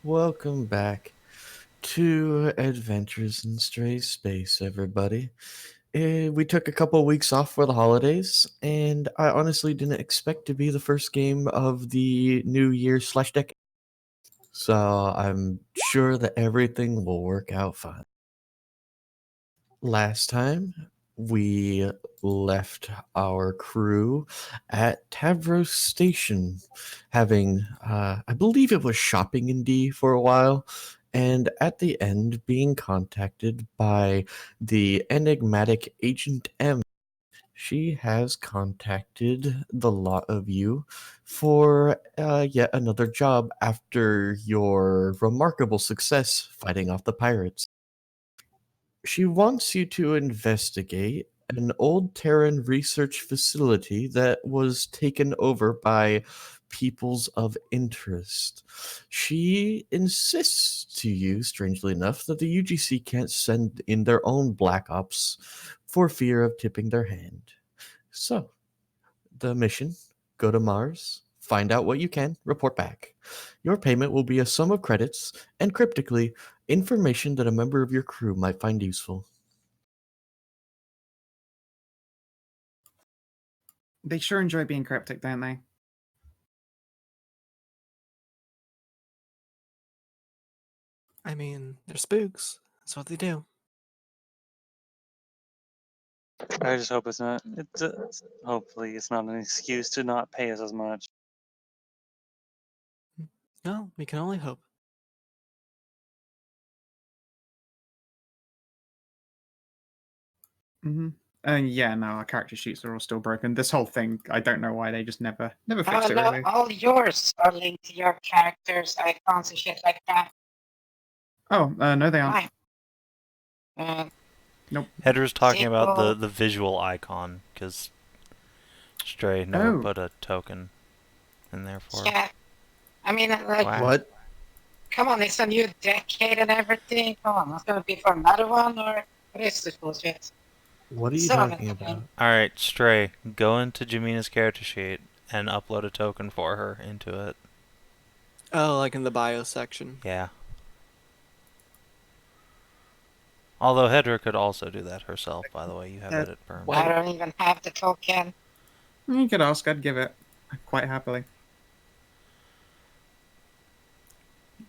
Welcome back to Adventures in Stray Space, everybody. We took a couple weeks off for the holidays, and I honestly didn't expect to be the first game of the new year/decade. So I'm sure that everything will work out fine. Last time, we left our crew at Tavros Station, having, I believe it was shopping in D for a while, and at the end, being contacted by the enigmatic Agent M. She has contacted the lot of you for yet another job after your remarkable success fighting off the pirates. She wants you to investigate an old Terran research facility that was taken over by peoples of interest. She insists to you, strangely enough, that the UGC can't send in their own Black Ops for fear of tipping their hand. So, the mission: go to Mars, find out what you can, report back. Your payment will be a sum of credits and, cryptically, information that a member of your crew might find useful. They sure enjoy being cryptic, don't they? I mean, they're spooks. That's what they do. I just hope it's not. Hopefully, it's not an excuse to not pay us as much. No, we can only hope. Mm-hmm. And yeah, no, our character sheets are all still broken. This whole thing, I don't know why they just never fixed it. No, Really. all yours are linked to your characters, icons, and shit like that. Oh, no, they aren't. Fine. Nope. Hedrah's talking about Sequel. the visual icon because Stray never put a token in there for. Yeah. I mean, like, Wow. What? come on, it's a new decade and everything. Come on, it's gonna be for another one, or what is this bullshit? What are you So, talking about? All right, Stray, go into Jamina's character sheet and upload a token for her into it. Oh, like in the bio section. Yeah. Although Hedrah could also do that herself, by the way. You have edit perm. I don't even have the token. You could ask, I'd give it quite happily.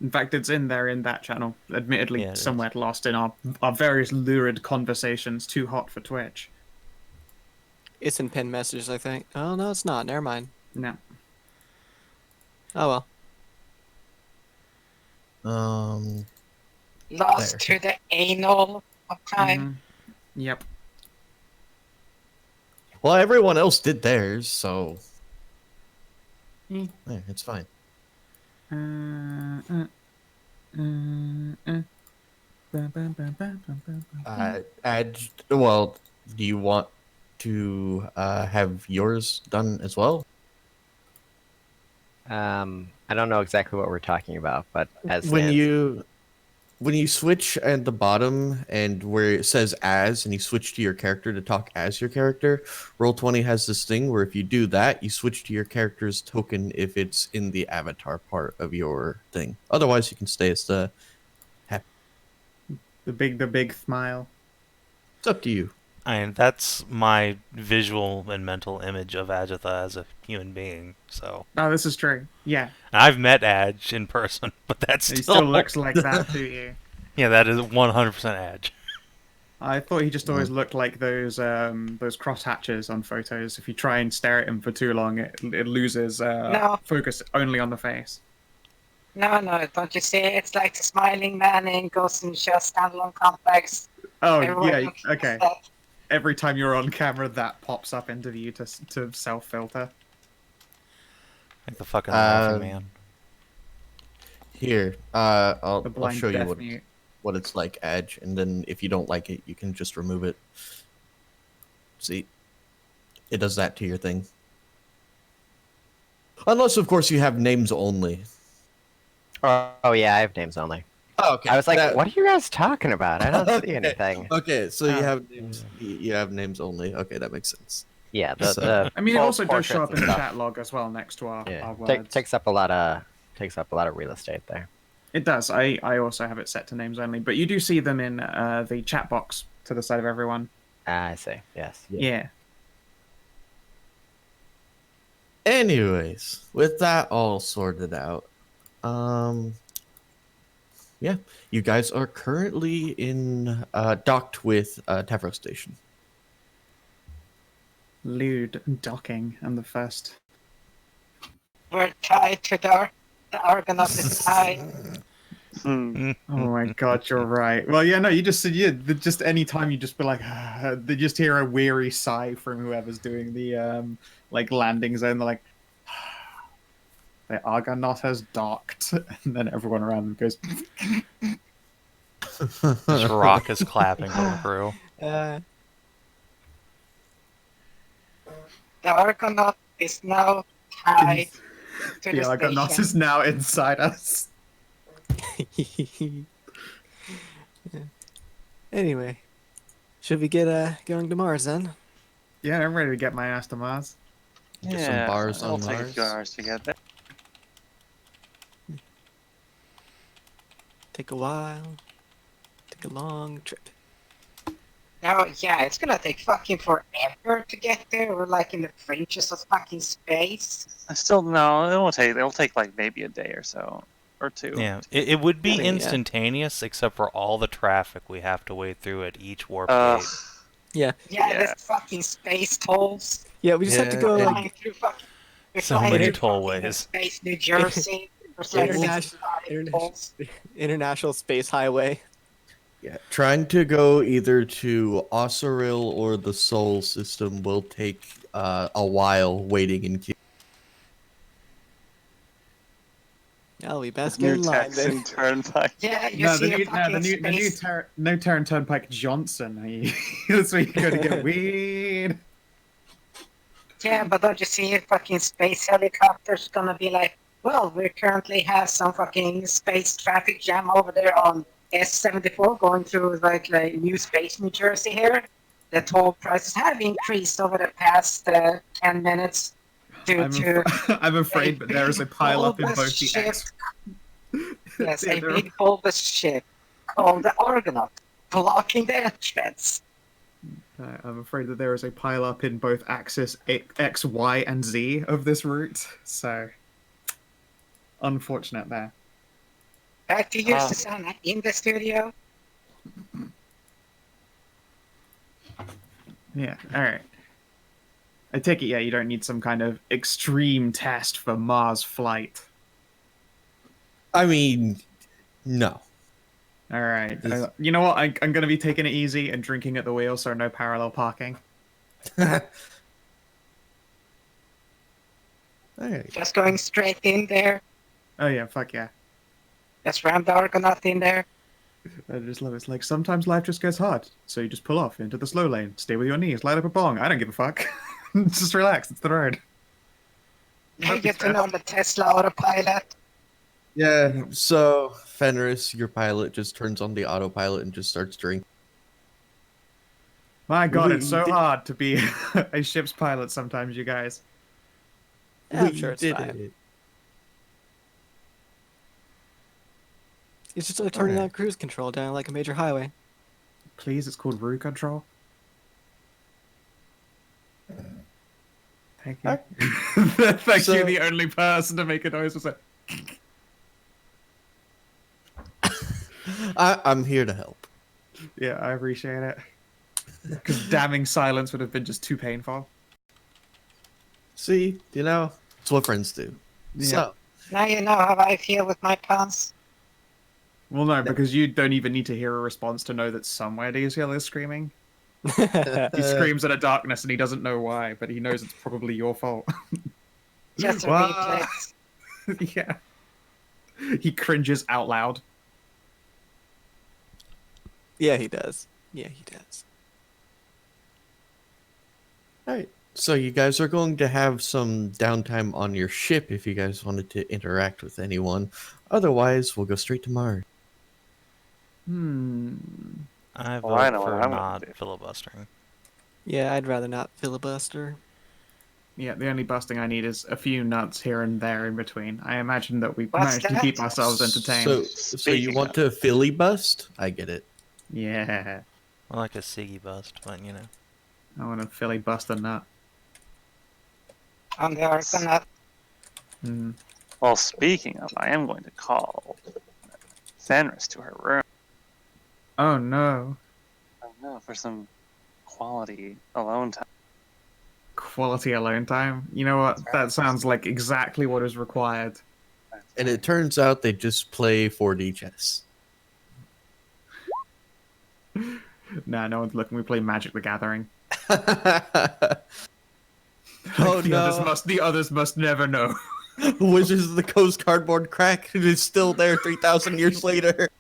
In fact, it's in there in that channel. Admittedly, Yeah, somewhere lost in our various lurid conversations, too hot for Twitch. It's in pinned messages, I think. Oh, no, it's not. Never mind. No. Oh, well. Lost There. to the anal of time. Yep. Well, everyone else did theirs, so Mm. yeah, it's fine. Well, do you want to have yours done as well? I don't know exactly what we're talking about, but as When stands- you switch at the bottom and where it says as, and you switch to your character to talk as your character, Roll20 has this thing where if you do that, you switch to your character's token if it's in the avatar part of your thing. Otherwise, you can stay as the happy. The big smile. It's up to you. I mean, that's my visual and mental image of Adjatha as a human being. So. Oh, this is true. Yeah. I've met Adj in person, but that's He still looks like that to you. Yeah, that is 100% Adj. I thought he just always looked like those crosshatches on photos. If you try and stare at him for too long, it loses focus only on the face. No, don't you see? It's like the smiling man in Ghost in the Shell standalone complex. Oh, Everyone yeah, looks okay. like that. Every time you're on camera, that pops up into view to self-filter. Like the fucking laughing man. Here, I'll blind show you deaf mute. what it's like, Edge, and then if you don't like it, you can just remove it. See, it does that to your thing. Unless, of course, you have names only. Oh yeah, I have names only. Oh, okay. I was like, what are you guys talking about? I don't see anything. Okay, so you have names. You have names only. Okay, that makes sense. Yeah, I mean, it full also does show up in portraits the and chat log as well next to our yeah, words. takes up a lot of real estate there. It does. I also have it set to names only, but you do see them in the chat box to the side of everyone. Ah, I see. Yes. Yeah. Anyways, with that all sorted out, yeah, you guys are currently in docked with Tavro Station. Lewd docking and the first. We're tied to the Argonaut is tied. Oh my god, you're right. Well, yeah, no, you just said just any time you just be like, they just hear a weary sigh from whoever's doing the like landing zone. They're like, the Argonaut has docked, and then everyone around them goes. This rock is clapping for the crew. Uh, The Argonaut is now tied to The the Argonaut station. is now inside us. Anyway, should we get going to Mars then? Yeah, I'm ready to get my ass to Mars. Get some bars it'll on take a Mars. few hours to get there. Take a while. Take a long trip. Now, yeah, it's gonna take fucking forever to get there. We're like in the fringes of fucking space. Still, no, it won't take. It'll take like maybe a day or so, or two. Yeah, it would be Yeah. instantaneous except for all the traffic we have to wade through at each warp Ugh. gate. Yeah, Yeah. there's fucking space tolls. Yeah, we just have to Yeah, go and- like Flying through fucking. We're So flying many through tollways. fucking Space, New Jersey. There's like International- 65 tolls. International Space Highway. Yeah, trying to go either to Osiril or the Sol system will take a while waiting in queue. Well, we best get New in line tax then. and turnpike. Yeah, you No, see a the fucking new space. no turn turnpike Johnson. That's where you go to get weed. Yeah, but don't you see a fucking space helicopter's gonna be like, well, we currently have some fucking space traffic jam over there on S74 going through like New Space, New Jersey here. The toll prices have increased over the past 10 minutes due to I'm afraid, but there is a pile up in both bulbous the ship. X. Yes, Yeah, a there- big bulbous ship called the Argonaut blocking the entrance. I'm afraid that there is a pile up in both axis X, Y, and Z of this route. So, unfortunate there. Back to you, Susanna, in the studio. Yeah, alright. I take it, yeah, you don't need some kind of extreme test for Mars flight. I mean, no. Alright. This- You know what? I'm going to be taking it easy and drinking at the wheel, so no parallel parking. Alright. Just going straight in there. Oh, yeah, fuck yeah. Just ram the Argonaut in there. I just love it. It's like sometimes life just gets hard, so you just pull off into the slow lane, stay with your knees, light up a bong. I don't give a fuck. Just relax. It's the road. You get to know the Tesla autopilot. Yeah, so Fenris, your pilot, just turns on the autopilot and just starts drinking. My God, We it's so did- hard to be a ship's pilot sometimes, you guys. Yeah, I'm We sure it's did fine. it. It's just like turning Alright. on cruise control down like a major highway. Please, it's called Rue Control. Thank you. Thank So- you, the only person to make a noise was like, I'm here to help. yeah, I appreciate it. Because damning silence would have been just too painful. See, you know, it's what friends do. Yeah. So, Now you know how I feel with my puns. Well, no, because you don't even need to hear a response to know that somewhere DCL is screaming. He screams in a darkness and he doesn't know why, but he knows it's probably your fault. Just a Wah. reflex. Yeah. He cringes out loud. Yeah, he does. Yeah, he does. alright. So you guys are going to have some downtime on your ship if you guys wanted to interact with anyone. Otherwise, we'll go straight to Mars. I vote Well, I know what for I'm gonna not do. filibustering. Yeah, I'd rather not filibuster. Yeah, the only busting I need is a few nuts here and there in between. I imagine that we What's managed to that? keep ourselves entertained. So you Speaking want to Philly bust? I get it. Yeah, I like a Siggy bust, but you know. I want to Philly bust a nut. On the Arcanut. Mm. Well, speaking of, I am going to call Fenris to her room. Oh no. I know, for some quality alone time. Quality alone time. You know what? That sounds like exactly what is required. And it turns out they just play 4D chess. Nah, no one's looking. We play Magic the Gathering. Oh The others must never know. Wizards of the Coast cardboard crack is still there 3,000 years later.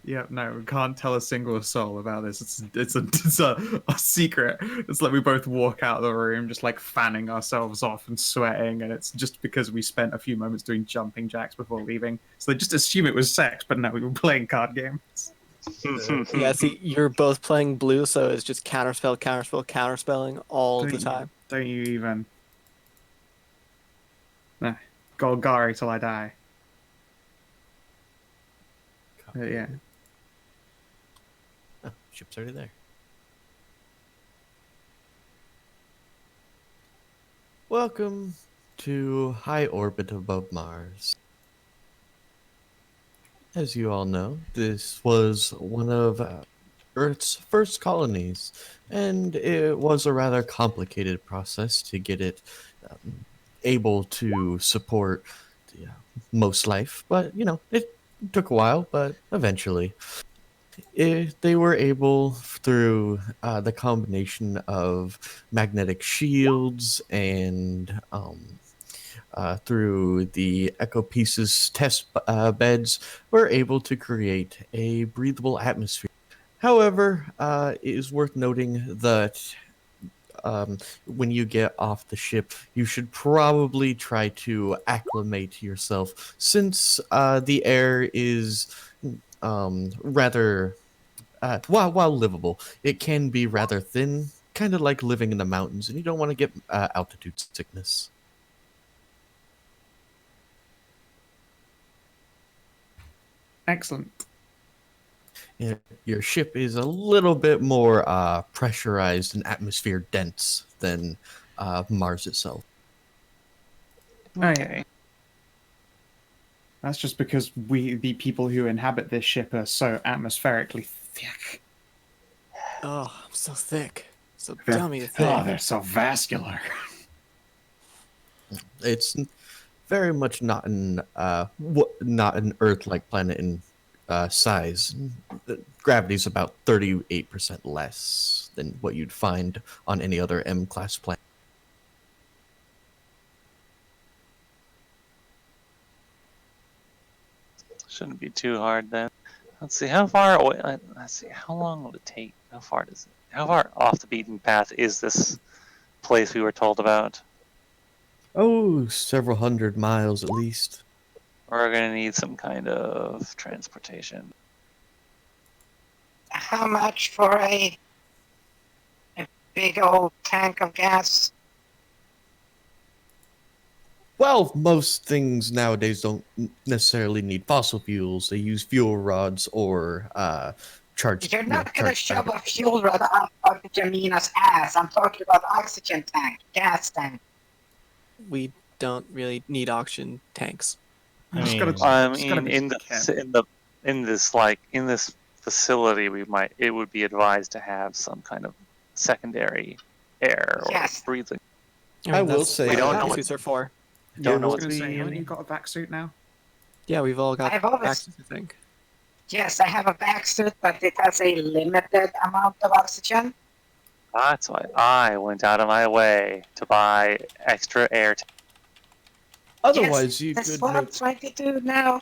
Yeah, no, we can't tell a single soul about this. It's a secret. It's like we both walk out of the room just like fanning ourselves off and sweating, and it's just because we spent a few moments doing jumping jacks before leaving. So they just assume it was sex, but no, we were playing card games. Yeah, see, you're both playing blue, so it's just counterspell, counterspell, counterspelling all the time. Don't you even. Nah, Golgari till I die. Yeah. Oh, ship's already there. Welcome to high orbit above Mars. As you all know, this was one of Earth's first colonies, and it was a rather complicated process to get it able to support most life. But, you know, it took a while, but eventually. They were able, through the combination of magnetic shields and through the Echo Pieces test beds, were able to create a breathable atmosphere. However, it is worth noting that when you get off the ship, you should probably try to acclimate yourself, since the air is rather, while livable, it can be rather thin, kind of like living in the mountains, and you don't want to get altitude sickness. Excellent. Yeah, your ship is a little bit more pressurized and atmosphere dense than Mars itself. Okay. That's just because the people who inhabit this ship are so atmospherically thick. Oh, I'm so thick. So They're, dummy thick. oh, they're so vascular. It's very much not an Earth-like planet in size. Gravity's about 38% less than what you'd find on any other M-class planet. Shouldn't be too hard then. Let's see how far away. Let's see how long will it take. How far off the beaten path is this place we were told about? Oh, several hundred miles at least. We're gonna need some kind of transportation. How much for a big old tank of gas? Well, most things nowadays don't necessarily need fossil fuels. They use fuel rods or charged. You're not gonna shove a fuel rod up Jamina's ass. I'm talking about oxygen tank, gas tank. We don't really need oxygen tanks. I Just mean, gotta in this facility, it would be advised to have some kind of secondary air or Yes. breathing. I will that's say- what We don't know what- suits are for. Don't know I was what's gonna say, being. haven't you got a vac suit now? Yeah, we've all got I've always- access, I think. Yes, I have a back suit, but it has a limited amount of oxygen. That's why I went out of my way to buy extra air. Otherwise, Yes, you that's could what I'm make, trying to do now.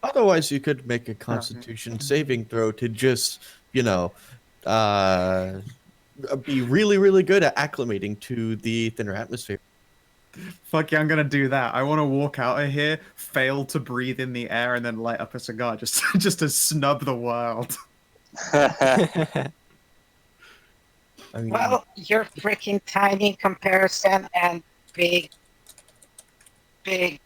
otherwise you could make a Constitution saving throw to just, you know, be really, really good at acclimating to the thinner atmosphere. Fuck yeah, I'm gonna do that. I want to walk out of here, fail to breathe in the air, and then light up a cigar just to snub the world. I mean, Well, you're freaking tiny in comparison, and big hexapedal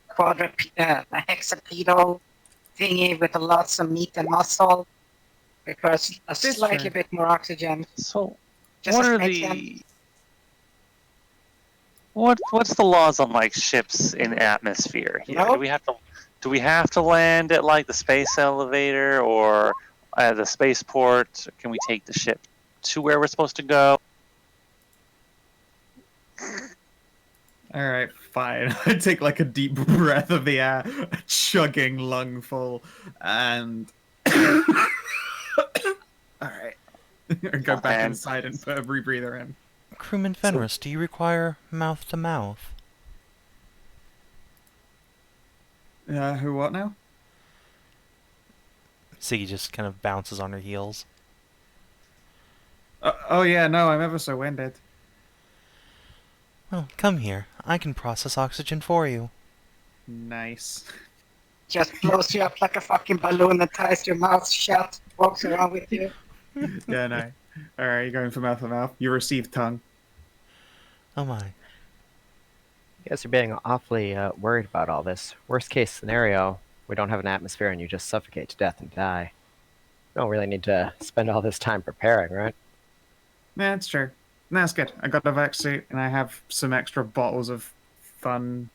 thingy with lots of meat and muscle requires a This slightly true. bit more oxygen. So, Just what a are fraction. the what's the laws on like ships in atmosphere here? Nope. Do we have to land at like the space elevator or at the spaceport? Can we take the ship to where we're supposed to go? All right, fine. I take like a deep breath of the air, a chugging lungful, and all right, go back And- inside and put a rebreather in. Crewman Fenris, do you require mouth to mouth? Who? What now? Siggy just kind of bounces on her heels. Oh yeah, no, I'm ever so winded. Well, come here. I can process oxygen for you. Nice. Just blows you up like a fucking balloon and ties your mouth shut, walks around with you. Yeah, no. All right, you're going from mouth to mouth. You receive tongue. Oh my. You guys are being awfully worried about all this. Worst case scenario, we don't have an atmosphere and you just suffocate to death and die. We don't really need to spend all this time preparing, right? Yeah, that's true. No, that's good. I got a vac suit and I have some extra bottles of fun,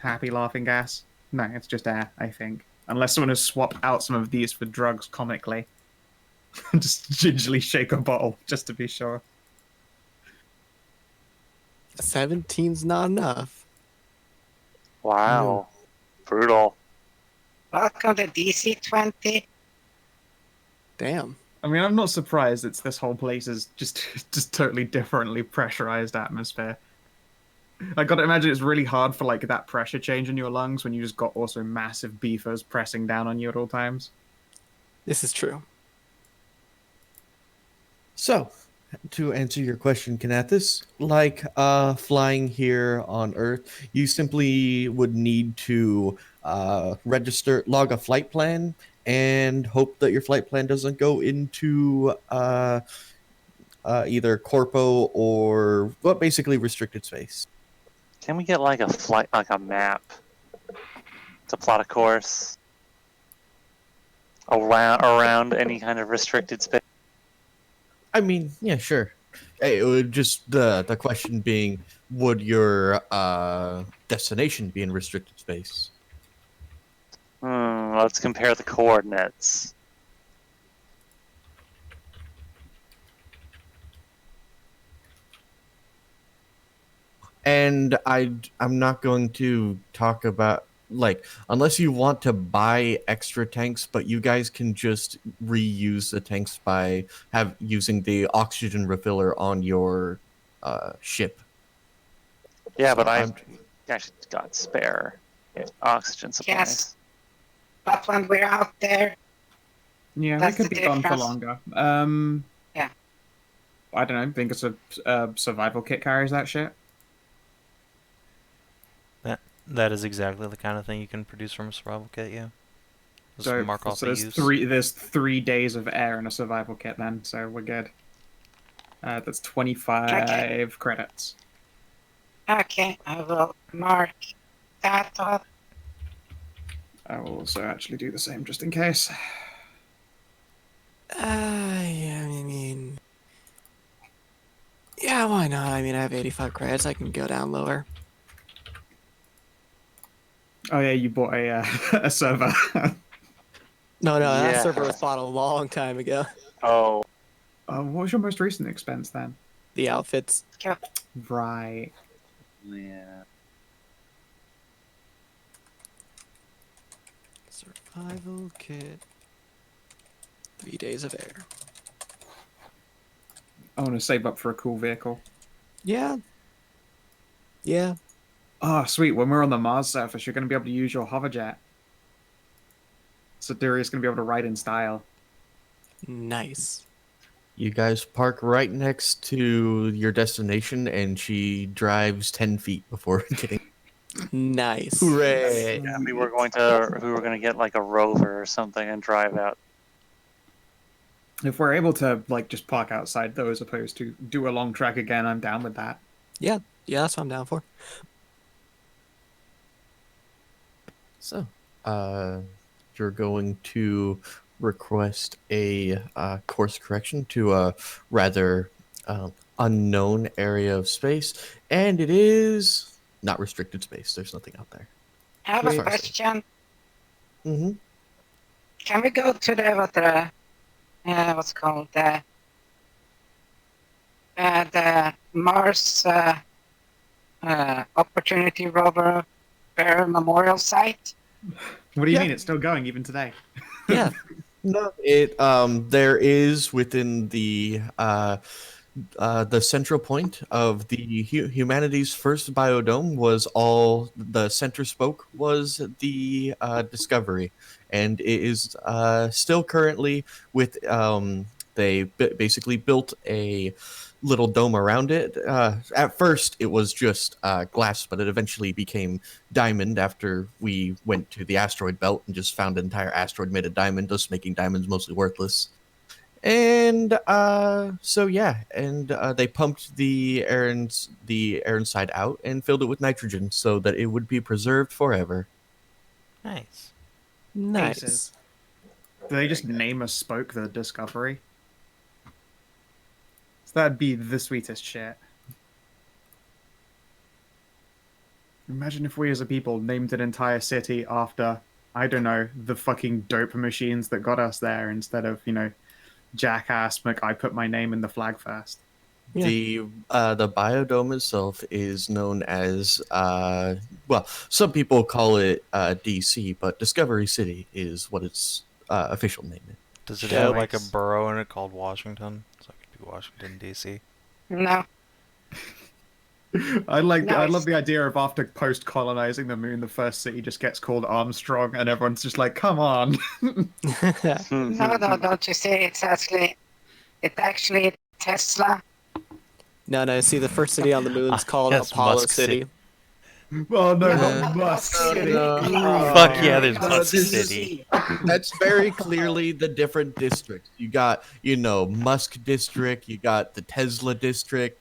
happy laughing gas. No, it's just air, I think. Unless someone has swapped out some of these for drugs comically. Just gingerly shake a bottle, just to be sure. 17's not enough. Wow, brutal. Welcome to DC 20. Damn. I mean, I'm not surprised. This whole place is just totally differently pressurized atmosphere. I gotta imagine it's really hard for like that pressure change in your lungs when you just got also massive beefers pressing down on you at all times. This is true. so, to answer your question, Kinathis, like flying here on Earth, you simply would need to log a flight plan, and hope that your flight plan doesn't go into either corpo or basically restricted space. Can we get like a map to plot a course around any kind of restricted space? I mean, yeah, sure. It would just the question being, would your destination be in restricted space? Let's compare the coordinates. And I'm not going to talk about, like, unless you want to buy extra tanks, but you guys can just reuse the tanks by using the oxygen refiller on your ship. Yeah, So but I've actually got spare oxygen supplies. Yes. But when we're out there, Yeah, That's we could the be gone for difference. longer. Yeah. I don't know. I think it's a survival kit carries that shit. That is exactly the kind of thing you can produce from a survival kit, yeah. Just So, mark off so the there's use. there's 3 days of air in a survival kit then, so we're good. That's 25 credits. okay, I will mark that off. I will also actually do the same just in case. Yeah, I mean... Yeah, why not? I mean, I have 85 credits. I can go down lower. Oh yeah, you bought a a server. No, that Yeah. server was bought a long time ago. Oh, What was your most recent expense then? The outfits. Right. yeah. Survival kit. 3 days of air. I want to save up for a cool vehicle. Yeah. Yeah. Oh, sweet. When we're on the Mars surface, you're going to be able to use your hoverjet. Siduri is going to be able to ride in style. Nice. You guys park right next to your destination, and she drives 10 feet before getting. Nice. Hooray! Yeah, we were going to get like a rover or something and drive out. If we're able to like just park outside though, as opposed to do a long trek again, I'm down with that. Yeah, that's what I'm down for. So, you're going to request a course correction to a rather unknown area of space, and it is not restricted space. There's nothing out there. I have As a far as question. Mm-hmm. Can we go to what's it called, the Mars Opportunity Rover Bear Memorial Site? What do you Yeah. mean? It's still going even today. Yeah. No, it there is within the central point of the humanity's first biodome was all the center spoke was the discovery, and it is still currently with they basically built a little dome around it. At first it was just glass, but it eventually became diamond after we went to the asteroid belt and just found an entire asteroid made of diamond, thus making diamonds mostly worthless. And so yeah, and they pumped the air inside out and filled it with nitrogen so that it would be preserved forever. Nice. Nice. Aces. Do they just name a spoke the Discovery? So that'd be the sweetest shit. Imagine if we as a people named an entire city after, I don't know, the fucking dope machines that got us there instead of, jackass, I put my name in the flag first. Yeah. The biodome itself is known as some people call it DC, but Discovery City is what its official name is. Does it have like a borough in it called Washington? So it could be Washington D.C. No. I love the idea of after post-colonizing the moon, the first city just gets called Armstrong, and everyone's just like, "Come on!" No, don't you see? It's actually Tesla. No. See, the first city on the moon is called Yes, Apollo Musk City. Well, no, No, Musk. City. Fuck yeah, there's No, Musk this City. That's very clearly the different districts. You got, Musk District. You got the Tesla District.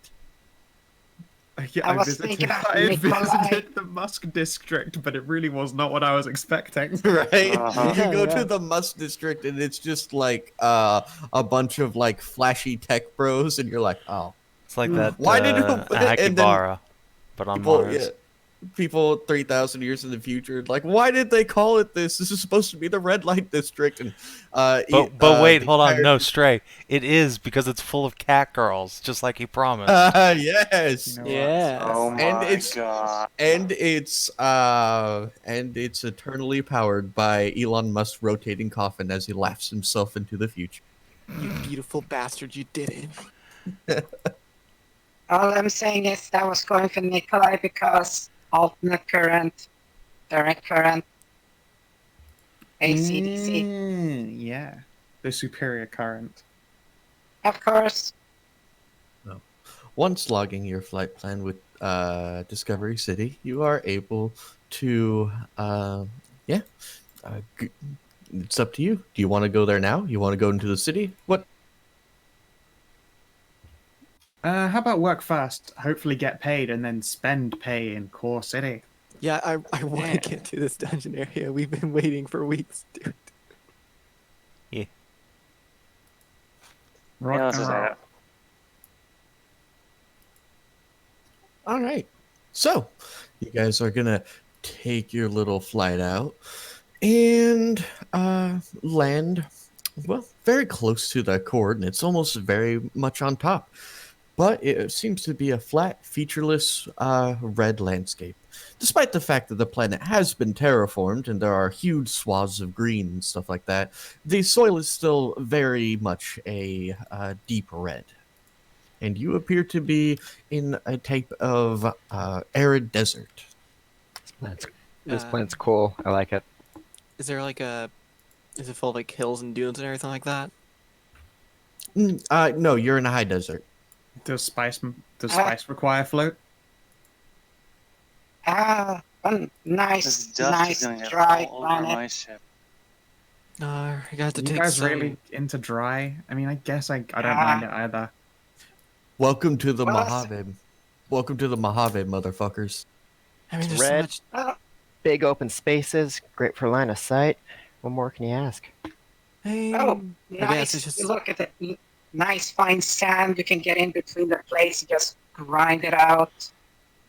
Yeah, I was thinking of I Nikolai. visited the Musk district, but it really was not what I was expecting. Right? Uh-huh. You go Yeah. to the Musk District, and it's just like a bunch of like flashy tech bros, and you're like, oh, It's like that Why did it- and then Akibara, but on people, Mars. people 3,000 years in the future, like, why did they call it this? This is supposed to be the red light district. And But wait, the hold on. entire- No, Stray. It is because it's full of cat girls, just like he promised. Yes. Yeah. Oh my And it's god. and it's eternally powered by Elon Musk's rotating coffin as he laughs himself into the future. You beautiful bastard, you did it. All I'm saying is that was going for Nikolai because alternate current, direct current, AC/DC. Yeah, the superior current. Of course. Once logging your flight plan with Discovery City, you are able to, it's up to you. Do you want to go there now? You want to go into the city? What? How about work fast, hopefully get paid, and then spend pay in Core City? Yeah, I want to Yeah. get to this dungeon area. We've been waiting for weeks, dude. Yeah. Rock Yeah, let's and just roll. add it. All right. So, you guys are gonna take your little flight out and land, well, very close to the coordinates, almost very much on top. But it seems to be a flat, featureless, red landscape. Despite the fact that the planet has been terraformed and there are huge swaths of green and stuff like that, the soil is still very much a deep red. And you appear to be in a type of arid desert. This Uh, planet's cool. I like it. Is there like is it full of like hills and dunes and everything like that? No, you're in a high desert. Does spice require float? Ah, This nice, dust is nice gonna get dry all over planet. my ship. You got to You take guys some. really into dry? I mean, I guess I don't mind it either. Welcome to the Well, Mojave. Welcome to the Mojave, motherfuckers. I mean, It's there's so red. much. Oh, Big open spaces, great for line of sight. What more can you ask? oh, I guess it's nice. just. Look at the nice fine sand. You can get in between the plates. Just grind it out.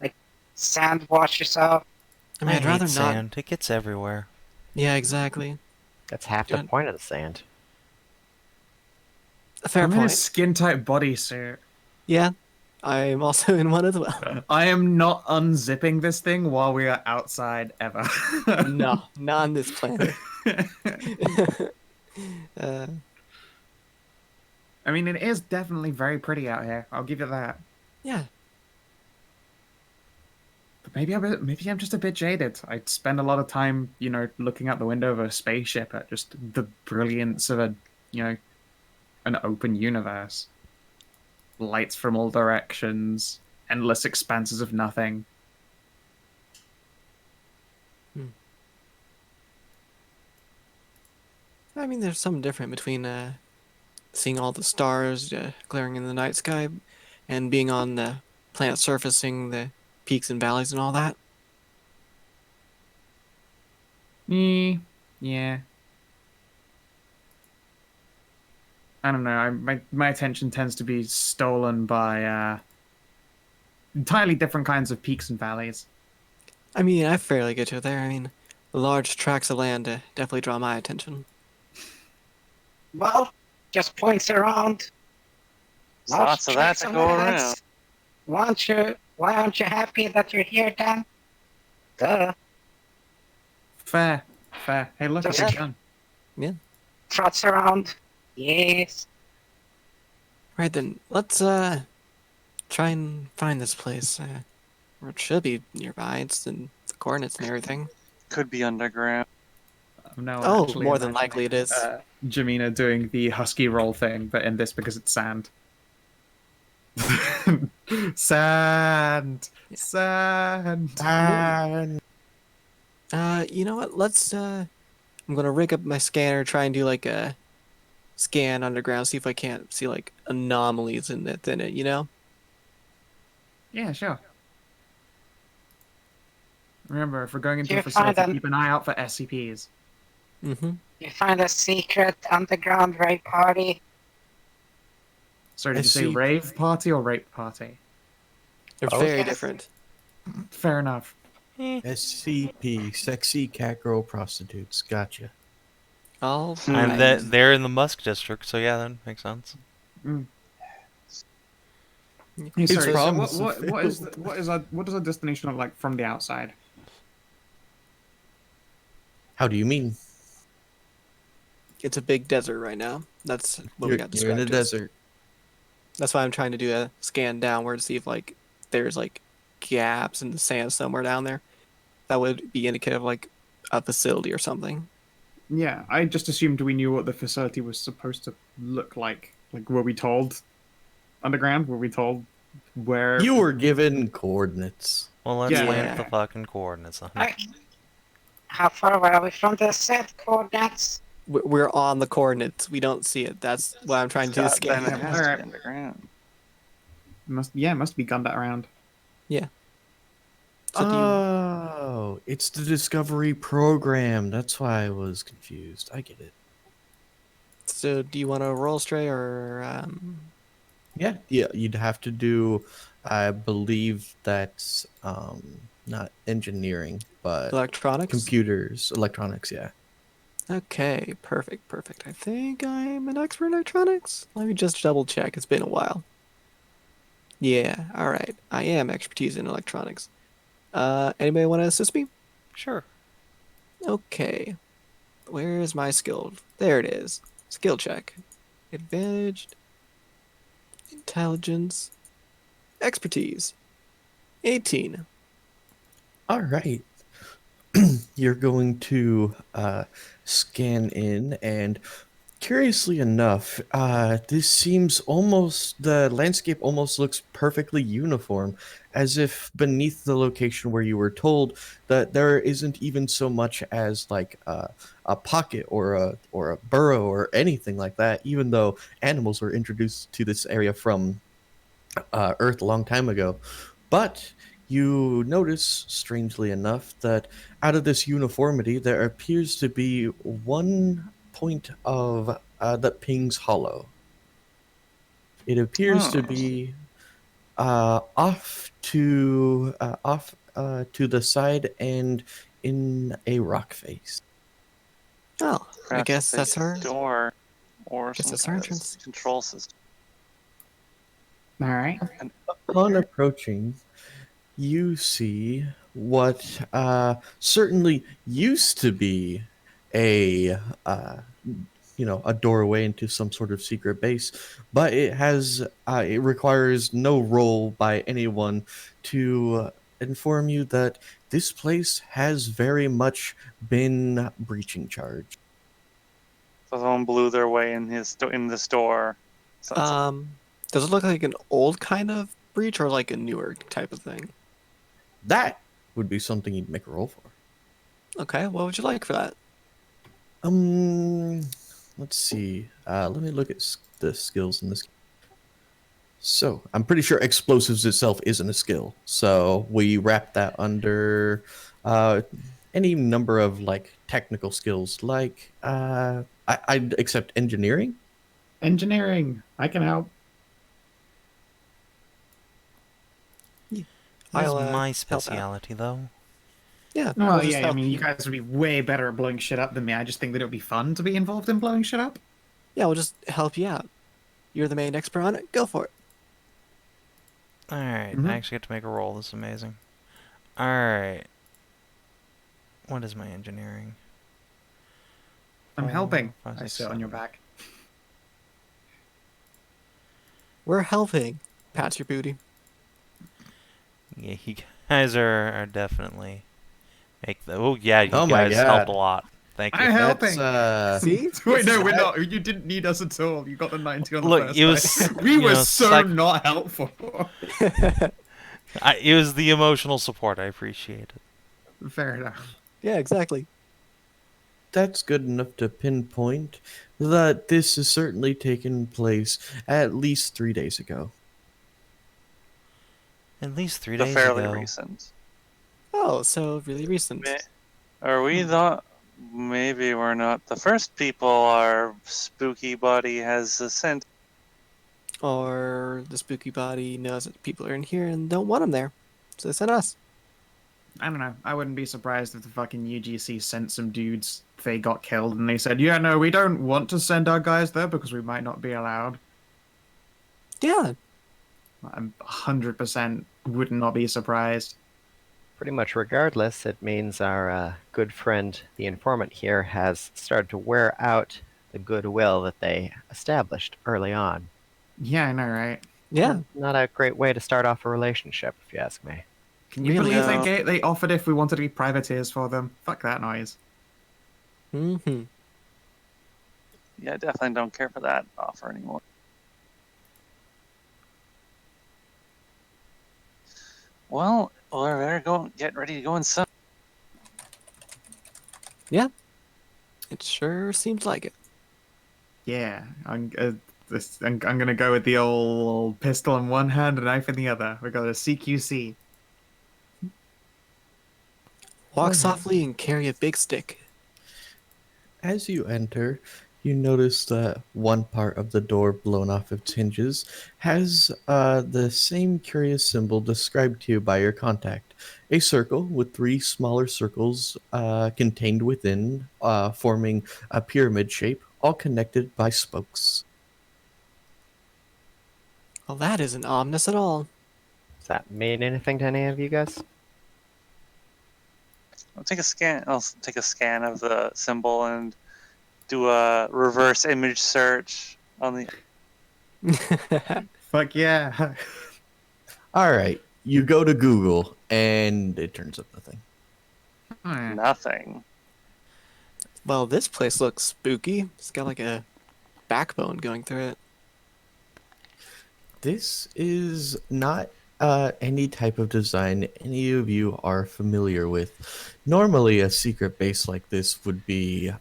Like sand washes off. I mean, I'd hate rather not. sand. It gets everywhere. Yeah, exactly. That's half the Good. point of the sand. A fair I'm in a point. skin tight bodysuit. Yeah, I'm also in one as well. I am not unzipping this thing while we are outside ever. No, not on this planet. uh, I mean, it is definitely very pretty out here. I'll give you that. yeah. But maybe I'm just a bit jaded. I spend a lot of time, looking out the window of a spaceship at just the brilliance of an open universe. Lights from all directions, endless expanses of nothing. I mean, there's something different between seeing all the stars glaring in the night sky and being on the planet surface, seeing the peaks and valleys and all that. Yeah. I don't know. My attention tends to be stolen by entirely different kinds of peaks and valleys. I mean, I fairly get you there. I mean, the large tracts of land definitely draw my attention. Well, just points around. Lots of that to go around. Why aren't you happy that you're here, Dan? Duh. Fair. Hey, look, it's Just- a gun. Trots around. Yes. Right then, let's try and find this place. Or it should be nearby. It's in the coordinates and everything. Could be underground. No, Oh, actually more than imagining, likely it is. Jamina doing the husky roll thing, but in this because it's sand. Sand. You know what? Let's I'm gonna rig up my scanner, try and do like a scan underground, see if I can't see like anomalies in it, you know? Yeah, sure. Remember, if we're going into Do a you facility, find keep an eye out for SCPs. Mm-hmm. You find a secret underground raid party. Sorry, did you say SCP. rave party or rape party? They're Oh, very yes. different. Fair enough. SCP, sexy cat girl prostitutes. Gotcha. All And right. they're in the Musk district, so yeah, that makes sense. Hey, His sorry, so problems- what does our destination look like from the outside? How do you mean? It's a big desert right now. That's what we You're, got you're in the described as. desert. That's why I'm trying to do a scan downward to see if like there's like gaps in the sand somewhere down there. That would be indicative of like a facility or something. Yeah, I just assumed we knew what the facility was supposed to look like. Like, were we told underground? Were we told where? You were given coordinates. Well, let's Yeah. land the fucking coordinates on it. How far away are we from the set coordinates? We're on the coordinates. We don't see it. That's what I'm trying to do. Then Scan. it has to Alright. be underground. Must be gunned around. So do you- Oh, it's the Discovery program. That's why I was confused. I get it. So do you want to roll Stray or Yeah, you'd have to do. I believe that's not engineering, but electronics? computers, electronics. Yeah. Okay, perfect. I think I'm an expert in electronics. Let me just double check. It's been a while. Yeah, all right. I am expertise in electronics. Anybody want to assist me? Sure. Okay. Where is my skill? There it is. Skill check. Advantage. Intelligence. Expertise. 18. All right. You're going to scan in, and Curiously enough, this seems the landscape almost looks perfectly uniform, as if beneath the location where you were told that there isn't even so much as like a pocket or a burrow or anything like that, even though animals were introduced to this area from Earth a long time ago. But you notice, strangely enough, that out of this uniformity, there appears to be one point of that pings hollow. It appears to Oh. be off to the side and in a rock face. Oh, I Perhaps guess a that's our. door or Guess some that's our kind of entrance. control system. All right. Upon approaching, you see what certainly used to be a a doorway into some sort of secret base, but it requires no roll by anyone to inform you that this place has very much been breaching charge. So someone blew their way in in this door. Sounds like. Does it look like an old kind of breach or like a newer type of thing? That would be something you'd make a roll for. Okay, what would you like for that? Let's see. Let me look at the skills in this. So I'm pretty sure explosives itself isn't a skill. So we wrap that under any number of like technical skills, like I'd accept engineering. Engineering. I can help. That's I'll, my help out. speciality, though. Yeah. Well, I'll just yeah, I help mean, you you. guys would be way better at blowing shit up than me. I just think that it would be fun to be involved in blowing shit up. Yeah, we'll just help you out. You're the main expert on it. Go for it. Alright, Mhm. I actually get to make a roll. This is amazing. Alright. What is my engineering? I'm 4, helping. 5, I 6, sit on your 7. back. We're helping. Pat your booty. Yeah, you guys are definitely make the. Oh yeah, you Oh my guys helped a God. lot. Thank you. I'm helping. See? Wait, no, This we're is- not. You didn't need us at all. You got the 90 on the Look, first it was die. We you were know, so not helpful. it was the emotional support. I appreciate it. Fair enough. Yeah, exactly. That's good enough to pinpoint that this has certainly taken place at least 3 days ago. At least 3 The days fairly ago. recent. Oh, so really recent. Are we not? Maybe we're not the first people our spooky body has sent. Or the spooky body knows that people are in here and don't want them there. So they sent us. I don't know. I wouldn't be surprised if the fucking UGC sent some dudes. They got killed and they said, "Yeah, no, we don't want to send our guys there because we might not be allowed." Yeah. I'm 100% would not be surprised. Pretty much regardless, it means our good friend, the informant here, has started to wear out the goodwill that they established early on. Yeah, I know, right? Yeah. Not a great way to start off a relationship, if you ask me. Can you Really? believe they offered if we wanted to be privateers for them? Fuck that noise. Mm-hmm. Yeah, definitely don't care for that offer anymore. Well, we're better get ready to go inside. Yeah. It sure seems like it. Yeah, I'm gonna go with the old pistol in one hand and knife in the other. We got a CQC. Walk softly and carry a big stick. As you enter, you notice that one part of the door blown off its hinges has the same curious symbol described to you by your contact. A circle with 3 smaller circles contained within, forming a pyramid shape, all connected by spokes. Well, that isn't ominous at all. Does that mean anything to any of you guys? I'll take a scan. I'll take a scan of the symbol and do a reverse image search on the. Fuck yeah. All right, you go to Google and it turns up nothing. Hmm. Nothing. Well, this place looks spooky. It's got like a backbone going through it. This is not any type of design any of you are familiar with. Normally, a secret base like this would be,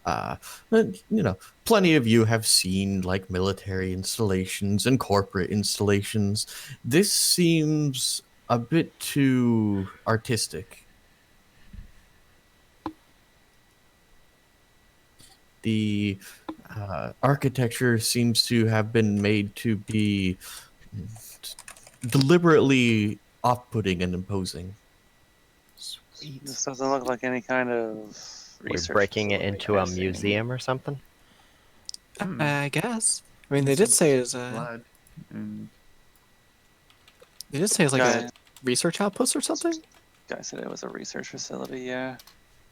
plenty of you have seen like military installations and corporate installations. This seems a bit too artistic. The architecture seems to have been made to be deliberately off-putting and imposing. Sweet. This doesn't look like any kind of We're research breaking it facility into a I've seen. museum or something? I guess. I mean, they did say it's a. Blood. And They did say it's like Guy, a research outpost or something. guy said it was a research facility. Yeah.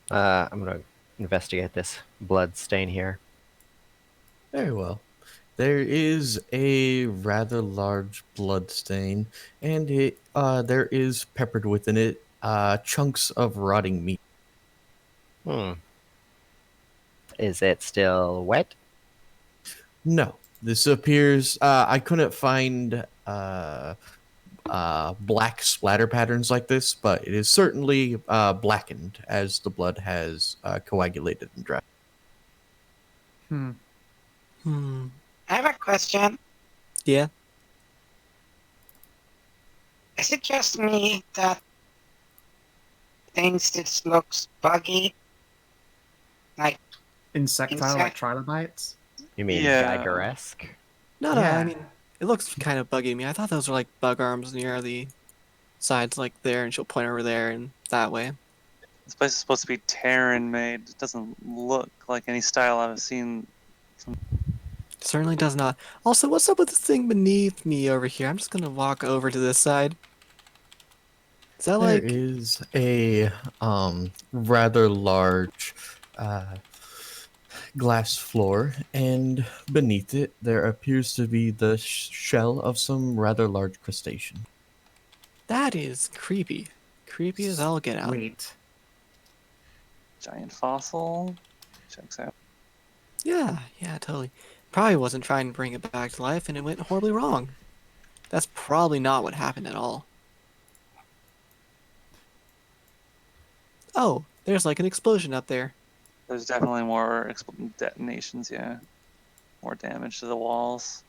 I'm gonna investigate this blood stain here. Very well. There is a rather large blood stain, and there is peppered within it chunks of rotting meat. Is it still wet? No, this appears. I couldn't find black splatter patterns like this, but it is certainly blackened as the blood has coagulated and dried. I have a question. Yeah. Is it just me that thinks this looks buggy? Like, insectile, like trilobites. You mean Yeah. Geiger-esque? No, Yeah. I mean, it looks kind of buggy to me. I thought those were like bug arms near the sides, like there, and she'll point over there and that way. This place is supposed to be Terran made. It doesn't look like any style I've seen. Certainly does not. Also, what's up with this thing beneath me over here? I'm just gonna walk over to this side. Is that There like? is a rather large glass floor, and beneath it there appears to be the shell of some rather large crustacean. That is creepy. Creepy as all get out. Wait. Giant fossil. Checks out. Yeah, totally. Probably wasn't trying to bring it back to life, and it went horribly wrong. That's probably not what happened at all. Oh, there's like an explosion up there. There's definitely more detonations. Yeah. More damage to the walls.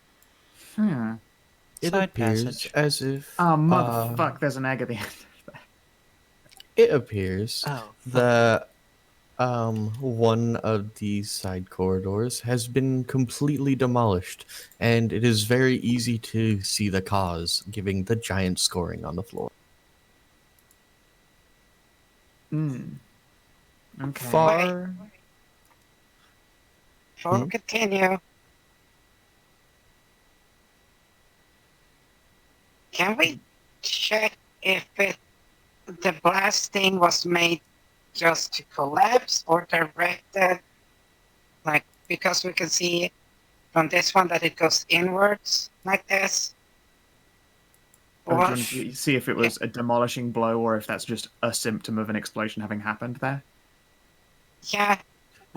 It Side appears passage. as if Oh, motherfuck, there's an egg at the end. it appears Oh, that one of these side corridors has been completely demolished, and it is very easy to see the cause, giving the giant scoring on the floor. Okay. Far. before we continue, can we check if the blasting was made just to collapse or directed? Like, because we can see from this one that it goes inwards like this. Or, You see if it was a demolishing blow or if that's just a symptom of an explosion having happened there. yeah,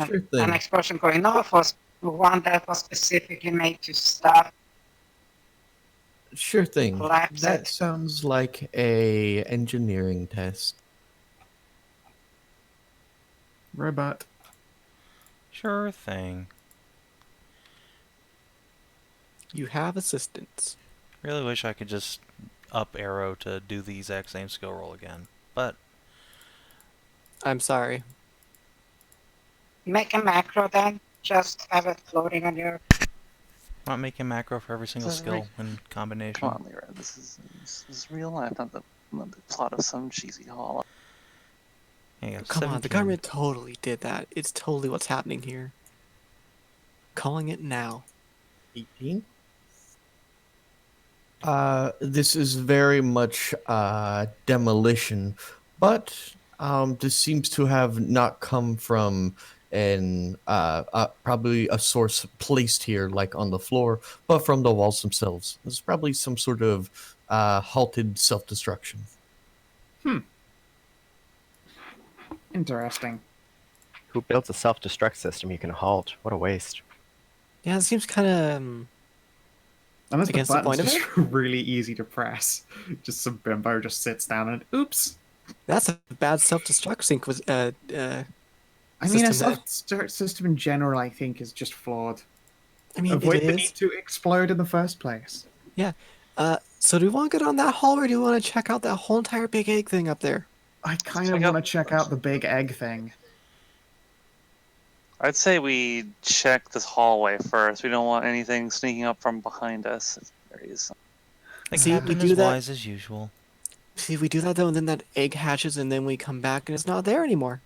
Sure an thing. explosion going off was one that was specifically made to stop. Sure thing. Collapse That it. sounds like a engineering test. Robot. Sure thing. you have assistance. Really wish I could just up arrow to do the exact same skill roll again. But I'm sorry. Make a macro then. Just have it floating on your. I'm not making macro for every single This is skill in combination. Come on, Lyra. This is real life, not the plot of some cheesy hall. There you go, Come on, the 17. government totally did that. It's totally what's happening here. Calling it now. 18. This is very much demolition, but this seems to have not come from an probably a source placed here, like on the floor, but from the walls themselves. This is probably some sort of halted self-destruction. Interesting. Who builds a self-destruct system you can halt? What a waste. Yeah, it seems kind of Unless the against the button's point of just it. really easy to press. Just some bimbo just sits down and oops. That's a bad self-destruct I mean, a system there. self-start system in general, I think, is just flawed. I mean, it Avoid the need is. to explode in the first place. Yeah. So do we want to go down that hall, or do we want to check out that whole entire big egg thing up there? I kind check of out- want to check out the big egg thing. I'd say we check this hallway first. We don't want anything sneaking up from behind us. If there is. The See, we captain do is that- wise as usual. See, if we do that though, and then that egg hatches, and then we come back, and it's not there anymore.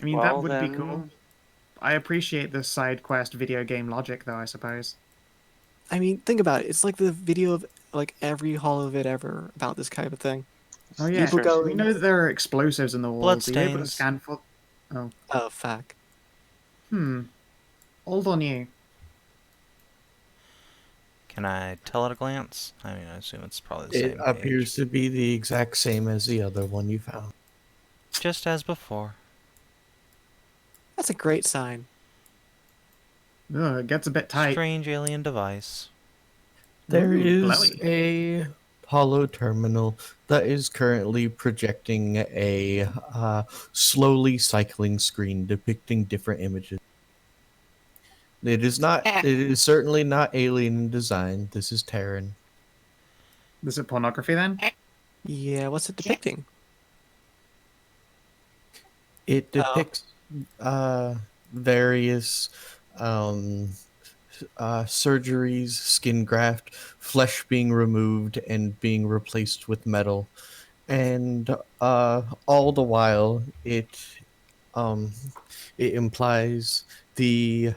I mean, Well, that would be then- cool. I appreciate the side quest video game logic, though, I suppose. I mean, think about it. It's like the video of like every Hollow vid ever about this kind of thing. Oh, yeah. People go- We know that there are explosives in the walls. Are you able to Bloodstains. scan for... Oh. Oh, fuck. Old on you. Can I tell at a glance? I mean, I assume it's probably the It same appears page. to be the exact same as the other one you found. Just as before. That's a great sign. Ugh, it gets a bit tight. Strange alien device. There Ooh, is glowy. a hollow terminal that is currently projecting a slowly cycling screen depicting different images. It is not. It is certainly not alien in design. This is Terran. Is it pornography, then? Yeah, what's it depicting? It Oh. depicts various surgeries, skin graft, flesh being removed and being replaced with metal, and all the while it implies the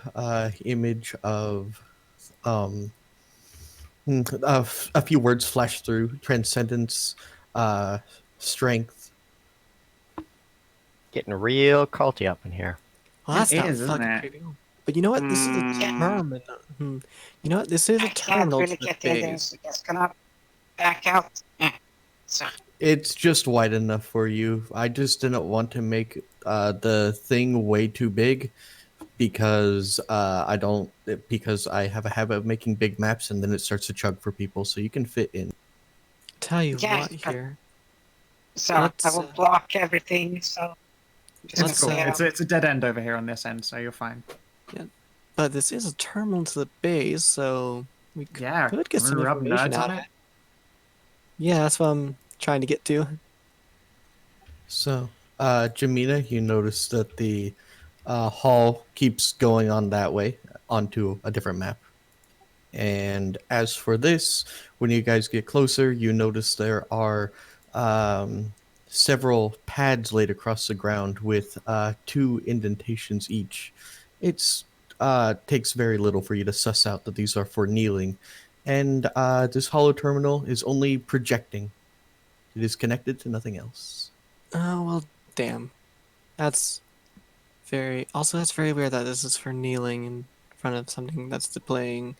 image of a few words flash through: transcendence, strength. Getting real culty up in here. Well, that's It not is, isn't fucking it? trivial. But you know what? This is a terminal. You know what? This is I a can't terminal really to the get in there, base. so just gonna back out. So, It's just wide enough for you. I just didn't want to make the thing way too big because because I have a habit of making big maps and then it starts to chug for people, so you can fit in. Tell you Yeah, what but- here. so I Let's, will block everything. So just Let's, It's cool. stay It's a dead end over here on this end, so you're fine. But this is a terminal to the base, so we Yeah, could get wanna some rub information nerds out on of it? it. Yeah, that's what I'm trying to get to. So, Jamina, you notice that the hall keeps going on that way onto a different map. And as for this, when you guys get closer, you notice there are several pads laid across the ground with 2 indentations each. It's takes very little for you to suss out that these are for kneeling. And this hollow terminal is only projecting. It is connected to nothing else. Oh, well, damn. That's very... Also, that's very weird that this is for kneeling in front of something that's displaying...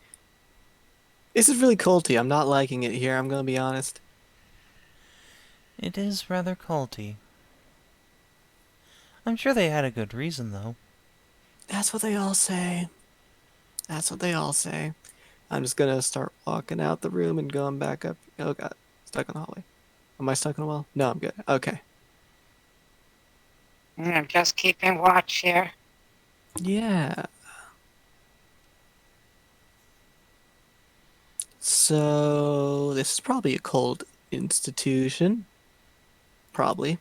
This is really culty. I'm not liking it here, I'm gonna be honest. It is rather culty. I'm sure they had a good reason, though. That's what they all say. That's what they all say. I'm just gonna start walking out the room and going back up. Oh god, stuck in the hallway. Am I stuck in a wall? No, I'm good. Okay. I'm just keeping watch here. Yeah. So this is probably a cold institution. Probably.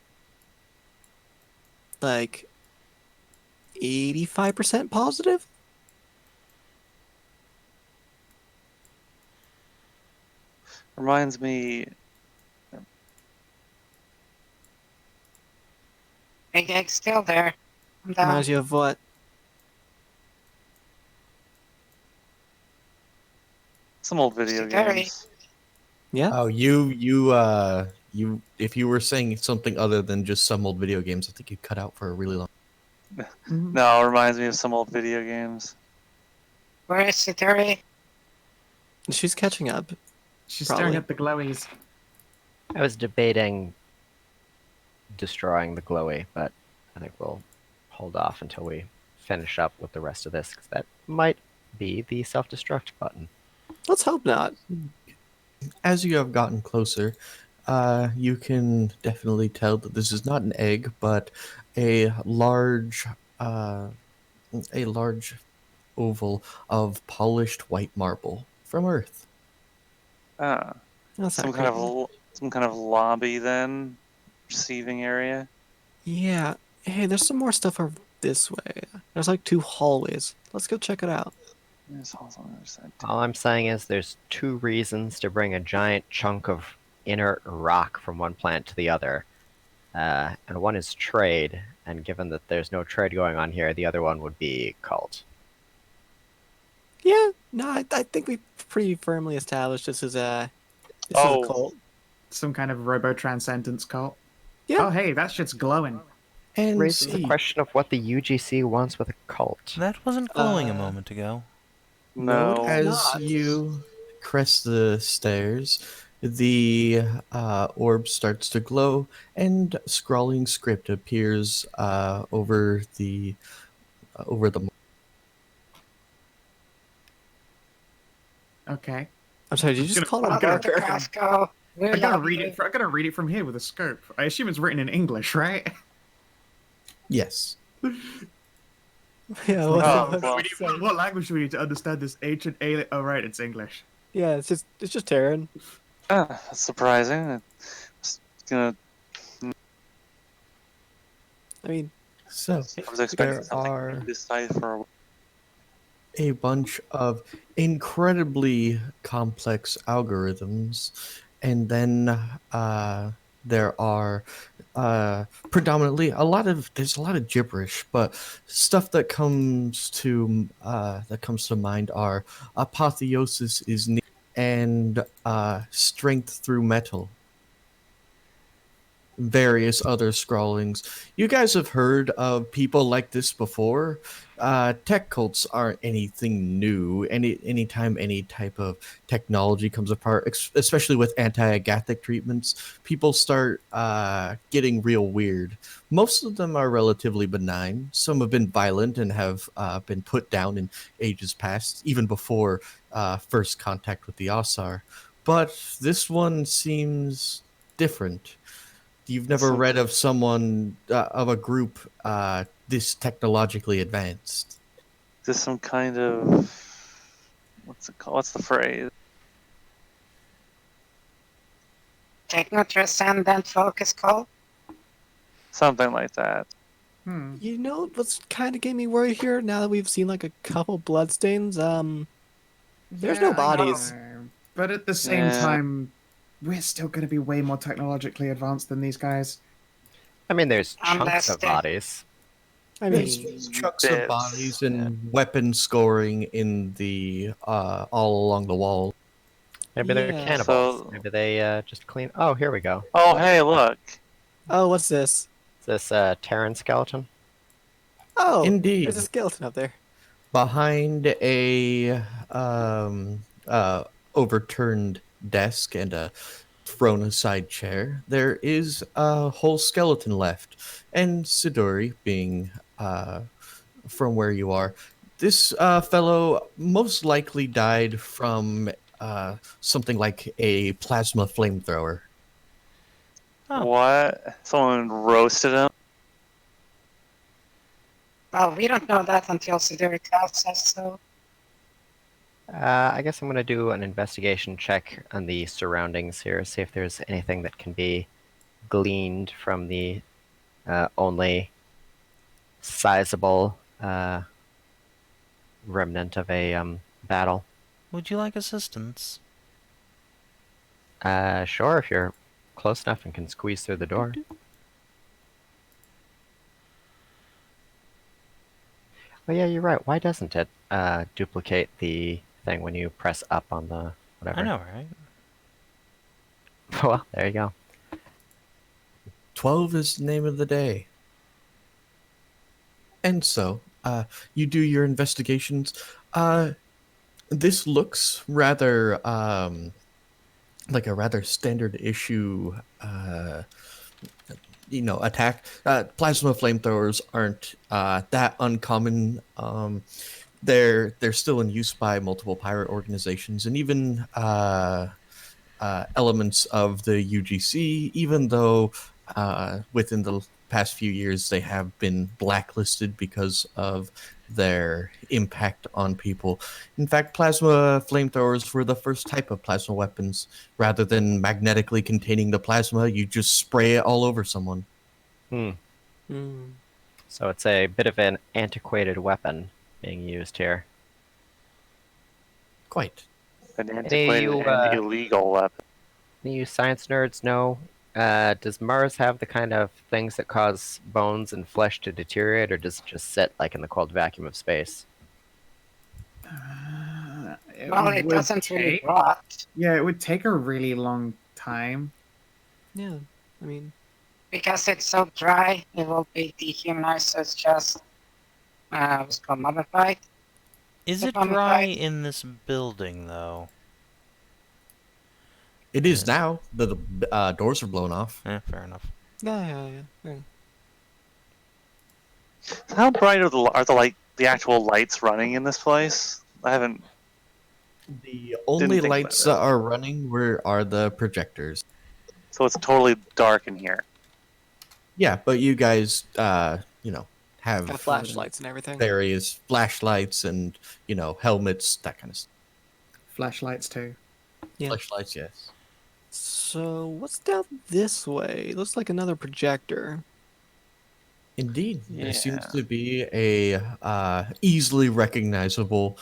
Like 85% positive? Reminds me. Big Egg's still there. I'm down. Reminds you of what? Some old video Siduri. games. Yeah? Oh, you if you were saying something other than just some old video games, I think you cut out for a really long. No, it reminds me of some old video games. Where is Siduri? She's catching up. She's Probably. staring at the glowies. I was debating destroying the glowy, but I think we'll hold off until we finish up with the rest of this, because that might be the self-destruct button. Let's hope not. As you have gotten closer, you can definitely tell that this is not an egg, but a large, uh, a large oval of polished white marble from Earth. Ah, That's some not kind creepy. of some kind of lobby then, receiving area. Yeah. Hey, there's some more stuff over this way. There's like 2 hallways. Let's go check it out. There's also on the other side. Too. All I'm saying is there's 2 reasons to bring a giant chunk of inert rock from one planet to the other. And one is trade, and given that there's no trade going on here, the other one would be cult. Yeah. No, I think we pretty firmly established this is a cult. Some kind of robo-transcendence cult. Yeah. Oh, hey, that shit's glowing. And Raises the see, question of what the UGC wants with a cult. That wasn't glowing a moment ago. No, No. it is as not. you crest the stairs, the orb starts to glow, and scrawling script appears over the. Okay. I'm sorry, did you just call it a Welcome to marker? Costco. We I gotta love read you. it. I gotta read it from here with a scope. I assume it's written in English, right? Yes. Yeah, Oh, what, well. What language do we need to understand this ancient alien? Oh, right, it's English. yeah, it's just Terran. Ah, that's surprising. It's gonna. I mean, So I was expecting there something are decipher. a bunch of incredibly complex algorithms, and then there are predominantly there's a lot of gibberish, but stuff that comes to mind are apotheosis is near and strength through metal, various other scrawlings. You guys have heard of people like this before. Tech cults aren't anything new. Anytime any type of technology comes apart, especially with anti-agathic treatments, people start getting real weird. Most of them are relatively benign. Some have been violent and have been put down in ages past, even before first contact with the Ausar. But this one seems different. You've never Some- read of someone of a group this technologically advanced. Is some kind of what's it called? What's the phrase? Techno-transcendent focus call. Something like that. you know what's kind of getting me worried here now that we've seen like a couple bloodstains? There's no I bodies. know. But at the same Yeah. time, we're still going to be way more technologically advanced than these guys. I mean, there's chunks Unless of they- bodies. I There's mean, chunks of bits, bodies and weapon scoring in the all along the wall. Maybe they're Yeah. cannibals. So- Maybe they just clean. Oh, here we go. Oh, hey, look. oh, what's this? Is this a Terran skeleton? Oh, Indeed. there's a skeleton up there. Behind a overturned desk and a thrown aside chair, there is a whole skeleton left. And Siduri, being from where you are, this fellow most likely died from something like a plasma flamethrower. Oh. What? Someone roasted him? Well, we don't know that until Siduri tells us, so I guess I'm going to do an investigation check on the surroundings here, see if there's anything that can be gleaned from the only sizable remnant of a battle. Would you like assistance? Sure, if you're close enough and can squeeze through the door. Oh yeah, you're right. Why doesn't it duplicate the thing when you press up on the whatever? I know, right? Well, there you go. 12 is the name of the day. And so, you do your investigations. This looks rather like a rather standard issue, attack. Plasma flamethrowers aren't that uncommon. they're still in use by multiple pirate organizations and even elements of the UGC, even though within the past few years they have been blacklisted because of their impact on people. In fact, plasma flamethrowers were the first type of plasma weapons. Rather than magnetically containing the plasma, you just spray it all over someone. So it's a bit of an antiquated weapon being used here. Quite. An antiquated and illegal weapon. Any you science nerds know, does Mars have the kind of things that cause bones and flesh to deteriorate, or does it just sit like in the cold vacuum of space? Well, it doesn't really rot. Yeah, it would take a really long time. Yeah, I mean, Because it's so dry, it will be dehumanized, so it's just what's called mummified. Is it dry in this building, though? It is now. The doors are blown off. Fair enough. yeah. How bright are the actual lights running in this place? I haven't. The only think lights about that are running are the projectors. So it's totally dark in here. Yeah, but you guys, have Got flashlights and everything. various flashlights and, helmets, that kind of stuff. Flashlights too. Yeah. Flashlights, yes. So, what's down this way? Looks like another projector. Indeed. Yeah. There seems to be a easily recognizable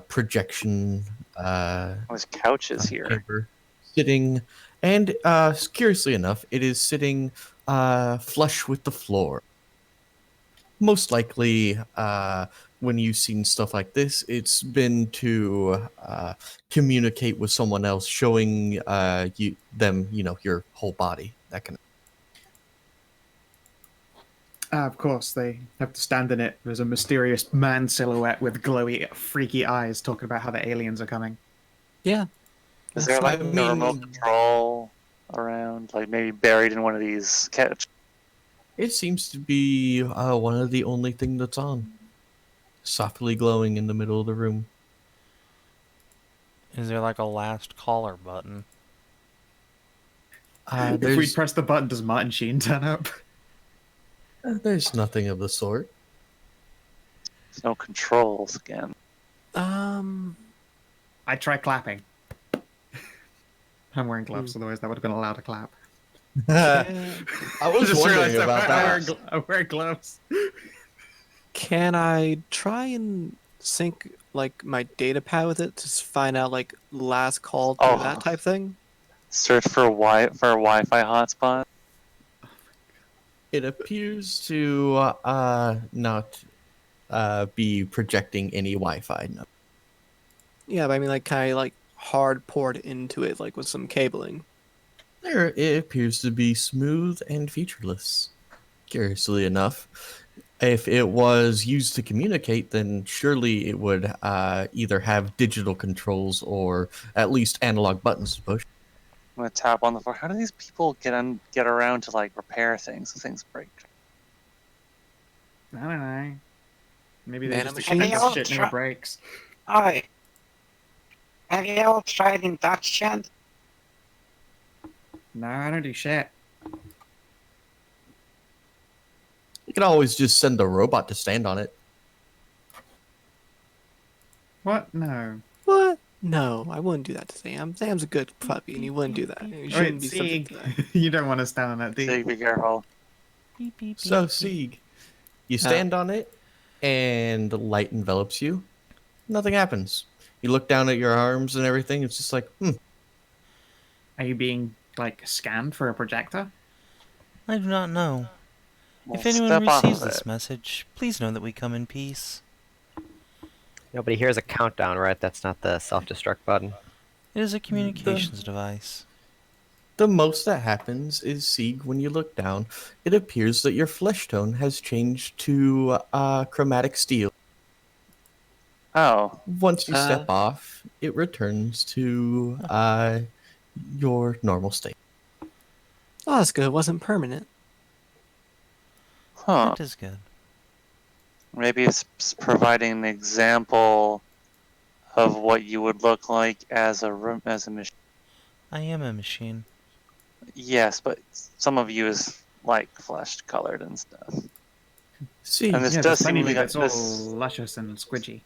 projection There's couches here. chamber sitting, and curiously enough, it is sitting flush with the floor. Most likely, when you've seen stuff like this, it's been to communicate with someone else, showing them your whole body, that kind of. Of course, they have to stand in it. There's a mysterious man silhouette with glowy, freaky eyes talking about how the aliens are coming. Yeah. Is there like a remote control around, like maybe buried in one of these couches? It seems to be one of the only thing that's on, softly glowing in the middle of the room. Is there like a last caller button? If we press the button, does Martin Sheen turn up? There's nothing of the sort. There's no controls again. I try clapping. I'm wearing gloves, otherwise that would have been allowed to clap. I was Just wondering realized about that. I wear gloves. Can I try and sync like my data pad with it to find out like last call to that type thing? Search for a Wi-Fi hotspot. It appears to not be projecting any Wi-Fi. No. Yeah, but I mean, like, can I like hard port into it like with some cabling? It appears to be smooth and featureless. Curiously enough, if it was used to communicate, then surely it would either have digital controls or at least analog buttons to push. I'm gonna tap on the floor. How do these people get around to like repair things if things break? I don't know. Maybe they just Have accept you all shit never breaks. Hi. Have you all tried induction? No, I don't do shit. You can always just send a robot to stand on it. What? No. What? No, I wouldn't do that to Sam. Sam's a good puppy, and he wouldn't do that. He shouldn't be subject to that. You don't want to stand on that, do you? Sieg, be careful. So, Sieg, you stand on it, and the light envelops you. Nothing happens. You look down at your arms and everything. It's just like, Are you being, like, scanned for a projector? I do not know. Well, If anyone step off receives of this it. message, please know that we come in peace. Nobody hears a countdown, right? That's not the self-destruct button. It is a communications device. The most that happens is, Sieg, when you look down, it appears that your flesh tone has changed to chromatic steel. Oh, Once you step off, it returns to your normal state. Oh, that's good. It wasn't permanent. huh. That is good. Maybe it's providing an example of what you would look like as a machine. I am a machine. Yes, but some of you is like flesh colored and stuff. See, And this Yeah, does there's plenty seem of you like that's all luscious and squidgy.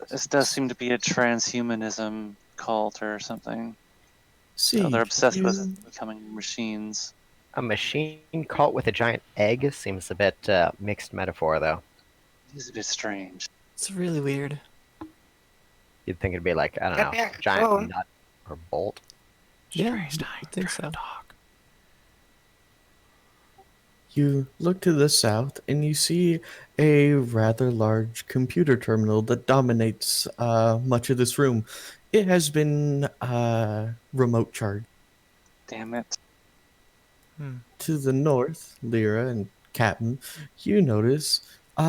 this does seem to be a transhumanism cult or something. So see, they're obsessed with you, becoming machines. A machine cult with a giant egg seems a bit mixed metaphor, though. It's a bit strange. It's really weird. You'd think it'd be like, I don't Could know, be a giant clone. nut or bolt. Yeah, Stray's I think so. talk. you look to the south and you see a rather large computer terminal that dominates much of this room. It has been remote charged. Damn it. To the north, Lyra and Captain, you notice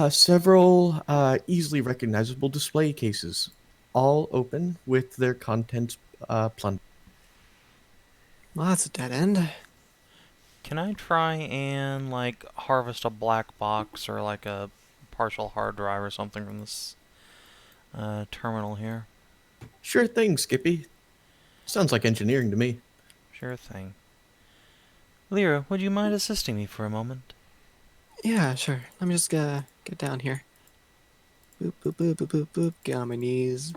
several easily recognizable display cases, all open with their contents plundered. Well, that's a dead end. Can I try and, like, harvest a black box or, like, a partial hard drive or something from this terminal here? Sure thing, Skippy. Sounds like engineering to me. Sure thing. Lyra, would you mind assisting me for a moment? Yeah, sure. Let me just get down here. Boop, boop, boop, boop, boop, boop. Get on my knees.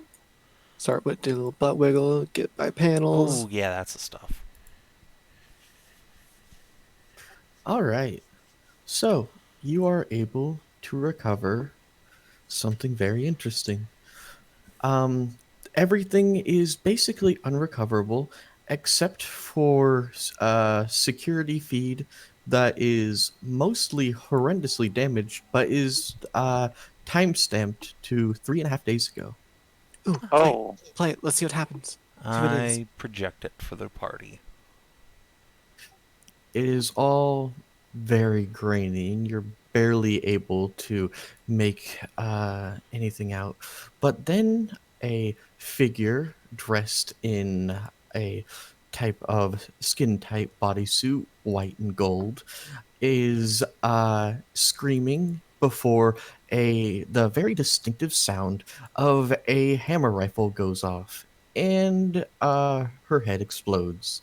Start with do a little butt wiggle. Get by panels. Oh, yeah, that's the stuff. All right. So, you are able to recover something very interesting. Um, Everything is basically unrecoverable except for a security feed that is mostly horrendously damaged, but is time stamped to 3.5 days ago. Ooh, Oh, play it. Let's see what happens. See what it is. I project it for the party. It is all very grainy, and you're barely able to make anything out. But then a figure dressed in a type of skin type bodysuit, white and gold, is screaming before the very distinctive sound of a hammer rifle goes off, and her head explodes.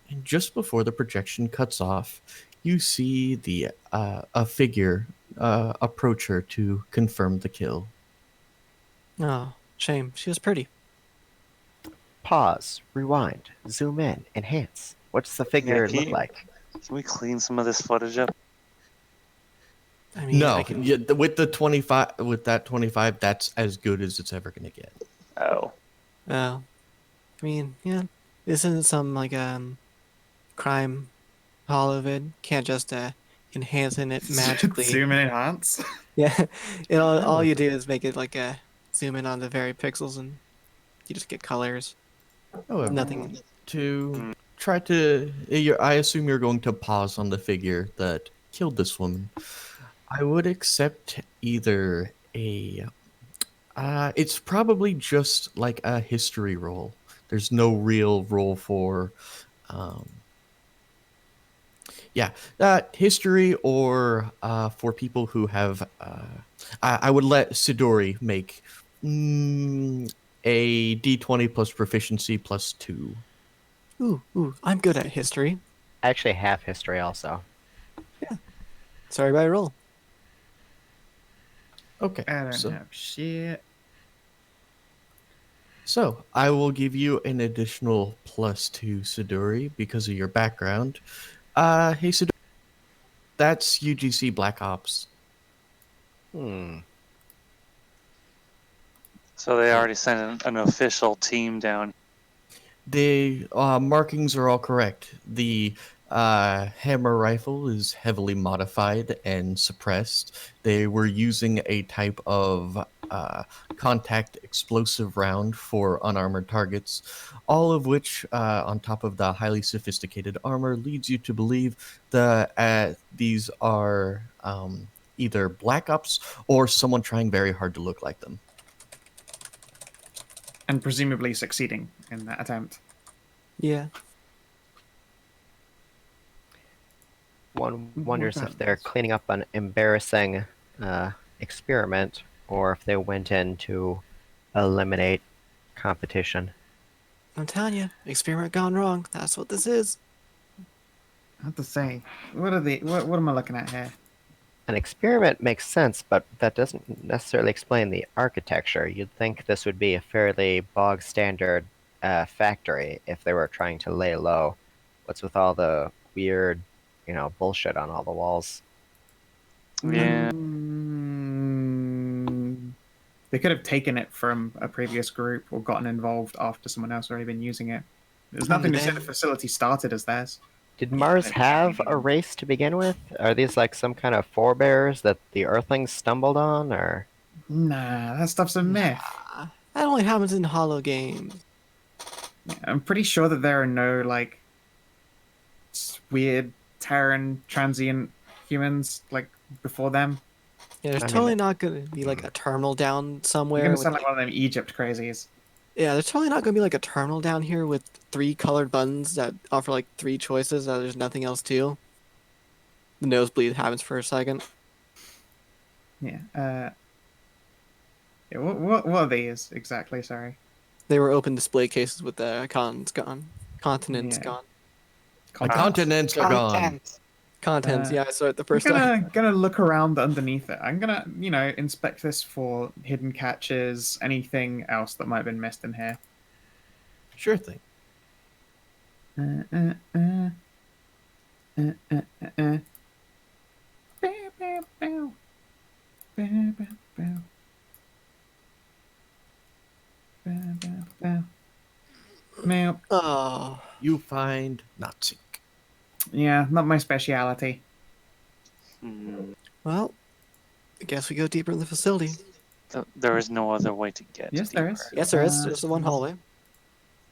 And just before the projection cuts off, you see the a figure approach her to confirm the kill. Oh, shame. She was pretty. Pause, rewind, zoom in, enhance. What's the figure can look you- like? Can we clean some of this footage up? I mean, No, I can. with the 25, with that 25, that's as good as it's ever gonna get. Oh. I mean, yeah. This isn't some like crime hollow vid. Can't just enhance it magically. Zoom and enhance. Yeah. All you do is make it like zoom in on the very pixels and you just get colors. However, Nothing. to try to, I assume you're going to pause on the figure that killed this woman. I would accept either a. It's probably just like a history roll. There's no real roll for, history or for people who have. I would let Siduri make a D20 plus proficiency plus 2. Ooh, I'm good at history. I actually have history also. Sorry by roll. Okay, I don't so have shit. So I will give you an additional plus 2, Siduri, because of your background. Hey Siduri, that's UGC Black Ops. So they already sent an official team down. The markings are all correct. The hammer rifle is heavily modified and suppressed. They were using a type of contact explosive round for unarmored targets, all of which, on top of the highly sophisticated armor, leads you to believe that these are either Black Ops or someone trying very hard to look like them. And presumably succeeding in that attempt. Yeah. One wonders if they're cleaning up an embarrassing experiment or if they went in to eliminate competition. I'm telling you, experiment gone wrong. That's what this is. I have to say, what am I looking at here? An experiment makes sense, but that doesn't necessarily explain the architecture. You'd think this would be a fairly bog standard factory if they were trying to lay low. What's with all the weird, bullshit on all the walls? Yeah. They could have taken it from a previous group or gotten involved after someone else already been using it. There's nothing to say the facility started as theirs. Did Mars have a race to begin with? Are these like some kind of forebears that the Earthlings stumbled on, or? Nah, that stuff's a myth. That only happens in Hollow games. I'm pretty sure that there are no weird Terran transient humans before them. Yeah, there's totally not going to be like a terminal down somewhere. You're gonna sound like one of them Egypt crazies. Yeah, there's totally not going to be like a terminal down here with 3 colored buttons that offer like 3 choices that there's nothing else to. The nosebleed happens for a second. Yeah. What are these exactly? Sorry. They were open display cases with the continents gone. Continents gone. My continents are gone. Content. Contents, yeah, I saw it the first I'm time. gonna look around underneath it. I'm gonna, inspect this for hidden catches, anything else that might have been missed in here. Sure thing. Meow. Oh, You find Nazi. Yeah, not my speciality. well, I guess we go deeper in the facility. There is no other way to get. Yes, there is. deeper. Yes, there is. There's the one hallway.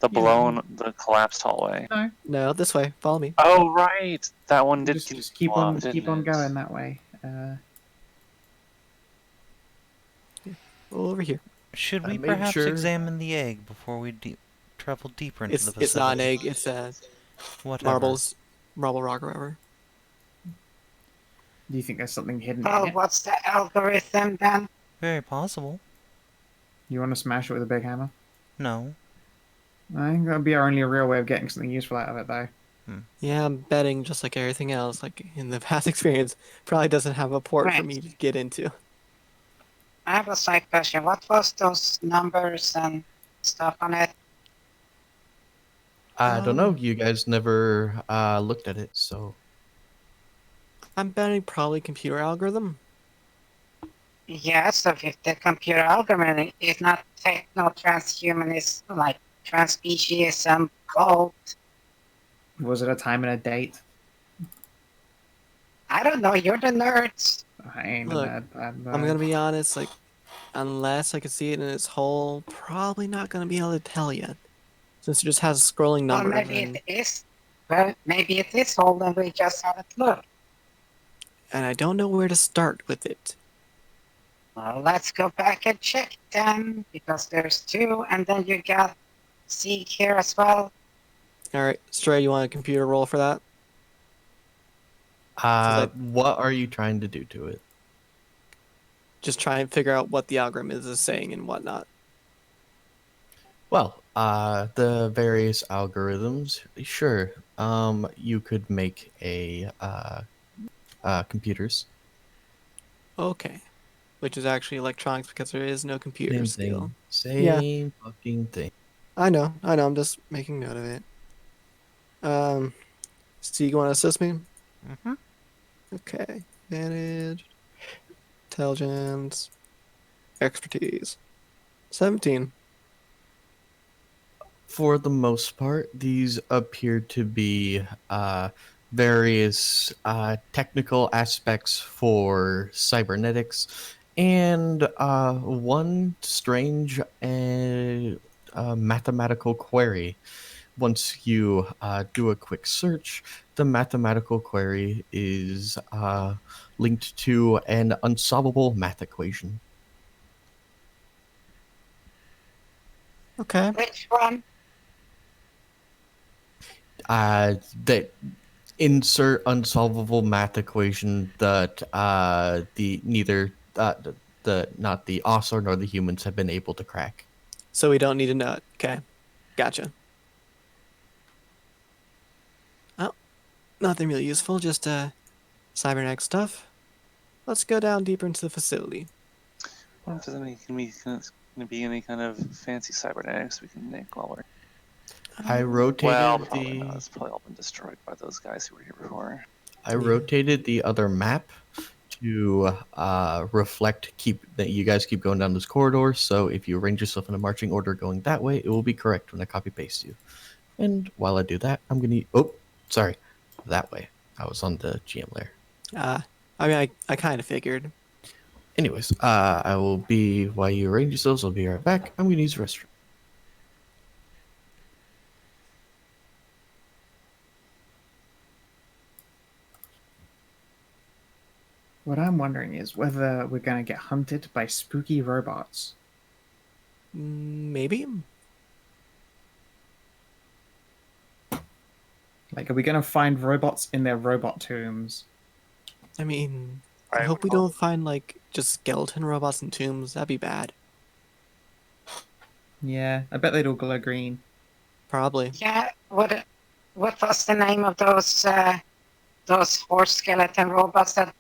The collapsed hallway. No, No, this way. Follow me. Oh right, that one did. just keep on going that way. Over here. Should I we made perhaps sure- examine the egg before we travel deeper into the facility? It's not an egg. It's Whatever. marble rock or whatever. Do you think there's something hidden Well, in it? what's the algorithm then? Very possible. You want to smash it with a big hammer? No. I think that'd be our only real way of getting something useful out of it, though. Yeah, I'm betting just like everything else, like in the past experience, probably doesn't have a port for Right. me to get into. I have a side question. What was those numbers and stuff on it? I don't know. You guys never looked at it, so I'm betting probably computer algorithm. Yeah, so if the computer algorithm is not techno-transhumanist, like transspeciesism code, Was it a time and a date? I don't know, you're the nerds. I ain't Look, a bad I'm gonna be honest, like, unless I can see it in its whole, probably not gonna be able to tell yet, since it just has scrolling Well, numbers. maybe and, it is. Well, maybe it is old and we just haven't looked. and I don't know where to start with it. Well, let's go back and check then, because there's 2, and then you got Sieg here as well. All right, Stray, you want a computer roll for that? what are you trying to do to it? Just try and figure out what the algorithm is saying and whatnot. Well, the various algorithms, sure. You could make a computers. Okay, which is actually electronics because there is no computer Same still. thing. Same fucking thing. I know. I'm just making note of it. Steve, you want to assist me? Mm-hmm. Okay. Advantage, intelligence, expertise. 17. For the most part, these appear to be various technical aspects for cybernetics and one strange mathematical query. Once you do a quick search, the mathematical query is linked to an unsolvable math equation. Okay. Which one? That insert unsolvable math equation that the neither the not the Ausar nor the humans have been able to crack. So we don't need a note. Okay. Gotcha. Well, nothing really useful, just cybernetic stuff. Let's go down deeper into the facility. I wonder if there's can be any kind of fancy cybernetics we can make while we're. I rotated Well, probably the not. It's probably all been destroyed by those guys who were here before. I rotated the other map to reflect that you guys keep going down this corridor. So if you arrange yourself in a marching order going that way, it will be correct when I copy paste you. And while I do that, I'm gonna that way. I was on the GM layer. I mean, I kind of figured. Anyways, I will be while you arrange yourselves. I'll be right back. I'm gonna use the restroom. What I'm wondering is whether we're going to get hunted by spooky robots. Maybe. Like, are we going to find robots in their robot tombs? I mean, I hope we don't find, like, just skeleton robots in tombs. That'd be bad. Yeah, I bet they'd all glow green. Probably. Yeah, what was the name of those horse skeleton robots that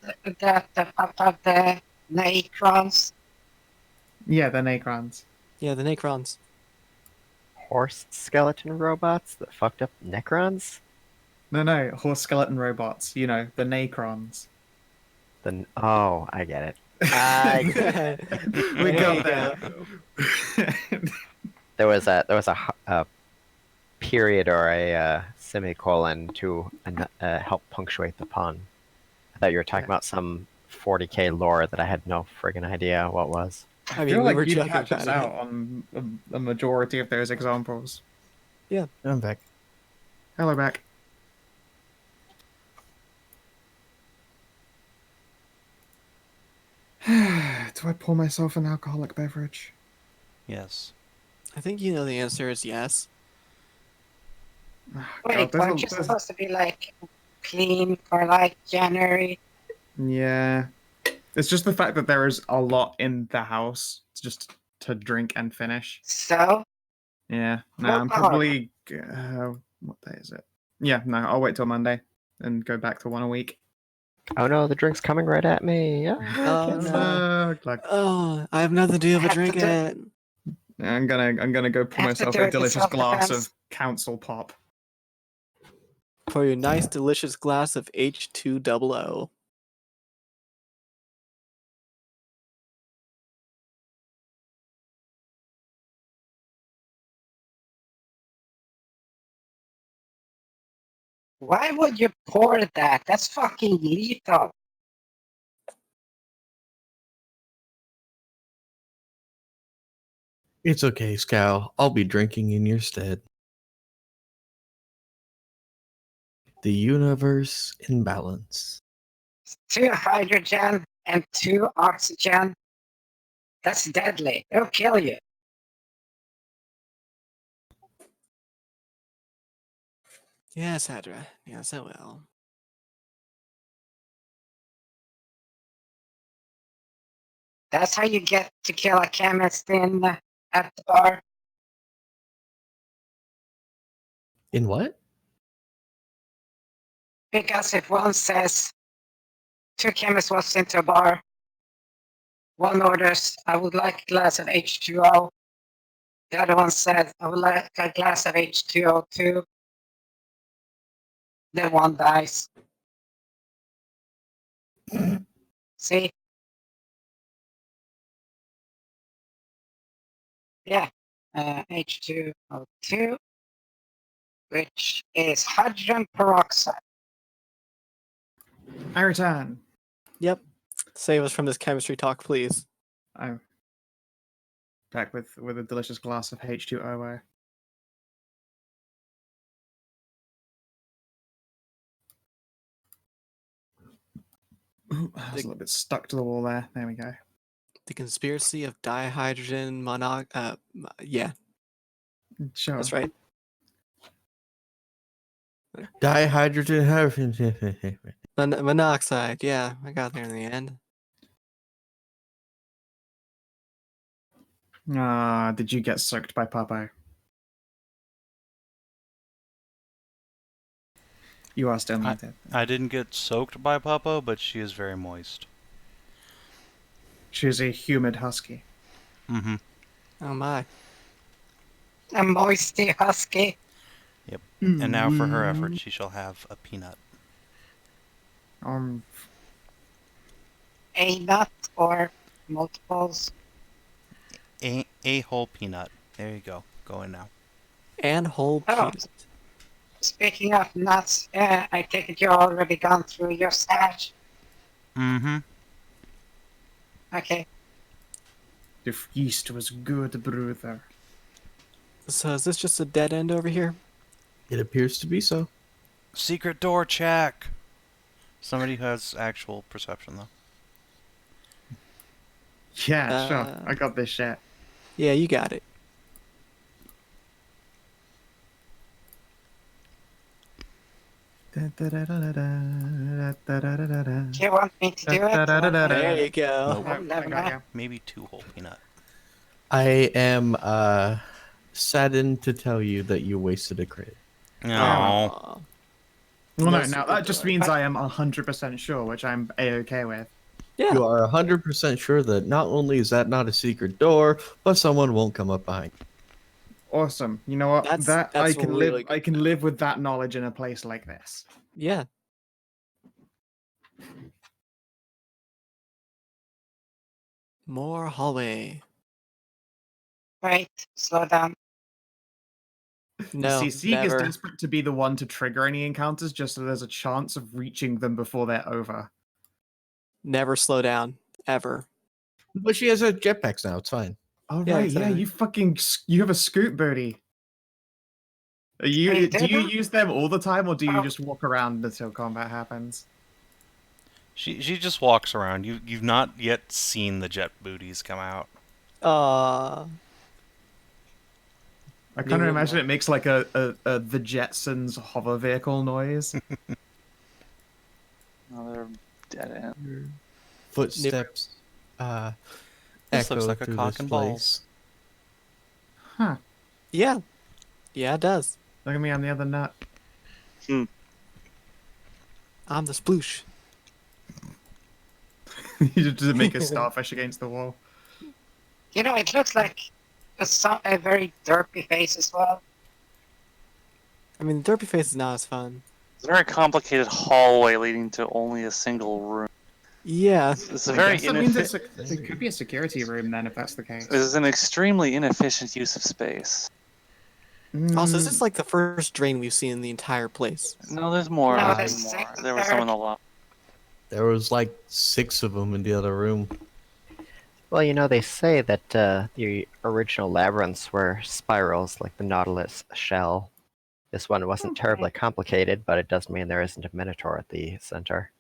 popped up, the Necrons? Yeah, the Necrons. Yeah, the Necrons. Horse skeleton robots that fucked up Necrons? No, horse skeleton robots. You know, the Necrons. Oh, I get it. We got there. There was a period or a semicolon to help punctuate the pun. I thought you were talking about some 40k lore that I had no friggin' idea what was. I mean, feel we like were you'd joking catch us about it. out on a majority of those examples. Yeah. I'm back. Hello, back. Do I pour myself an alcoholic beverage? Yes. I think you know the answer is yes. Wait, aren't you supposed to be like clean for like January? Yeah. It's just the fact that there is a lot in the house just to drink and finish. So? Yeah. No, Well, I'm probably... what day is it? Yeah, no, I'll wait till Monday and go back to one a week. Oh no, the drink's coming right at me. Oh, no. Oh, I have nothing to do but drink it. I'm gonna go pour myself a delicious glass of council pop. For your nice, delicious glass of H200. Why would you pour that? That's fucking lethal. It's okay, Scow. I'll be drinking in your stead. The universe in balance. 2 hydrogen and 2 oxygen. That's deadly. It'll kill you. Yes, Hedrah. Yes, I will. That's how you get to kill a chemist at the bar. In what? Because if one says 2 chemists walks into a bar, one orders, I would like a glass of H2O. The other one says, I would like a glass of H2O too. Then one dies. See? Yeah. H2O2, which is hydrogen peroxide. I return. Yep. Save us from this chemistry talk, please. I'm back with a delicious glass of H2O. Ooh, I was a little bit stuck to the wall there. There we go. The conspiracy of dihydrogen yeah. Sure. That's right. Dihydrogen. Monoxide, yeah. I got there in the end. Did you get soaked by Popeye? You are still muted. I didn't get soaked by Puppo, but she is very moist. She's a humid husky. Mm-hmm. Oh my. A moisty husky. Yep. And now for her effort, she shall have a peanut. A nut or multiples. A whole peanut. There you go. Go in now. And whole Oh. peanut. Speaking of nuts, I take it you already gone through your stash. Mm-hmm. Okay. The feast was good, brother. So is this just a dead end over here? It appears to be so. Secret door check. Somebody who has actual perception, though. Yeah, sure. I got this shit. Yeah, you got it. Do you want me to do it? There you go. Nope. Oh, never mind. Maybe 2 whole peanut. I am saddened to tell you that you wasted a crit. No. Aw. Well, no, No now secret that just door. means I am 100% sure, which I'm a-okay with. Yeah. You are 100% sure that not only is that not a secret door, but someone won't come up behind. Awesome. You know what? That's I can really live. good. I can live with that knowledge in a place like this. Yeah. More hallway. Wait, slow down. No, See, Sieg is never. desperate to be the one to trigger any encounters, just so there's a chance of reaching them before they're over. Never slow down. Ever. But she has a jetpacks now. It's fine. Oh Yeah, right, exactly. you have a scoot booty. Do you use them all the time, or do you just walk around until combat happens? She just walks around. You've not yet seen the jet booties come out. I kind of New imagine one. it makes like a the Jetsons hover vehicle noise. Another dead end. Footsteps. This looks echo like a through cock this and place. balls. Huh. Yeah. Yeah, it does. Look at me, I'm the other nut. I'm the sploosh. You just make a starfish against the wall. You know, it looks like a very derpy face as well. I mean, the derpy face is not as fun. It's a very complicated hallway leading to only a single room. Yeah. It's a I very guess that means inefficient. it could be a security room then, if that's the case. This is an extremely inefficient use of space. Also, is this like the first drain we've seen in the entire place? No, there's more. No, There's there's more. six There was some in the lot. There was like 6 of them in the other room. Well, you know, they say that the original labyrinths were spirals like the Nautilus shell. This one wasn't terribly complicated, but it does mean there isn't a minotaur at the center.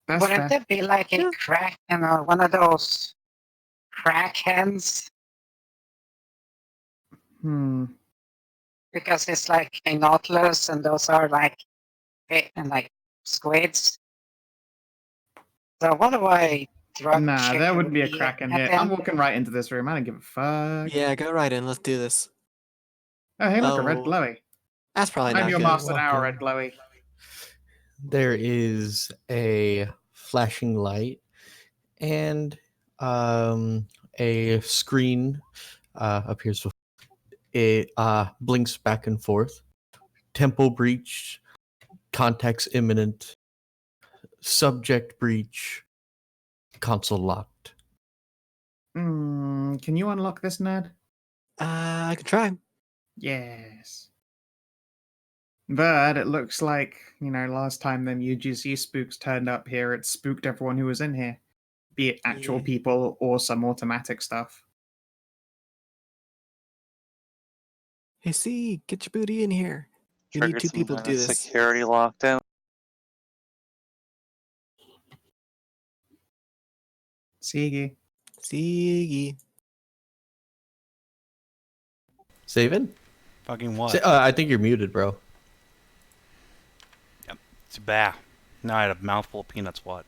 That's Wouldn't fair. it be like a crack, one of those crack hens? Because it's like a nautilus, and those are like squids. So I wonder why drug Nah, chicken there wouldn't be a would crack in at here. them. I'm walking right into this room. I don't give a fuck. Yeah, go right in. Let's do this. Oh, hey, look, a red Oh, glowy. That's probably I'm not your good. master now, Welcome. red glowy. There is a flashing light and a screen appears before it blinks back and forth. Temple breached, contacts imminent, subject breach, console locked. Can you unlock this, Ned? I can try. Yes. But it looks like, last time them UGC spooks turned up here, it spooked everyone who was in here. Be it actual Yeah. people or some automatic stuff. Hey, see, get your booty in here. We need Triggered 2 some people to kind do of this. security lockdown. Siegi. See. Savin? Fucking what? I think you're muted, bro. It's bah. Now I had a mouthful of peanuts. What?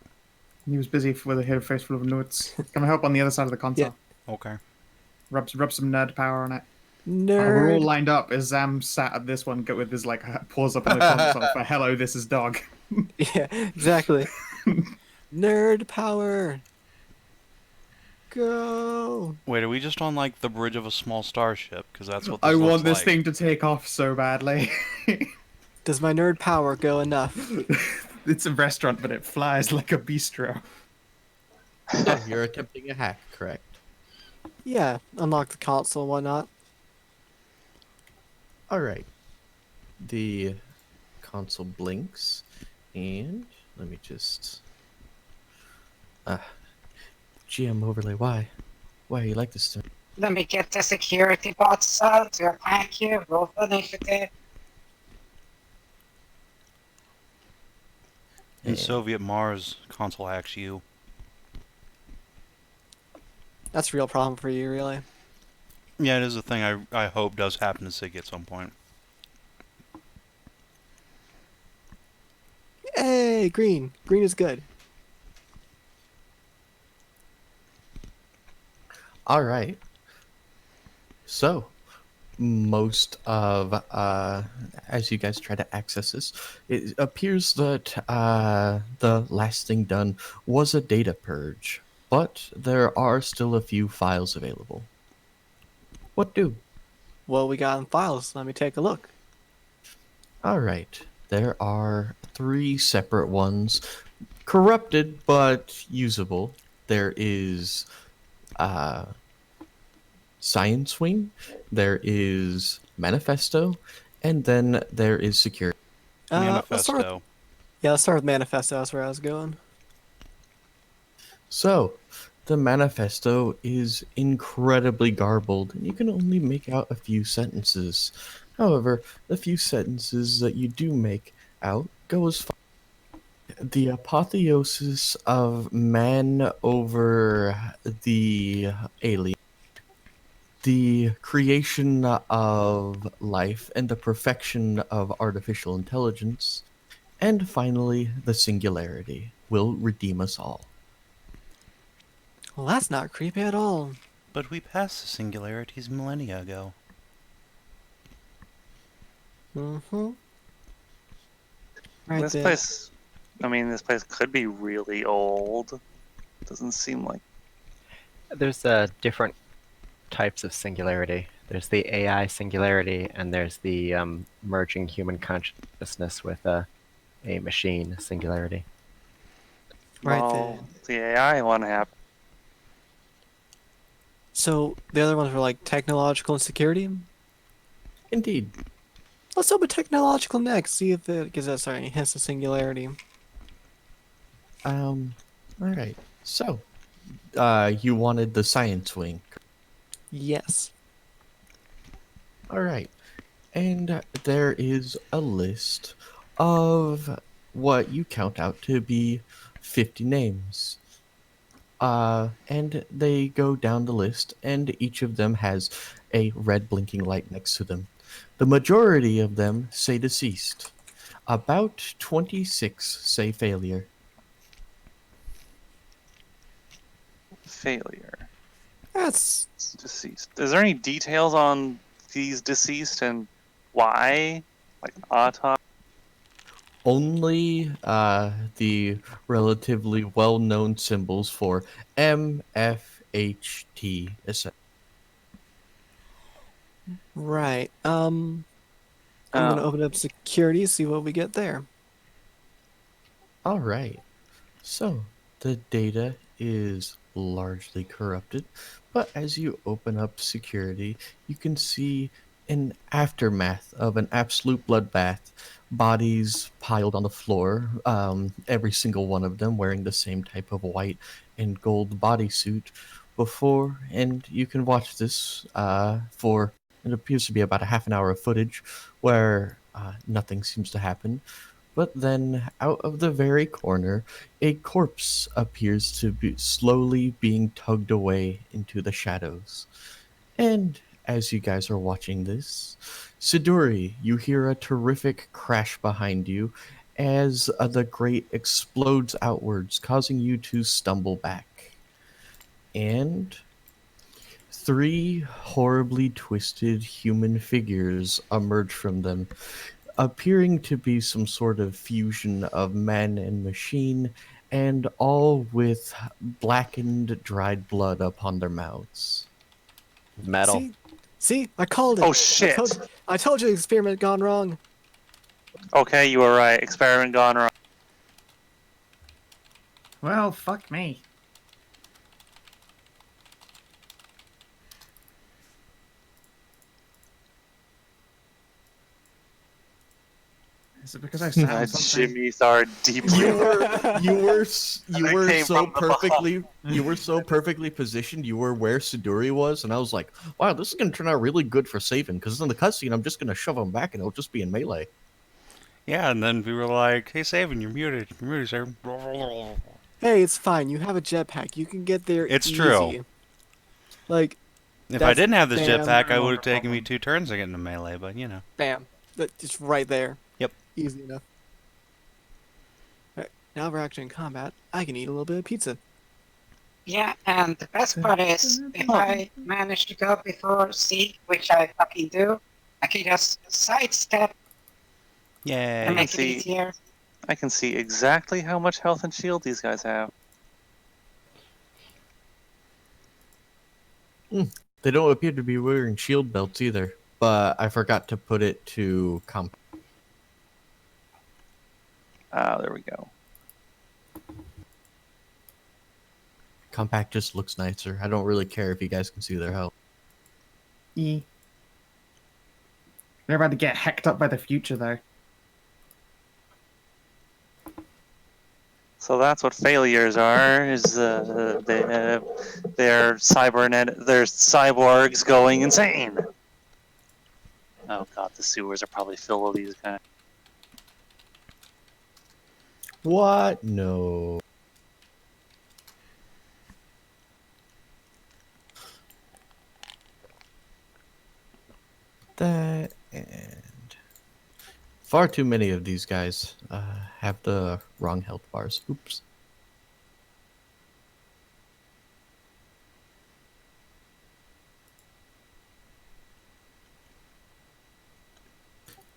He was busy with a head face full of notes. Come help on the other side of the console. Okay. Rub some nerd power on it. Nerd. We're all lined up as Zam sat at this one with his like paws up on the console for "Hello, this is dog." Yeah, exactly. Nerd power. Go. Wait, are we just on like the bridge of a small starship? Because that's what this I looks want this like. thing to take off so badly. Does my nerd power go enough? It's a restaurant, but it flies like a bistro. Oh, you're attempting a hack, correct? Yeah, unlock the console, whatnot. All right. The console blinks, and let me just. GM overlay. Why are you like this? Let me get the security bots out to attack you. Roll for initiative. In Soviet Mars, console hacks you. That's a real problem for you, really. Yeah, it is a thing I hope does happen to Sig at some point. Hey, green. Green is good. All right. So, most of as you guys try to access this, it appears that the last thing done was a data purge, but there are still a few files available. What do? What we got in files? Let me take a look. All right. There are 3 separate ones, corrupted but usable. There is Science Wing, there is Manifesto, and then there is Security. Let's start with, let's start with Manifesto. That's where I was going. So, the Manifesto is incredibly garbled, and you can only make out a few sentences. However, the few sentences that you do make out go as follows. The apotheosis of man over the alien. The creation of life and the perfection of artificial intelligence. And finally, the singularity will redeem us all. Well, that's not creepy at all. But we passed the singularities millennia ago. Mm-hmm. Right This there. place, this place could be really old. Doesn't seem like. There's different types of singularity. There's the AI singularity, and there's the merging human consciousness with a machine singularity. Right Well, the AI one happened. So the other ones were like technological and security. Indeed. Let's open technological next. See if it gives us any hints of singularity. All right. So, you wanted the Science Wing. Yes. All right. And there is a list of what you count out to be 50 names. And they go down the list, and each of them has a red blinking light next to them. The majority of them say deceased. About 26 say failure. Failure. That's Deceased. Is there any details on these deceased and why? Like autopsy? Only the relatively well-known symbols for M, F, H, T, etc. right. I'm gonna open up security, see what we get there. All right. So the data is largely corrupted, but as you open up security, you can see an aftermath of an absolute bloodbath. Bodies piled on the floor, every single one of them wearing the same type of white and gold bodysuit before, and you can watch this for it appears to be about a half an hour of footage where nothing seems to happen. But then, out of the very corner, a corpse appears to be slowly being tugged away into the shadows. And as you guys are watching this, Siduri, you hear a terrific crash behind you, as the grate explodes outwards, causing you to stumble back. And 3 horribly twisted human figures emerge from them, appearing to be some sort of fusion of man and machine, and all with blackened, dried blood upon their mouths. Metal. See, I called it. Oh shit! I told you the experiment gone wrong. Okay, you were right. Experiment gone wrong. Well, fuck me. Is it because I sound something? Jimmy's are deeply. You were came so from the perfectly positioned. You were where Siduri was, and I was like, "Wow, this is gonna turn out really good for Savin." Because in the cutscene, I'm just gonna shove him back, and it'll just be in melee. Yeah, and then we were like, "Hey, Savin, you're muted. You're muted, sir." Hey, it's fine. You have a jetpack. You can get there. It's easy. true. Like, If I That's didn't have this damn jetpack, I not would a have taken me problem. 2 turns to get into melee. But you know. bam, just right there. Yep. Easy enough. Alright, now we're actually in combat. I can eat a little bit of pizza. Yeah, and the best part is, if I manage to go before Sieg, which I fucking do, I can just sidestep Yay. and make it see. easier. I can see exactly how much health and shield these guys have. They don't appear to be wearing shield belts either, but I forgot to put it to comp. Ah, there we go. Compact just looks nicer. I don't really care if you guys can see their health. They're about to get hecked up by the future, though. So that's what failures are. Is they're cyborgs going insane. Oh god, the sewers are probably full of these guys. What? No. That and far too many of these guys have the wrong health bars. Oops.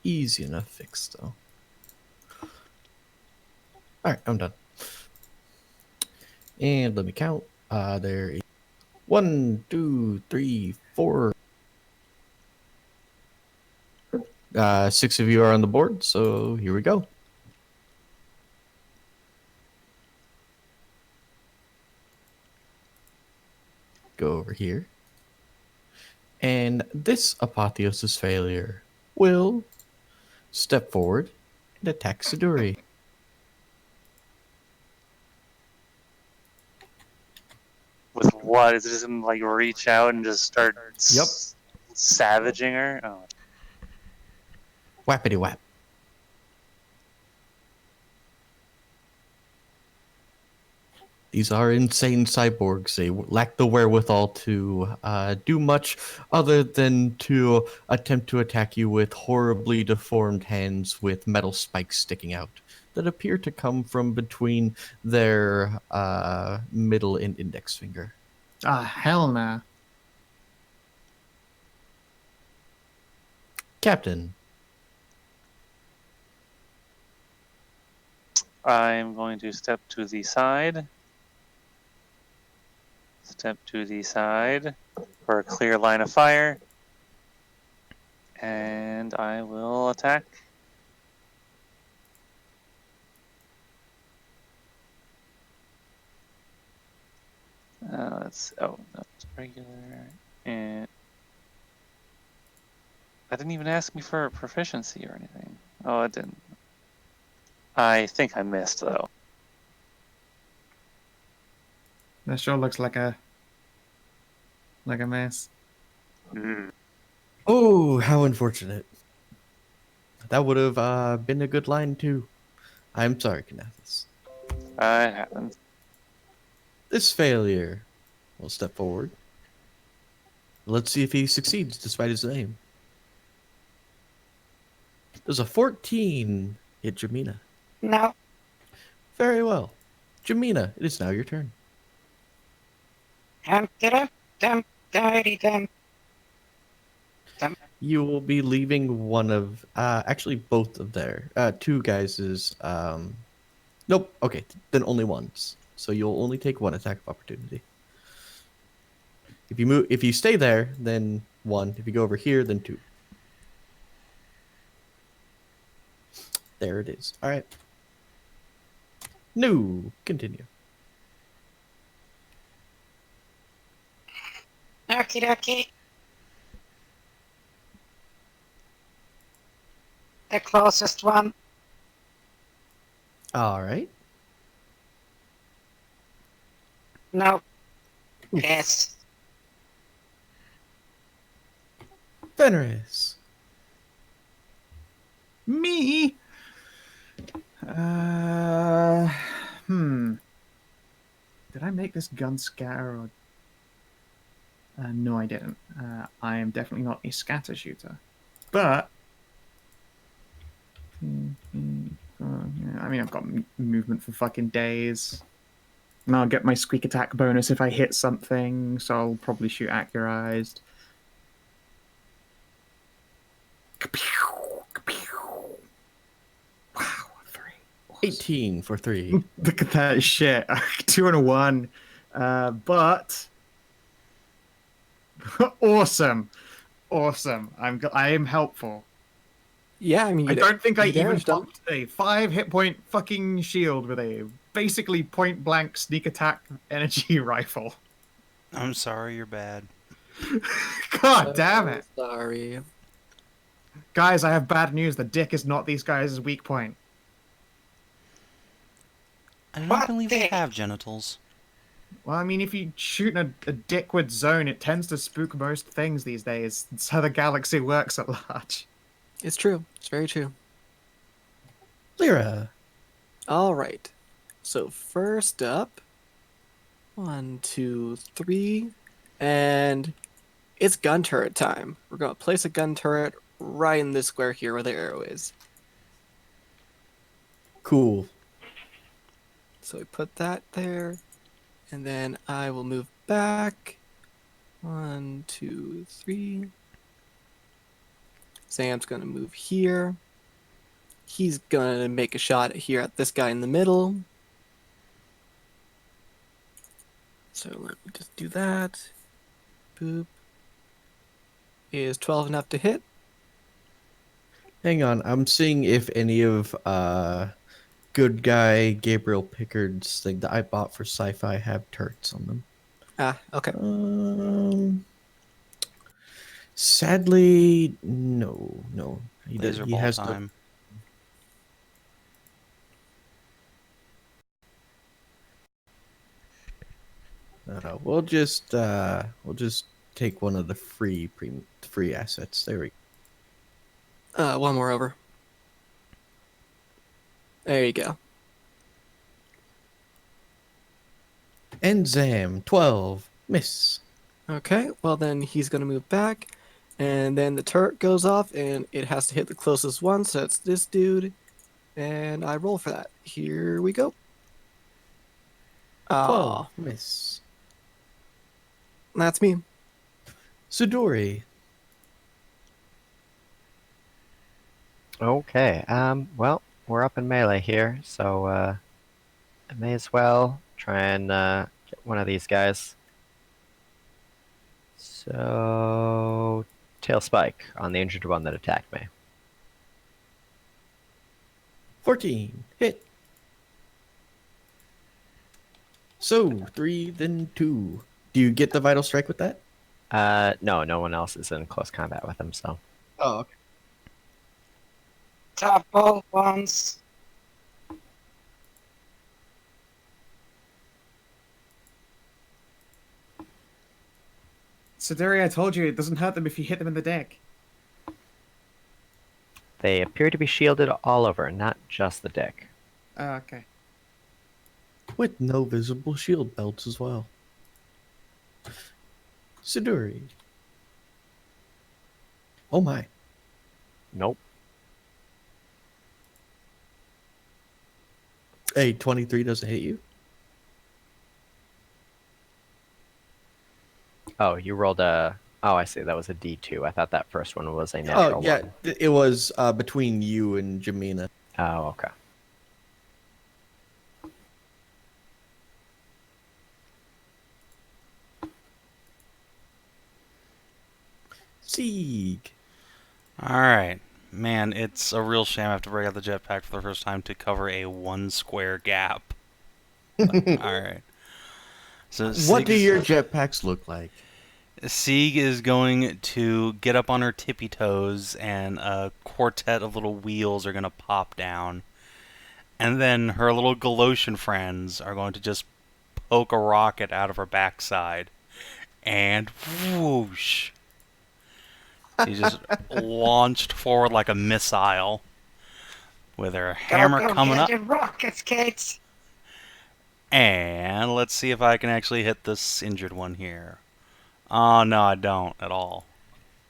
Easy enough fix though. All right, I'm done. And let me count. There is 1, 2, 3, 4. 6 of you are on the board, so here we go. Go over here. And this Apotheosis failure will step forward and attack Siduri. With what? Is it just gonna like reach out and just start savaging her? Oh. Whappity whap. These are insane cyborgs. They lack the wherewithal to do much other than to attempt to attack you with horribly deformed hands with metal spikes sticking out that appear to come from between their middle and index finger. Ah, hell nah. Captain. I'm going to step to the side. Step to the side for a clear line of fire. And I will attack. That's regular. And I didn't even ask me for proficiency or anything. Oh, it didn't. I think I missed though. That sure looks like a mess. Oh, how unfortunate. That would have been a good line too. I'm sorry, Kinathis. It happened. This failure will step forward. Let's see if he succeeds despite his name. There's a 14 hit Jamina. No. Very well. Jamina, it is now your turn. Dirty them. You will be leaving one of, actually both of their, two guys's, nope, okay, then only once. So you'll only take one attack of opportunity. If you stay there, then one. If you go over here, then two. There it is. All right. No, continue. Okie dokie. The closest one. All right. No. Yes. Fenris. Me? Did I make this gun scatter or... no, I didn't. I am definitely not a scatter shooter. But... I mean, I've got movement for fucking days. And I'll get my squeak attack bonus if I hit something, so I'll probably shoot accurized. Wow, 3. 18 for 3. Look at that shit. 2 and a 1. But awesome. I am helpful. Yeah, I mean, I don't think I even damaged them. popped a 5 hit point fucking shield with a basically point blank sneak attack energy rifle. I'm sorry, you're bad. God damn it. Sorry. Guys, I have bad news. The dick is not these guys' weak point. I don't What believe they the- have genitals. Well, I mean, if you shoot in a dickward zone, it tends to spook most things these days. It's how the galaxy works at large. It's true. It's very true. Lyra. All right. So first up, 1, 2, 3, and it's gun turret time. We're gonna place a gun turret right in this square here where the arrow is. Cool. So we put that there, and then I will move back. 1, 2, 3. Sam's gonna move here. He's gonna make a shot here at this guy in the middle. So let me just do that. Boop. Is 12 enough to hit? Hang on. I'm seeing if any of good guy Gabriel Pickard's thing that I bought for sci-fi have turrets on them. Ah, okay. Sadly, no. Laser He ball has no. time. We'll just take one of the free assets. There we go. One more over. There you go. And Zam 12 miss. Okay, well then he's gonna move back, and then the turret goes off, and it has to hit the closest one, so it's this dude, and I roll for that. Here we go. 12 Oh, miss. that's me. Siduri. Okay. Well, we're up in melee here, so I may as well try and get one of these guys. So, tail spike on the injured one that attacked me. 14 hit. So 3 then 2. Do you get the vital strike with that? No one else is in close combat with him, so. Oh, okay. Double ones. Siduri, I told you, it doesn't hurt them if you hit them in the dick. They appear to be shielded all over, not just the dick. Oh, okay. With no visible shield belts as well. Siduri. Oh my. Nope. A 23 doesn't hit you. Oh, you rolled a. Oh, I see. That was a D2. I thought that first one was a Oh, natural yeah. one. It was between you and Jamina. Oh, okay. Sieg. Alright. Man, it's a real shame I have to break out the jetpack for the first time to cover a 1 square gap. Alright. So What do your jetpacks look like? Sieg is going to get up on her tippy toes, and a quartet of little wheels are going to pop down. And then her little Galoshan friends are going to just poke a rocket out of her backside. And whoosh! She just launched forward like a missile with her hammer go coming get up. your rockets, kids. And let's see if I can actually hit this injured one here. Oh, no, I don't at all.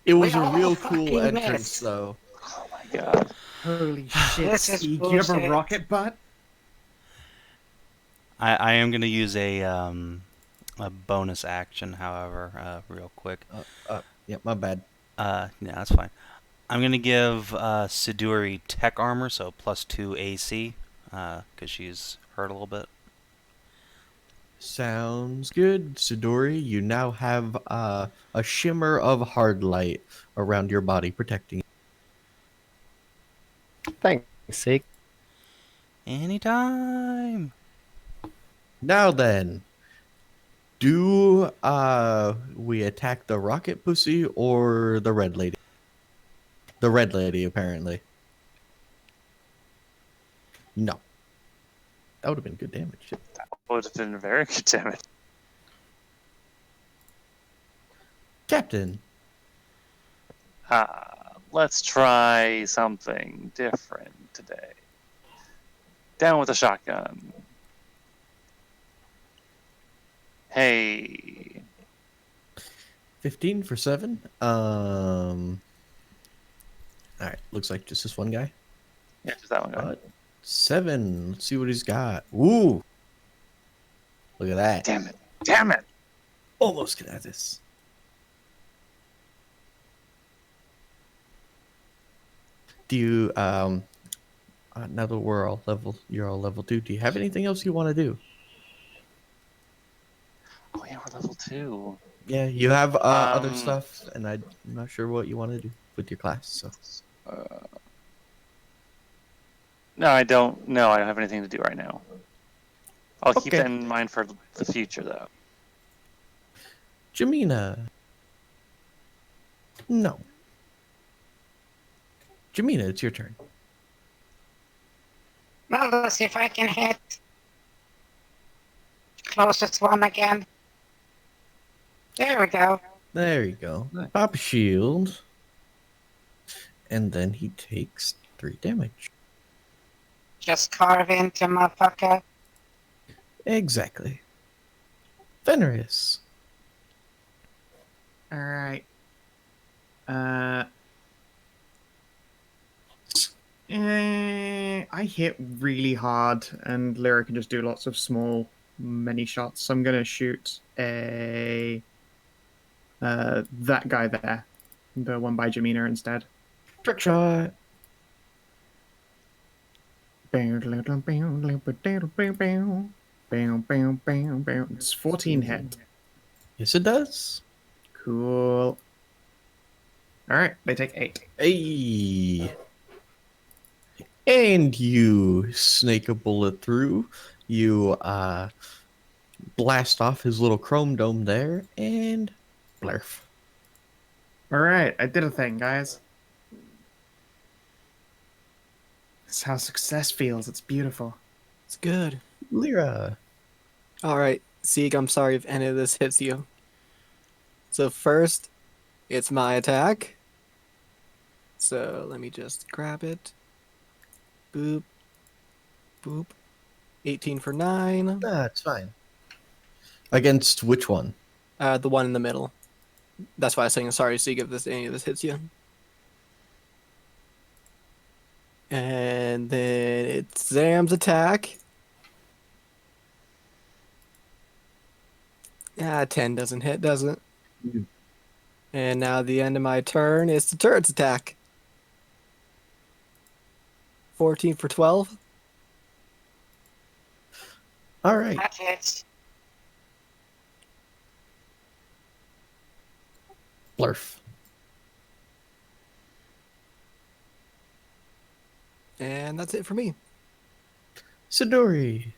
It was We a all real fucking cool entrance, missed. though. Oh my god. Holy shit, This is Sieg, you have a bullshit. rocket butt? I am going to use a bonus action, however, real quick. Yeah, my bad. Yeah, that's fine. I'm going to give Siduri tech armor, so +2 AC, because she's hurt a little bit. Sounds good, Siduri. You now have a shimmer of hard light around your body, protecting you. Thanks, Seek. Anytime! Now then, do we attack the rocket pussy or the red lady? The red lady, apparently. No. That would have been good damage. Would have been very good damage. Captain. Let's try something different today. Down with a shotgun. Hey. 15 for 7. Alright, looks like just this one guy. Yeah, just that one guy. 7. Let's see what he's got. Ooh. Look at that. Damn it. Damn it. Almost Kinathis. Do you now that we're all level, you're all level 2, do you have anything else you want to do? Oh yeah, we're level 2. Yeah, you have other stuff, and I'm not sure what you want to do with your class. So No, I don't. No, I don't have anything to do right now. I'll keep Okay. that in mind for the future, though. Jamina. No. Jamina, it's your turn. Well, let's see if I can hit closest one again. There we go. There you go. Nice. Pop a shield. And then he takes 3 damage. Just carve into motherfucker. Exactly. Fenris. Alright. I hit really hard, and Lyra can just do lots of small mini shots. So I'm gonna shoot a that guy there, the one by Jamina instead. Trick shot. It's 14 hit. Yes, it does. Cool. Alright, they take 8. Hey. And you snake a bullet through. You blast off his little chrome dome there, and blarf. Alright, I did a thing, guys. That's how success feels. It's beautiful. It's good. Lyra. All right, Sieg, I'm sorry if any of this hits you. So first, it's my attack. So let me just grab it. Boop. Boop. 18 for 9. Nah, it's fine. Against which one? The one in the middle. That's why I was saying sorry, Sieg, if any of this hits you. And then it's Zam's attack. Yeah, 10 doesn't hit, does it? Mm. And now the end of my turn is the turret's attack. 14 for 12. All right. That hits. Blurf. And that's it for me. Siduri.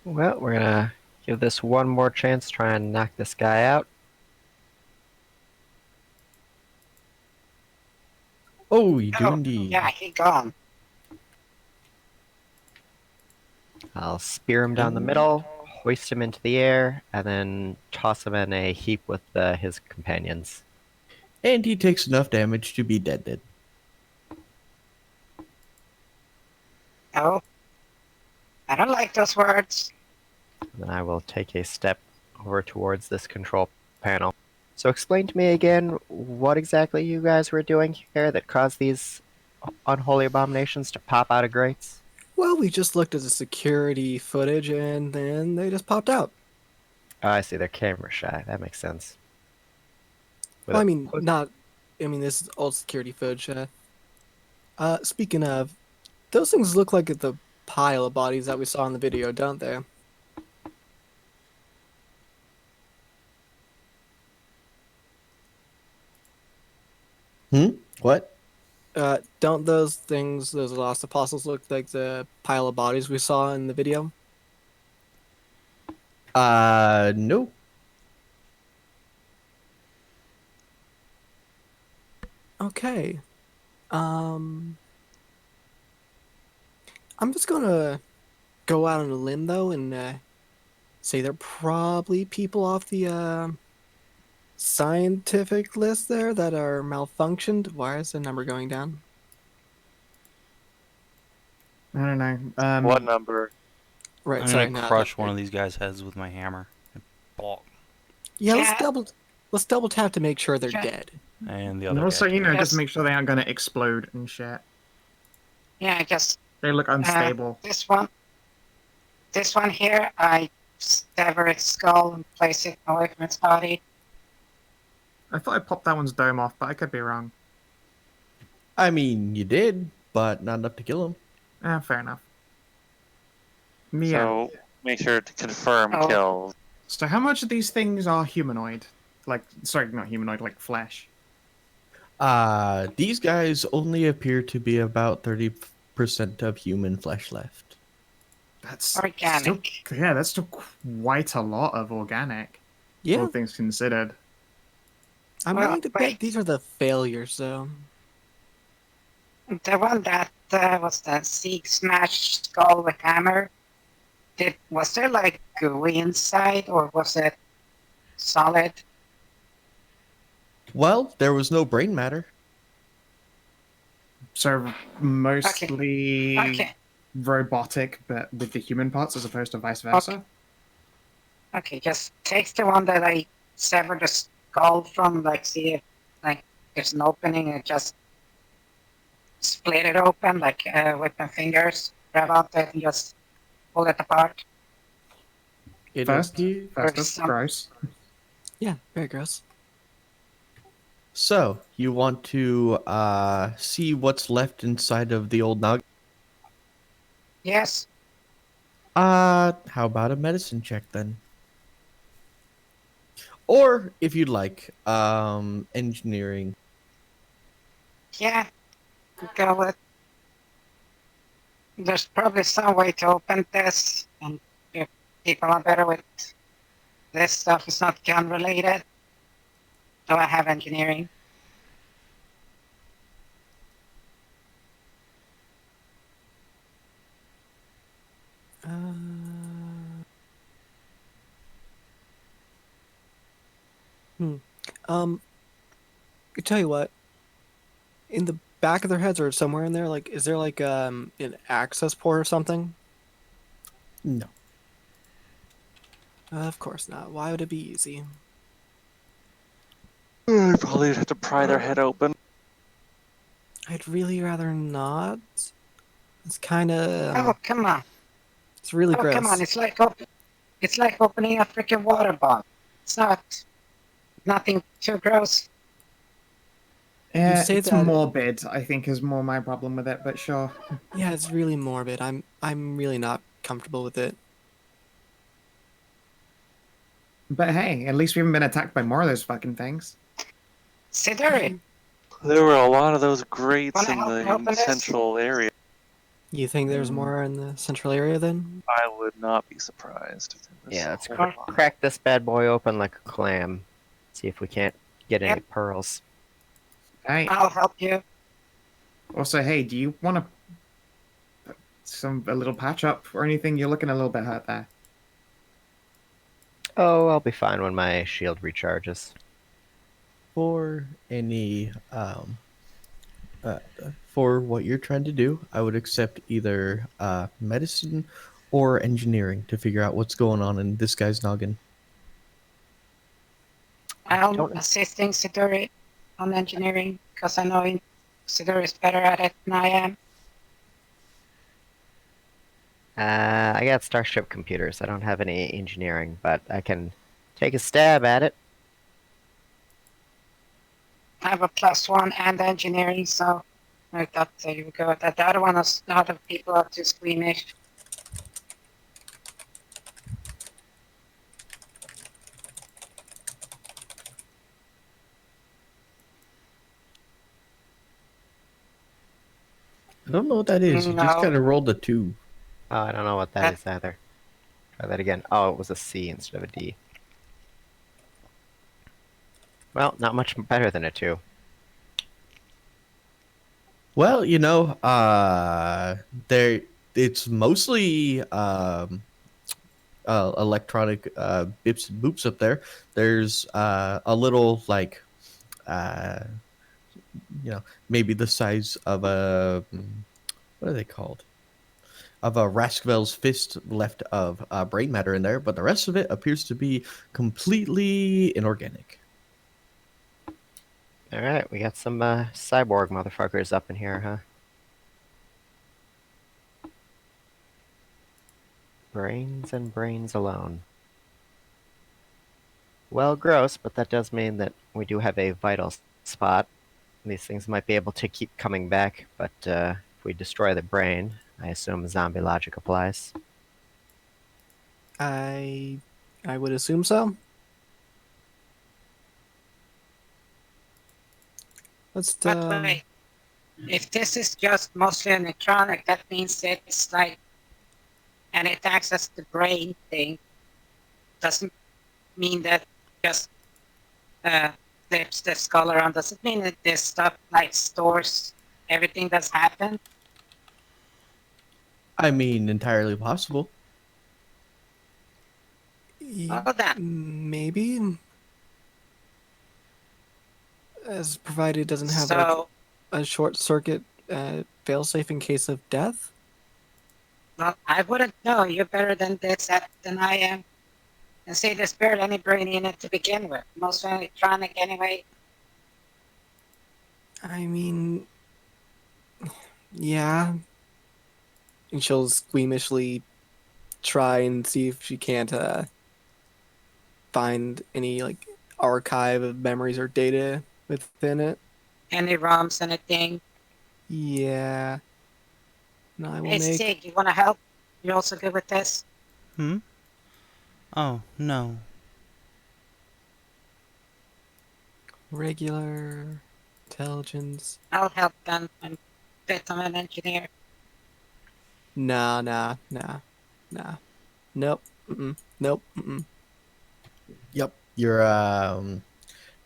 Well, we're gonna give this one more chance to try and knock this guy out. Oh, you do Oh, indeed. yeah, he gone. I'll spear him down the middle, hoist him into the air, and then toss him in a heap with his companions. And he takes enough damage to be dead. Oh. I don't like those words. Then I will take a step over towards this control panel. So explain to me again what exactly you guys were doing here that caused these unholy abominations to pop out of grates? Well, we just looked at the security footage and then they just popped out. Oh, I see. They're camera shy. That makes sense. Well, I mean, this is old security footage. Speaking of, those things look like the pile of bodies that we saw in the video, don't they? What? Don't those things, those lost apostles, look like the pile of bodies we saw in the video? No. Okay. I'm just gonna go out on a limb though and say they're probably people off the scientific list there that are malfunctioned. Why is the number going down? I don't know. What number? Right, I'm sorry, gonna not crush that one big. of these guys' heads with my hammer. Bonk. Yeah, Yeah. let's double tap to make sure they're Yeah. dead. And the And other also, guy. you know, just Yes. make sure they aren't going to explode and shit. Yeah, I guess They look unstable. this one here, I sever its skull and place it away from its body. I thought I popped that one's dome off, but I could be wrong. I mean, you did, but not enough to kill him. Fair enough. Yeah. So make sure to confirm Oh. kills. So how much of these things are humanoid? Like, sorry, not humanoid, like flesh. These guys only appear to be about 30% of human flesh left. That's Organic. Still, yeah, that's still quite a lot of organic. Yeah, All things considered. I'm Well, willing to bet wait. these are the failures though. The one that was the Sieg smashed skull with hammer. Was there like gooey inside, or was it solid? Well, there was no brain matter. So mostly Okay. robotic, but with the human parts as opposed to vice versa. Okay, just take the one that I severed the skull from, like see if like there's an opening and just split it open like with my fingers, grab out it and just pull it apart. First, appears- that's gross. Yeah, very gross. So, you want to see what's left inside of the old Nog? Yes. How about a medicine check then? Or, if you'd like, engineering. Yeah. Go with. There's probably some way to open this, and if people are better with this stuff, it's not gun related. Do I have engineering? I tell you what. In the back of their heads or somewhere in there, like, is there like an access port or something? No. Of course not. Why would it be easy? Probably have to pry their head open. I'd really rather not. It's kind Oh, of. come on. It's really Oh, gross. come on. It's like It's like opening a freaking water bottle. It's nothing too gross. say It's that- morbid, I think, is more my problem with it, but sure. Yeah, it's really morbid. I'm really not comfortable with it. But hey, at least we haven't been attacked by more of those fucking things. Siduri, There were a lot of those grates Wanna in help me the open this? central area. You think there's more in the central area then? I would not be surprised. If there was Yeah, a let's whole lot. crack this bad boy open like a clam. See if we can't get any Yep. pearls. Hey, I'll help you. also, hey, do you want a little patch up or anything? You're looking a little bit hurt there. Oh, I'll be fine when my shield recharges. For any for what you're trying to do, I would accept either medicine or engineering to figure out what's going on in this guy's noggin. I'm don't- assisting Siduri on engineering because I know Siduri is better at it than I am. I got starship computers. I don't have any engineering, but I can take a stab at it. I have a +1 and engineering, so I thought there you go. That the other one is a lot of people are too squeamish. I don't know what that is. You just No. kind of rolled a 2. Oh, I don't know what that is either. Try that again. Oh, it was a C instead of a D. Well, not much better than a 2. Well, there it's mostly electronic bips and boops up there. There's a little like maybe the size of a what are they called? Of a Raskvel's fist left of brain matter in there, but the rest of it appears to be completely inorganic. Alright, we got some cyborg motherfuckers up in here, huh? Brains and brains alone. Well, gross, but that does mean that we do have a vital spot. These things might be able to keep coming back, but if we destroy the brain, I assume zombie logic applies. I would assume so. Let's But wait, if this is just mostly electronic, that means it's like, and it acts as the brain thing, doesn't mean that just flips the skull around. Does it mean that this stuff like stores everything that's happened? I mean, entirely possible. Oh, that. maybe. As provided it doesn't have So, a short circuit failsafe in case of death. well, I wouldn't know. You're better than than I am. And say there's barely any brain in it to begin with. Mostly electronic anyway. I mean, yeah. And she'll squeamishly try and see if she can't find any like archive of memories or data within it. Any ROMs, anything. Yeah. No, I will Hey, make Sig, you want to help? You're also good with this? Hmm? Oh, no. regular intelligence. I'll help them. I'm a bit of an engineer. Nah. Nope. Nope. Yep, you're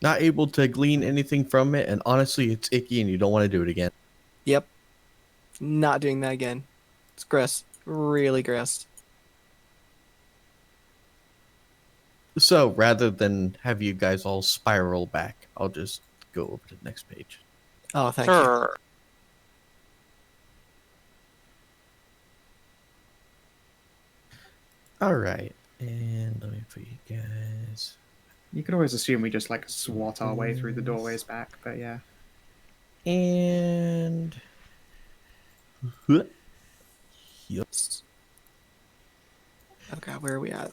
not able to glean anything from it, and honestly, it's icky, and you don't want to do it again. Yep. Not doing that again. It's gross. Really gross. So rather than have you guys all spiral back, I'll just go over to the next page. Oh, thank you. Sure. All right, and let me put you guys. You could always assume we just like swat our way through the doorways back, but yeah. And Yes. Okay, where are we at?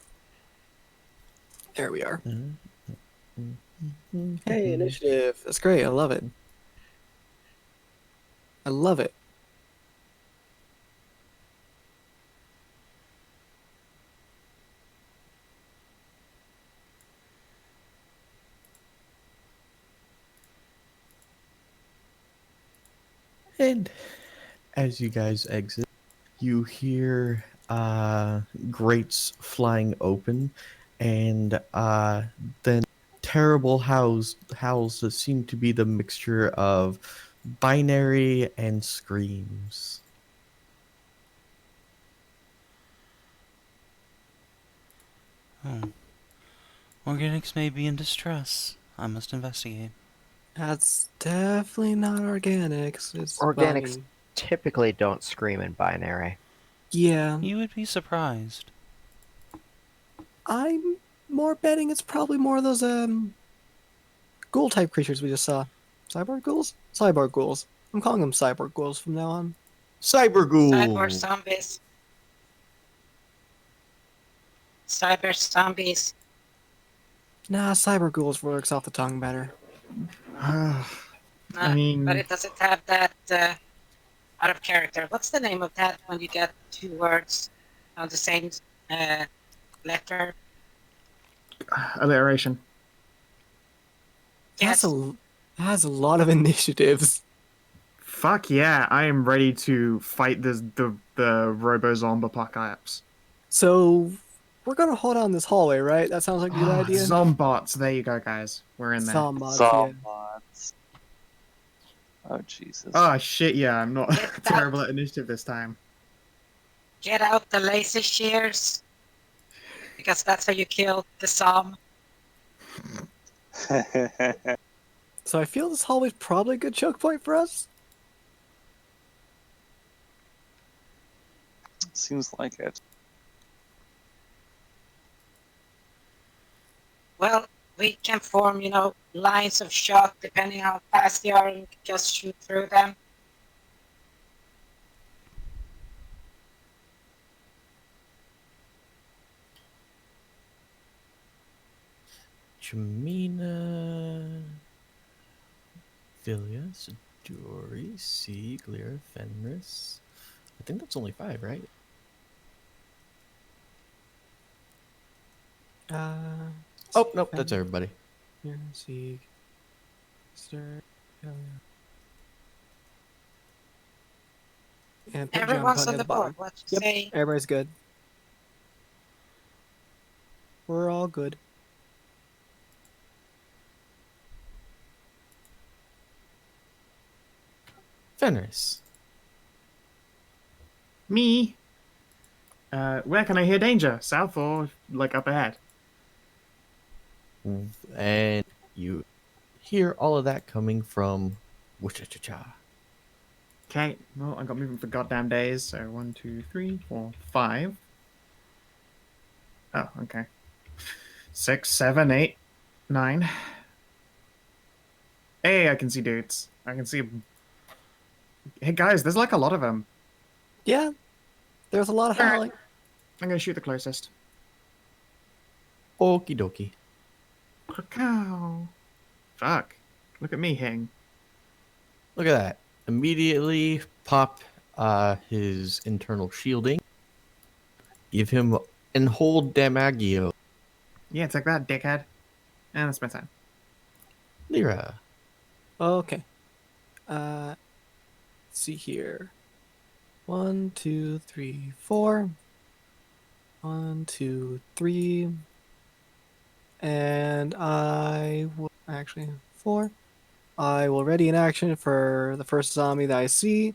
There we are. Mm-hmm. Hey, initiative. That's great. I love it. I love it. And as you guys exit, you hear grates flying open, and then terrible howls that seem to be the mixture of binary and screams. Oh. Organics may be in distress. I must investigate. That's definitely not organics. It's Organics fine. typically don't scream in binary. Yeah, You would be surprised. I'm more betting it's probably more of those ghoul type creatures we just saw. Cyborg ghouls? Cyborg ghouls. I'm calling them cyborg ghouls from now on. Cyber Cyber ghoul. zombies. Cyber zombies. Nah, cyber ghouls works off the tongue better. I But mean, it doesn't have that out of character. What's the name of that when you get two words on the same letter? alliteration. That's Yes. has a lot of initiatives. Fuck yeah, I am ready to fight the robo-zombie apocalypse. So we're gonna hold on this hallway, right? That sounds like a good idea. Zombots, there you go, guys. We're in there. Zombots, yeah. Zombots. Oh, Jesus. Oh shit, yeah, I'm not Get terrible at initiative this time. Get out the laser shears. Because that's how you kill the Som. So I feel this hallway's probably a good choke point for us. Seems like it. Well, we can form, lines of shot depending how fast they are and just shoot through them. Jamina, Philia, Siduri, Sieg, Lyra, Fenris. I think that's only 5, right? Oh, nope, that's everybody. Here, Sieg, Stir, and put Everyone's John on at the bottom. board. What you Yep, say? everybody's good. We're all good. Fenris. Me? Where can I hear danger? South or, like, up ahead? And you hear all of that coming from Wichita. Okay, well, I got movement for goddamn days, so 1, 2, 3, 4, 5. Oh, okay. 6, 7, 8, 9. Hey, I can see dudes. I can see... Hey, guys, there's like a lot of them. Yeah, there's a lot of Alright. howling. I'm gonna shoot the closest. Okie dokie. Cow. Fuck. Look at me hitting. Look at that. Immediately pop his internal shielding. Give him and hold Damagio. Yeah, take that, dickhead. And that's my time. Lyra. Okay. Let's see here. 1, 2, 3, 4. 1, 2, 3. And I will actually 4. I will ready an action for the first zombie that I see,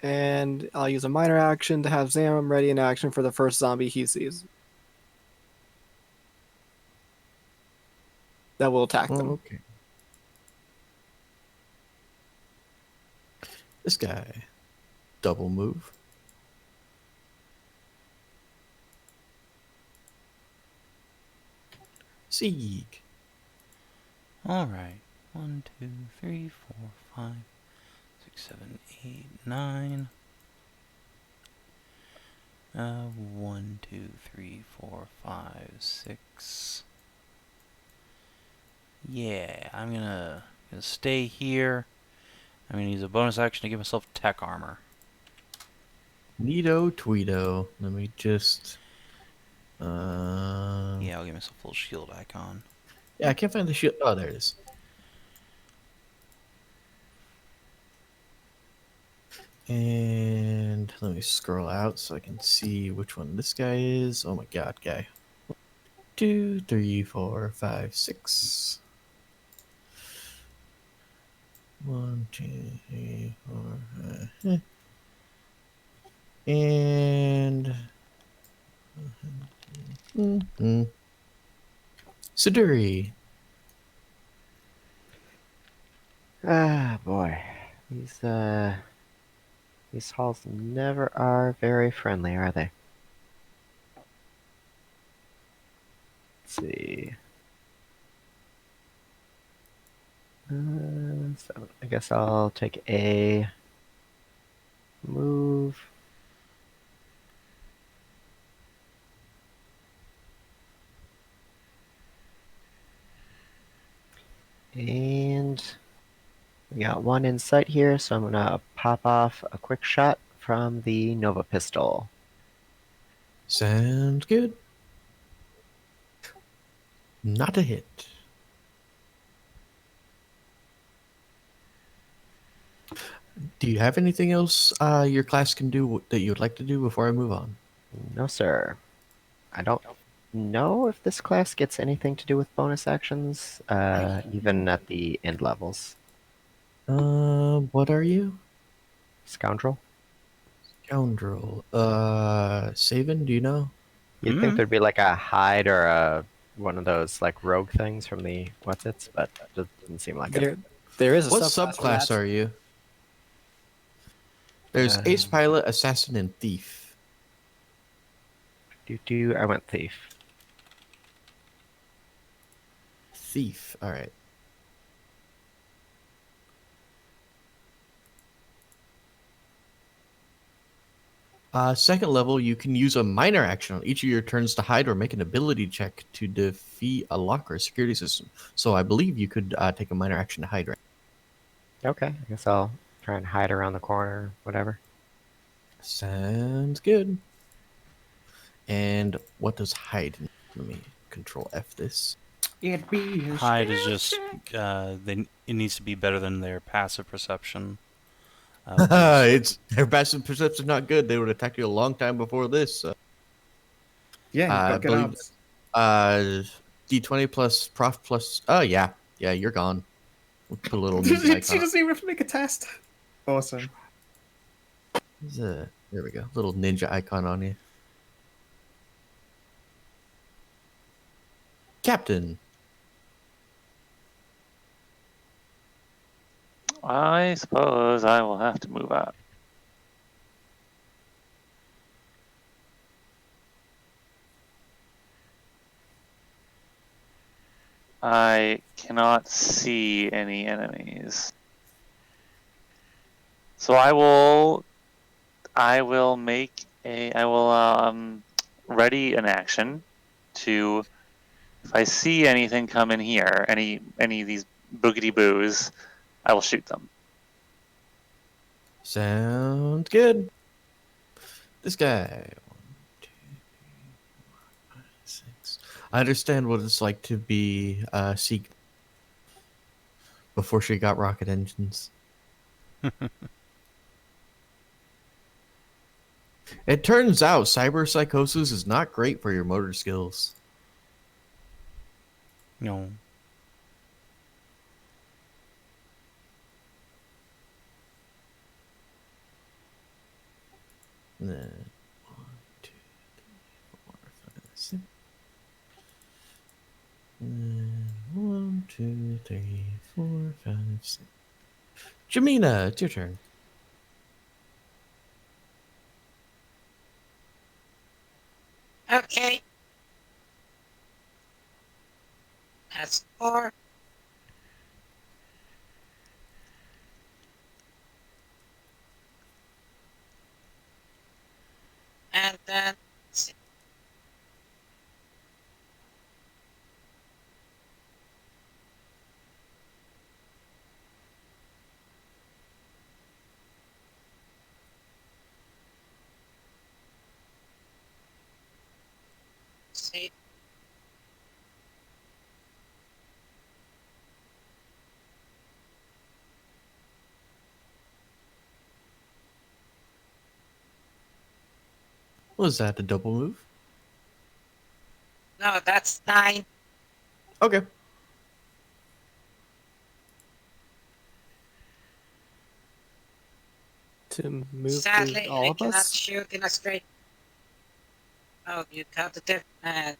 and I'll use a minor action to have Zam ready an action for the first zombie he sees. That will attack them. Okay. This guy. Double move. Sieg. Alright. 1, 2, 3, 4, 5, 6, 7, 8, 9. 1, 2, 3, 4, 5, 6. Yeah, I'm gonna stay here. I'm gonna use a bonus action to give myself tech armor. Neato Tweedo. Let me just. Yeah, I'll give myself a full shield icon. Yeah, I can't find the shield. Oh, there it is. And let me scroll out so I can see which one this guy is. Oh my god, guy. 2, 3, 4, 5, 6. 1, 2, 3, 4, 5. And Siduri. Ah, boy. These halls never are very friendly, are they? Let's see. So I guess I'll take a move. And we got one in sight here, so I'm gonna pop off a quick shot from the Nova pistol. Sounds good. Not a hit. Do you have anything else your class can do that you would like to do before I move on? No, sir. I don't know if this class gets anything to do with bonus actions, even at the end levels. What are you? Scoundrel? Scoundrel. Savin, do you know? You'd think there'd be like a hide or one of those like rogue things from the what's-its, but it doesn't seem like it. There is a What subclass for subclass that. are you? There's Ace Pilot, Assassin, and Thief. I went thief. Thief. All right. Second level, you can use a minor action on each of your turns to hide or make an ability check to defeat a lock or a security system. So I believe you could take a minor action to hide. Right? Okay, I guess I'll try and hide around the corner, whatever. Sounds good. And what does hide? Let me control F this. It'd be a Hide is stealth just check. it needs to be better than their passive perception. It's their passive perception not good. They would attack you a long time before this. So. Yeah, you've I got good believe odds. D20 plus prof plus. Oh yeah, you're gone. We'll put a little She ninja icon. doesn't even have to make a test. Awesome. There we go. Little ninja icon on you. Captain. I suppose I will have to move out. I cannot see any enemies. So I will ready an action to, if I see anything come in here, any of these boogity boos, I will shoot them. Sounds good. This guy. 1, 2, 3, 4, 5, 6. I understand what it's like to be Sieg before she got rocket engines. It turns out cyber psychosis is not great for your motor skills. No. And then 1, 2, 3, 4, 5, 6. And then 1, 2, 3, 4, 5, 6. Jamina, it's your turn. Okay. That's 4. And then See. Was that a double move? No, that's 9. Okay. To move Sadly, through all I of cannot us? shoot in a straight. Oh, you got the different. I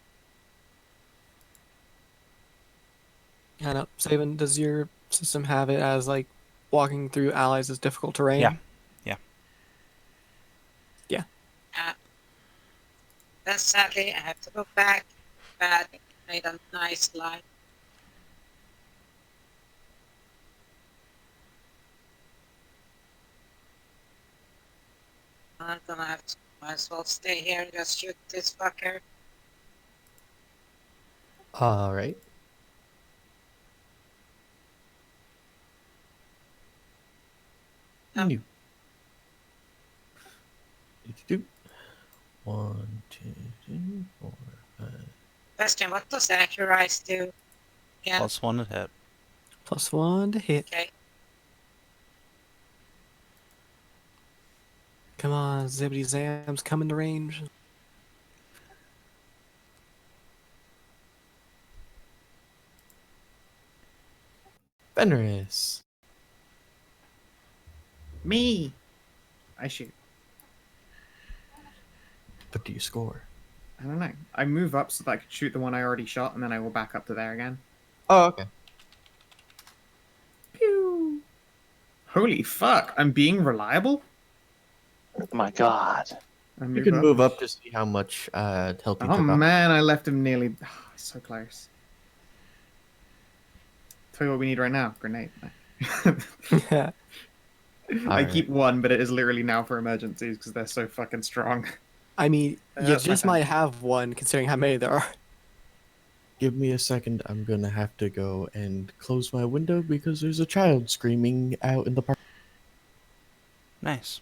know. Savin, does your system have it as like walking through allies is difficult terrain? Yeah. Then sadly, I have to go back. But it made a nice line. I'm gonna have to. Might as well stay here and just shoot this fucker. All right. Oh. New. Do. 1, 2, 3, 4, 5. Question: what does Accurize do? Yeah. +1 to hit. +1 to hit. Okay. Come on, Zibbity Zams, come into range. Fenris. Me. I shoot. What do you score? I don't know. I move up so that I can shoot the one I already shot, and then I will back up to there again. Oh, okay. Pew. Holy fuck! I'm being reliable. Oh my god. I You can move up to see how much health you Oh took off. man, I left him nearly. So close. Tell you what we need right now: grenade. I Alright. keep one, but it is literally now for emergencies because they're so fucking strong. I mean, you That's my just time. might have one considering how many there are. Give me a second. I'm gonna have to go and close my window because there's a child screaming out in the park. Nice.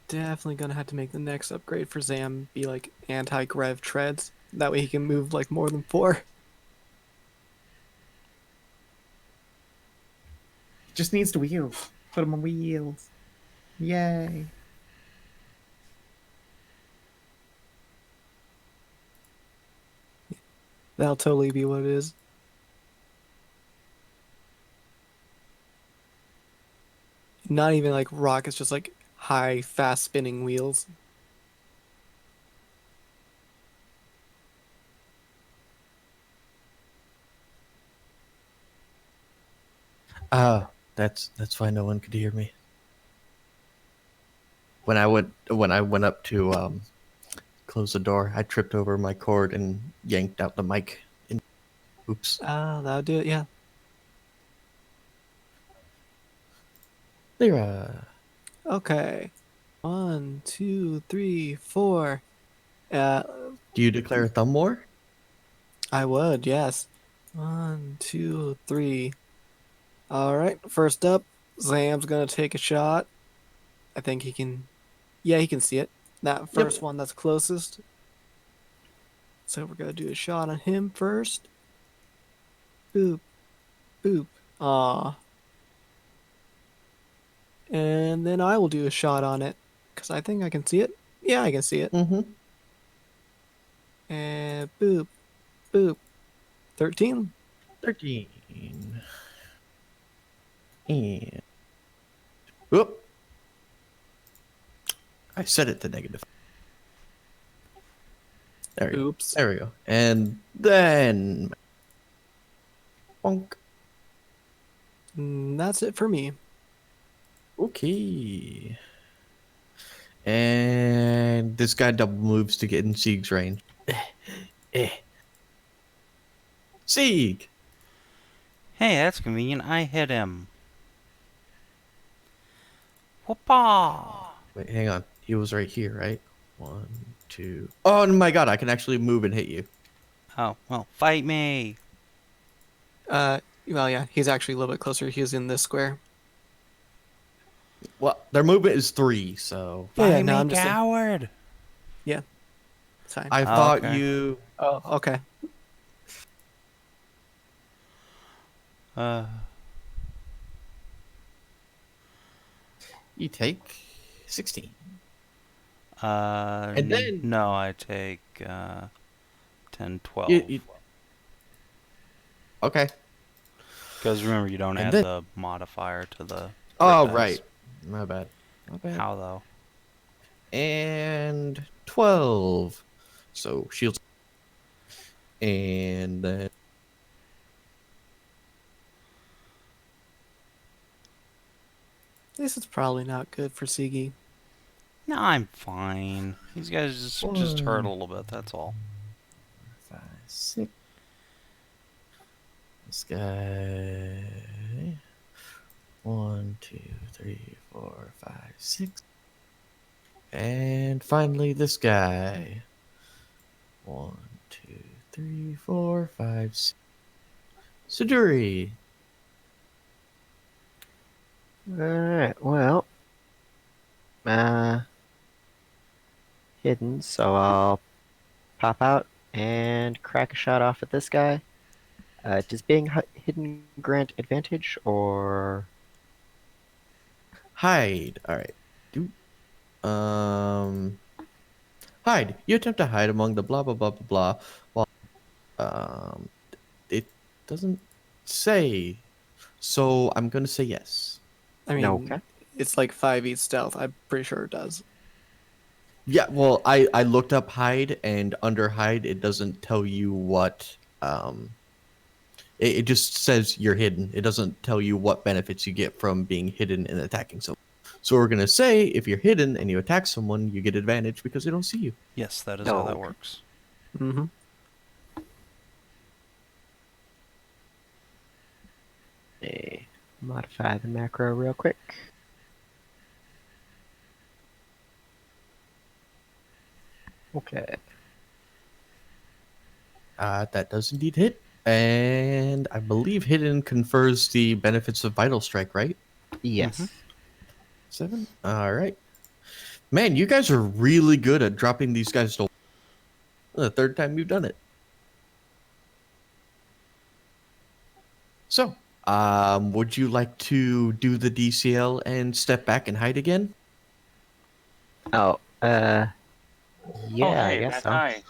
Definitely gonna have to make the next upgrade for Zam be like anti-grev treads. That way he can move like more than 4. Just needs the wheels. Put them on wheels. Yay. That'll totally be what it is. Not even like rockets, just like high, fast spinning wheels. That's why no one could hear me. When I went up to close the door, I tripped over my cord and yanked out the mic. Oops. That'll do it, yeah. Lyra. Okay. 1, 2, 3, 4. Do you declare thumb war? I would, yes. 1, 2, 3. Alright, first up, Zam's gonna take a shot. I think he can. Yeah, he can see it. That first one that's closest. So we're gonna do a shot on him first. Boop. Boop. Aw. And then I will do a shot on it. Because I think I can see it. Yeah, I can see it. Mm-hmm. And boop. Boop. 13. 13. And whoop. I set it to negative. There, Oops. there we go. And then bonk. That's it for me. Okay. And this guy double moves to get in Sieg's range. Sieg! Hey, that's convenient. I hit him. Whoopah! Wait, hang on. He was right here, right? 1, 2. Oh my god, I can actually move and hit you. Oh, well, fight me. Well, yeah, he's actually a little bit closer. He's in this square. Well, their movement is 3, so. Yeah, Fight no, me, I'm just saying. coward. It's fine. I Oh, thought okay. you. Oh, okay. You take 16. And then- no, I take 10, 12. Okay. Because remember, you don't And add then- the modifier to the. Oh, rip dice. right. My bad. How though? And 12. So shields. And then. This is probably not good for Sigi. No, I'm fine. These guys just hurt a little bit. That's all. 5, 6. This guy. 1, 2, 3, 4, 5, 6. And finally, this guy. 1, 2, 3, 4, 5, 6. Siduri. Alright, well. Hidden, so I'll pop out and crack a shot off at this guy. Does being hidden grant advantage, or... Hide. All right. Hide. You attempt to hide among the blah blah blah blah blah. Well, it doesn't say, so I'm gonna say yes. I mean, Okay. it's like 5e stealth. I'm pretty sure it does. Yeah. Well, I looked up hide, and under hide, it doesn't tell you what. It just says you're hidden. It doesn't tell you what benefits you get from being hidden and attacking someone. So we're gonna say if you're hidden and you attack someone, you get advantage because they don't see you. Yes, that is how that Okay. works. Mm-hmm. Modify the macro real quick. Okay. That does indeed hit, and I believe hidden confers the benefits of vital strike, right? Yes. 7. All right. Man, you guys are really good at dropping these guys to the third time you've done it. So, would you like to do the DCL and step back and hide again? Oh, yeah, oh, I hey, guess that so. guy.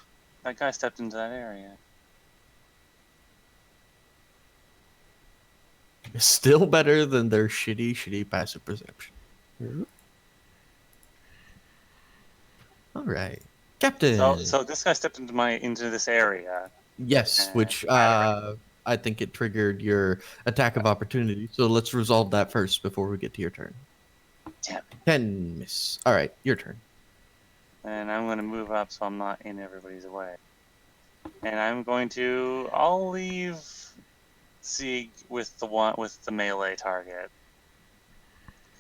That guy stepped into that area. Still better than their shitty passive perception. All right, Captain. So this guy stepped into this area. Yes, which Right. I think it triggered your attack of opportunity. So let's resolve that first before we get to your turn. Damn it. 10 miss. All right, your turn. And I'm going to move up so I'm not in everybody's way. And I'm going to. I'll leave Sieg with the melee target.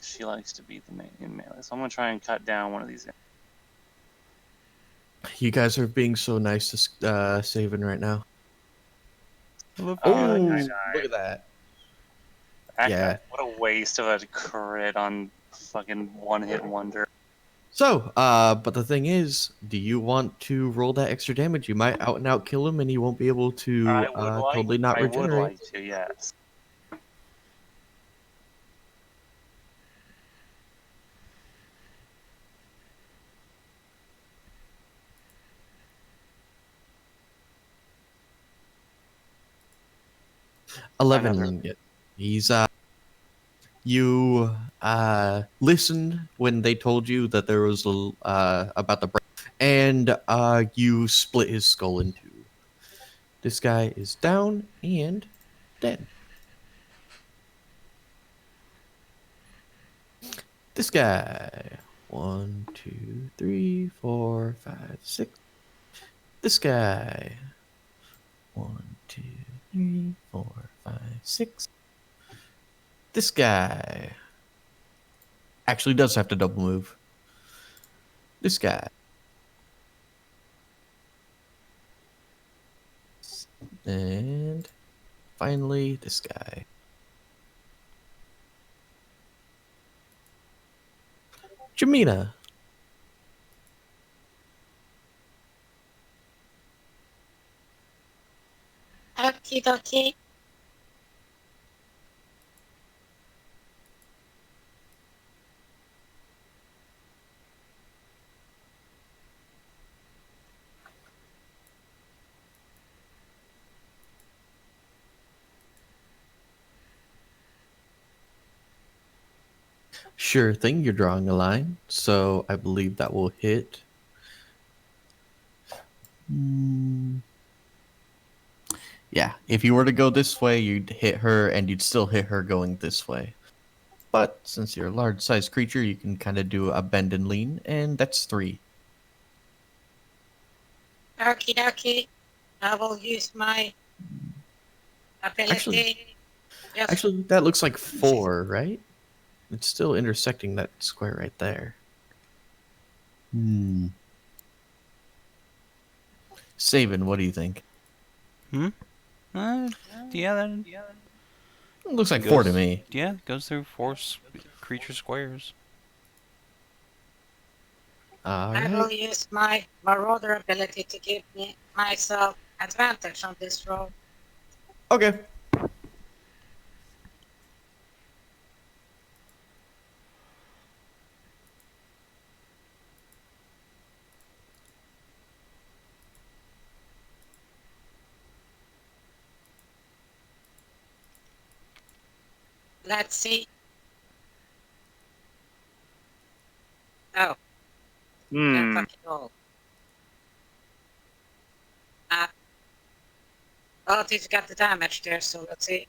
She likes to be in melee, so I'm going to try and cut down one of these. You guys are being so nice to Savin right now. Oh, Oh, that guy look died. at that. That Yeah. guy- what a waste of a crit on fucking one-hit wonder. So, but the thing is, do you want to roll that extra damage? You might out and out kill him, and he won't be able to totally not I regenerate. would like to, yes. Another. 11. He's you listened when they told you that there was about the break, and you split his skull in two. This guy is down and dead. This guy. 1, 2, 3, 4, 5, 6. This guy. 1, 2, 3, 4, 5, 6. This guy actually does have to double move. This guy. And finally, this guy. Jamina. Okie dokie. Sure thing, you're drawing a line, so I believe that will hit. Yeah, if you were to go this way, you'd hit her, and you'd still hit her going this way. But since you're a large-sized creature, you can kind of do a bend and lean, and that's 3. Okie dokie. I will use my ability. Actually, that looks like 4, right? It's still intersecting that square right there. Savin, what do you think? Yeah, that It looks like 4 to me. Yeah, goes through 4 creature squares. I will use my Marauder ability to give myself advantage on this roll. Okay. Let's see. Oh. Can't fucking roll. Oh, he's got the damage there, so let's see.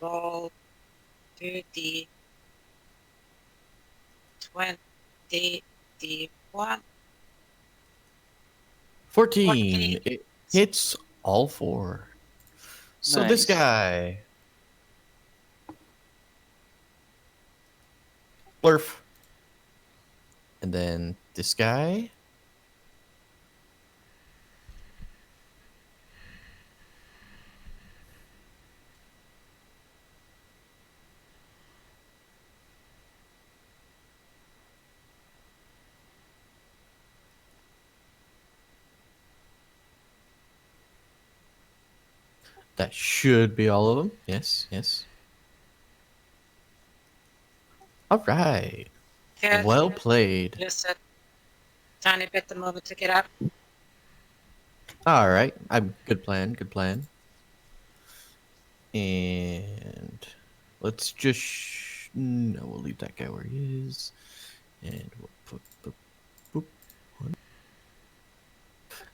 Roll 2d 20 d1. 14. It hits all 4. So this guy. Blurf. And then this guy. That should be all of them. Yes, yes. All right. Good. Well played. Just a tiny bit the moment to get up. All right. Good plan. Good plan. And let's just no, we'll leave that guy where he is, and we'll put boop, one.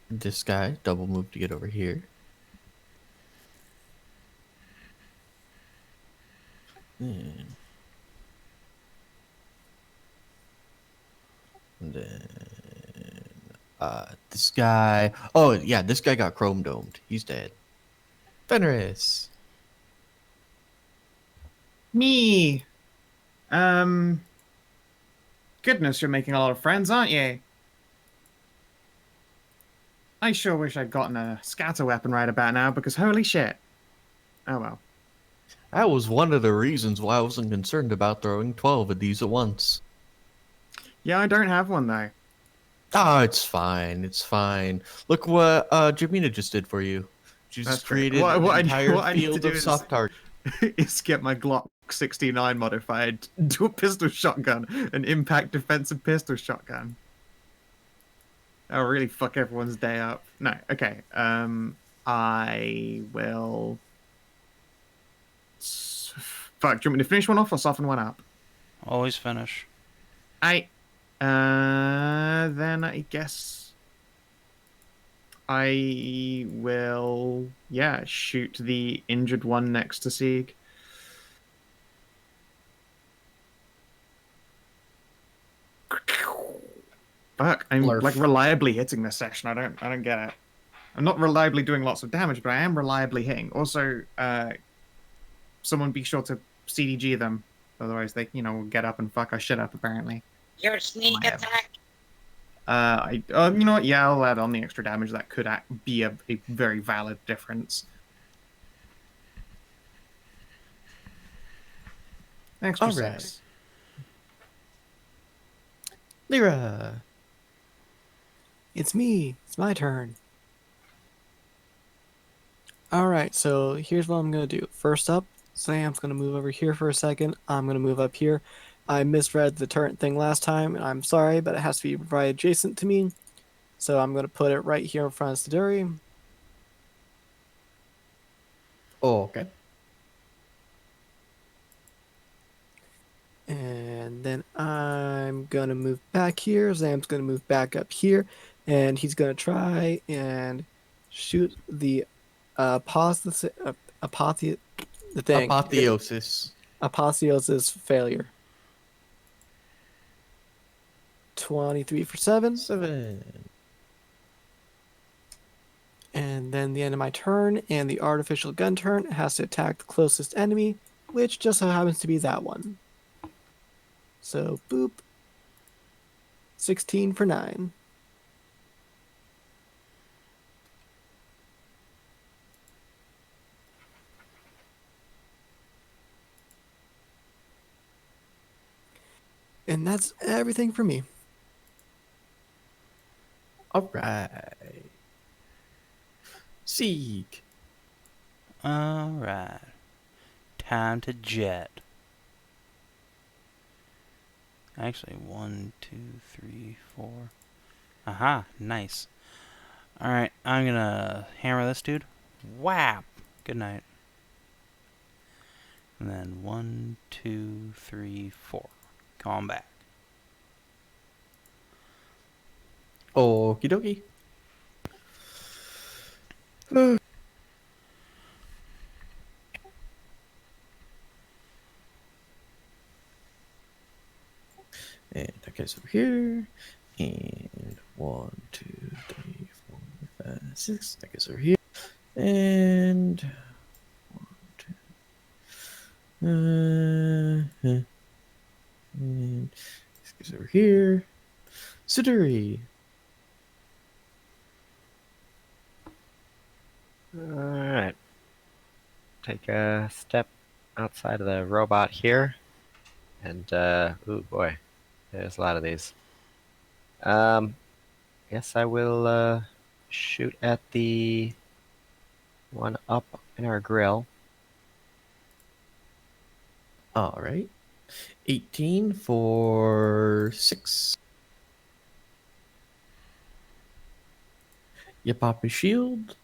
This guy double move to get over here. And then this guy. Oh yeah, this guy got chrome domed. He's dead. Fenris. Me. Goodness, you're making a lot of friends, aren't you? I sure wish I'd gotten a scatter weapon right about now, because holy shit. Oh well. That was one of the reasons why I wasn't concerned about throwing 12 of these at once. Yeah, I don't have one though. Oh, it's fine. It's fine. Look what Jamina just did for you. She just created an entire field of soft target. Is get my Glock 69 modified to a pistol shotgun, an impact defensive pistol shotgun. That'll really fuck everyone's day up. No, okay. I will. Fuck. Do you want me to finish one off or soften one up? Always finish. Then I guess I will, shoot the injured one next to Sieg. Fuck, I'm Blurf. like reliably hitting this session. I don't get it. I'm not reliably doing lots of damage, but I am reliably hitting. Also, someone be sure to CDG them, otherwise they, will get up and fuck our shit up. Apparently, Your sneak I have- attack. you know what? Yeah, I'll add on the extra damage. That could be a very valid difference. Extra All right. 6. Lyra. It's me. It's my turn. Alright, so here's what I'm going to do. First up, Sam's going to move over here for a second. I'm going to move up here. I misread the turret thing last time, and I'm sorry, but it has to be right adjacent to me. So I'm going to put it right here in front of Siduri. Oh, okay. And then I'm going to move back here. Zam's going to move back up here. And he's going to try and shoot the apotheosis failure. 23 for 7. 7. And then the end of my turn, and the artificial gun turn has to attack the closest enemy, which just so happens to be that one. So, boop. 16 for 9. And that's everything for me. All right. Sieg. Alright. Time to jet. Actually, 1, 2, 3, 4. Aha, nice. Alright, I'm gonna hammer this dude. Whap! Good night. And then 1, 2, 3, 4. Come on back. Okie dokie. And that guy's over here. And 1, 2, 3, 4, 5, 6. That guy's over here. And 1, 2. And this guy's over here. Siduri. Alright. Take a step outside of the robot here. And, ooh boy. There's a lot of these. Guess I will, shoot at the one up in our grill. All right. 18 for 6. You pop his shield.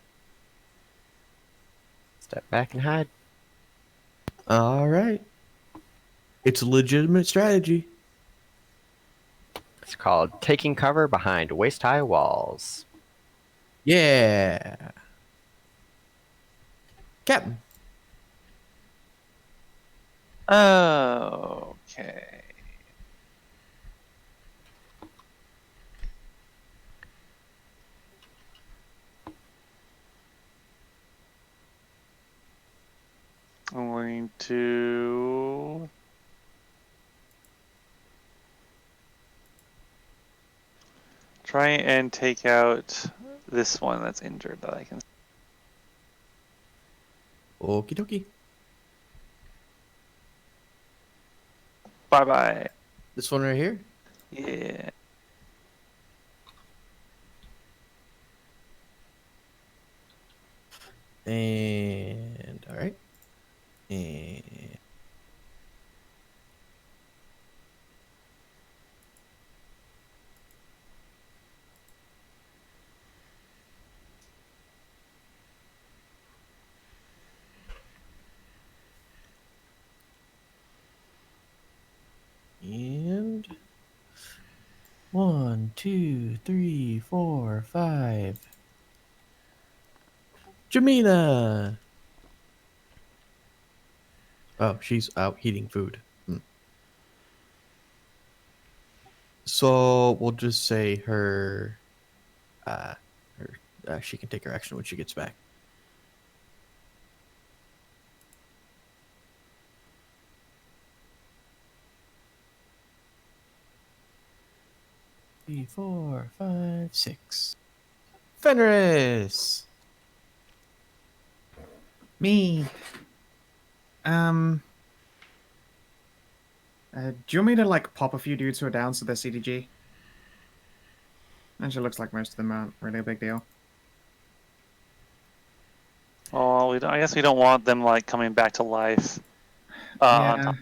Step back and hide. All right. It's a legitimate strategy. It's called taking cover behind waist-high walls. Yeah. Captain. Okay. I'm going to try and take out this one that's injured that I can. Okie dokie. Bye bye. This one right here. Yeah. And all right. And and 1, 2, 3, 4, 5. Jamina. Oh, she's out eating food. So we'll just say her, she can take her action when she gets back. Three, 4, 5, 6. Fenris. Me. Do you want me to like pop a few dudes who are down so they're CDG? Actually, looks like most of them aren't really a big deal. Oh, I guess we don't want them like coming back to life. On Yeah.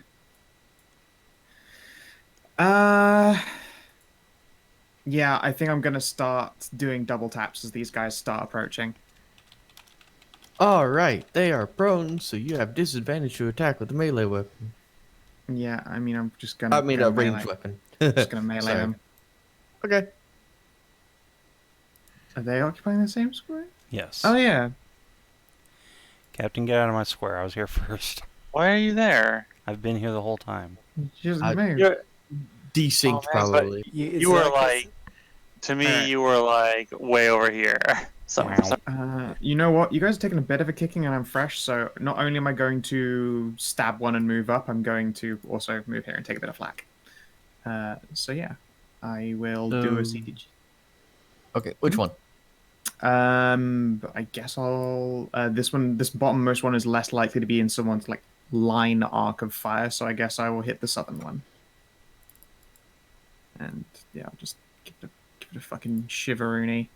top. Yeah, I think I'm gonna start doing double taps as these guys start approaching. All right, they are prone, so you have disadvantage to attack with a melee weapon. Yeah, I mean, I'm just gonna. I mean, go a ranged melee. weapon. Just gonna melee Sorry. them. Okay. Are they occupying the same square? Yes. Oh yeah. Captain, get out of my square. I was here first. Why are you there? I've been here the whole time. Just I- move. You're, Desynced, Oh, man, but- probably. you were like, to me, Alright. you were like way over here. So, You know what? You guys are taking a bit of a kicking, and I'm fresh. So not only am I going to stab one and move up, I'm going to also move here and take a bit of flak. So yeah, I will do a CTG. Okay, which one? I guess I'll. This bottommost one is less likely to be in someone's like line arc of fire, so I guess I will hit the southern one. And yeah, I'll just give it a fucking shiveroony.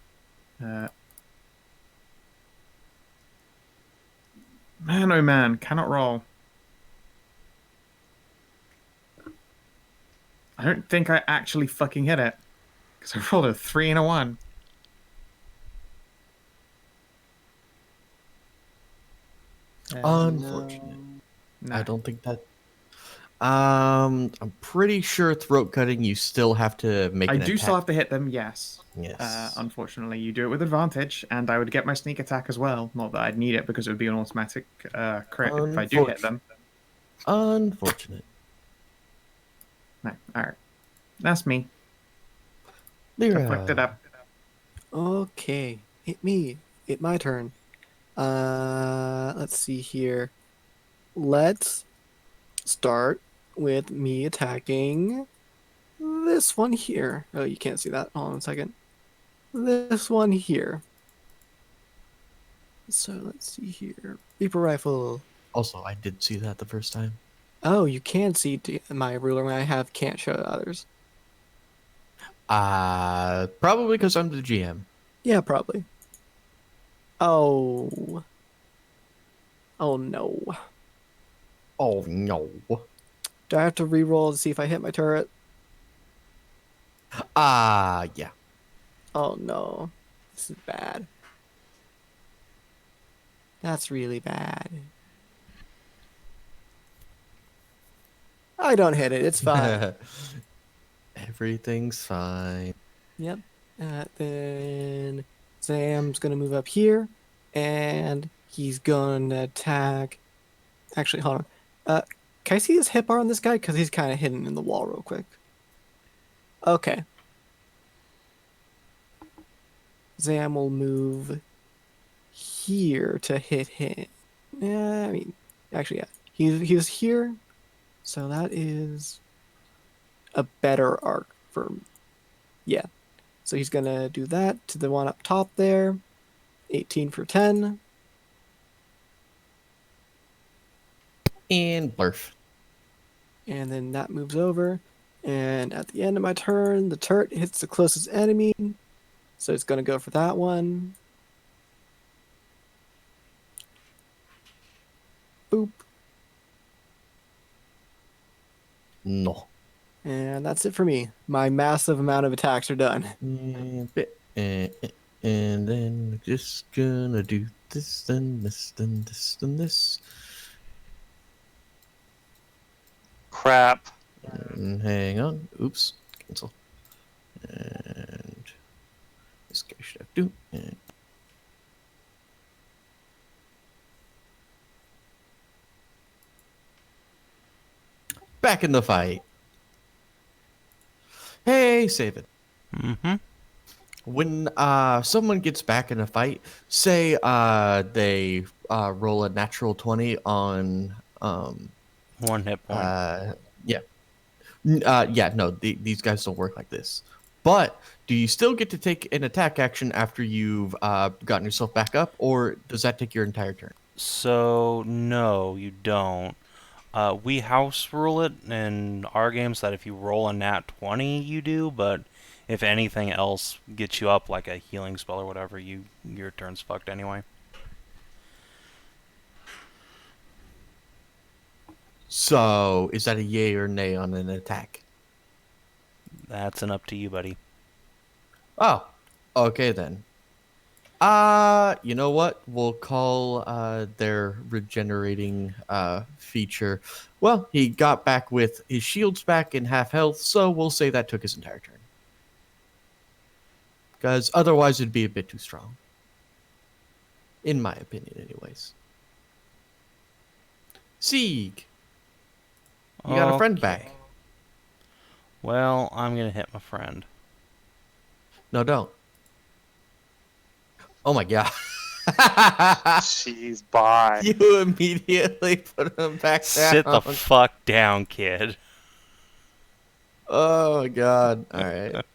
Man, oh man, cannot roll. I don't think I actually fucking hit it. Because I rolled a 3 and a 1. Unfortunate. Nah. I don't think that. I'm pretty sure throat cutting. You still have to make. I an do attack. still have to hit them, yes. Yes. Unfortunately, you do it with advantage, and I would get my sneak attack as well. Not that I'd need it because it would be an automatic crit if I do hit them. Unfortunate. No, alright. That's me. I Lyra. flicked it up. Okay, hit me. Hit my turn. Let's see here. Let's start with me attacking this one here. Oh, you can't see that. Hold on a second. This one here. So let's see here. Reaper rifle. Also, I did see that the first time. Oh, you can see my ruler when I have can't show to others. Probably because I'm the GM. Yeah, probably. Oh. Oh no. Oh no. Do I have to re-roll to see if I hit my turret? Yeah. Oh no. This is bad. That's really bad. I don't hit it. It's fine. Everything's fine. Yep. Then Sam's gonna move up here, and he's gonna attack. Actually, hold on. Can I see his hit bar on this guy? Because he's kind of hidden in the wall real quick. Okay. Zam will move here to hit him. Yeah, I mean, actually, yeah. He was here, so that is a better arc for... Yeah. So he's going to do that to the one up top there. 18 for 10. And blurf. And then that moves over. And at the end of my turn, the turret hits the closest enemy. So it's going to go for that one. Boop. No. And that's it for me. My massive amount of attacks are done. And then just gonna do this, then this, then this, then this. crap. And hang on. Oops. Cancel. And this guy should have to. And back in the fight. Hey, Okay, Savin. Mm-hmm. When someone gets back in a fight, say they roll a natural 20 on 1 hit point. yeah. No, these guys don't work like this. But do you still get to take an attack action after you've gotten yourself back up, or does that take your entire turn? So, no, you don't. We house rule it in our games that if you roll a nat 20, you do, but if anything else gets you up, like a healing spell or whatever, your turn's fucked anyway. So is that a yay or nay on an attack? That's an up to you, buddy. Oh, okay then. You know what? We'll call their regenerating feature. Well, he got back with his shields back in half health, so we'll say that took his entire turn. Because otherwise it'd be a bit too strong. In my opinion, anyways. Sieg! You got a friend back. Well, I'm gonna hit my friend. No, don't. Oh my god. Jeez, bye. You immediately put him back down. Sit the fuck down, kid. Oh my god. Alright.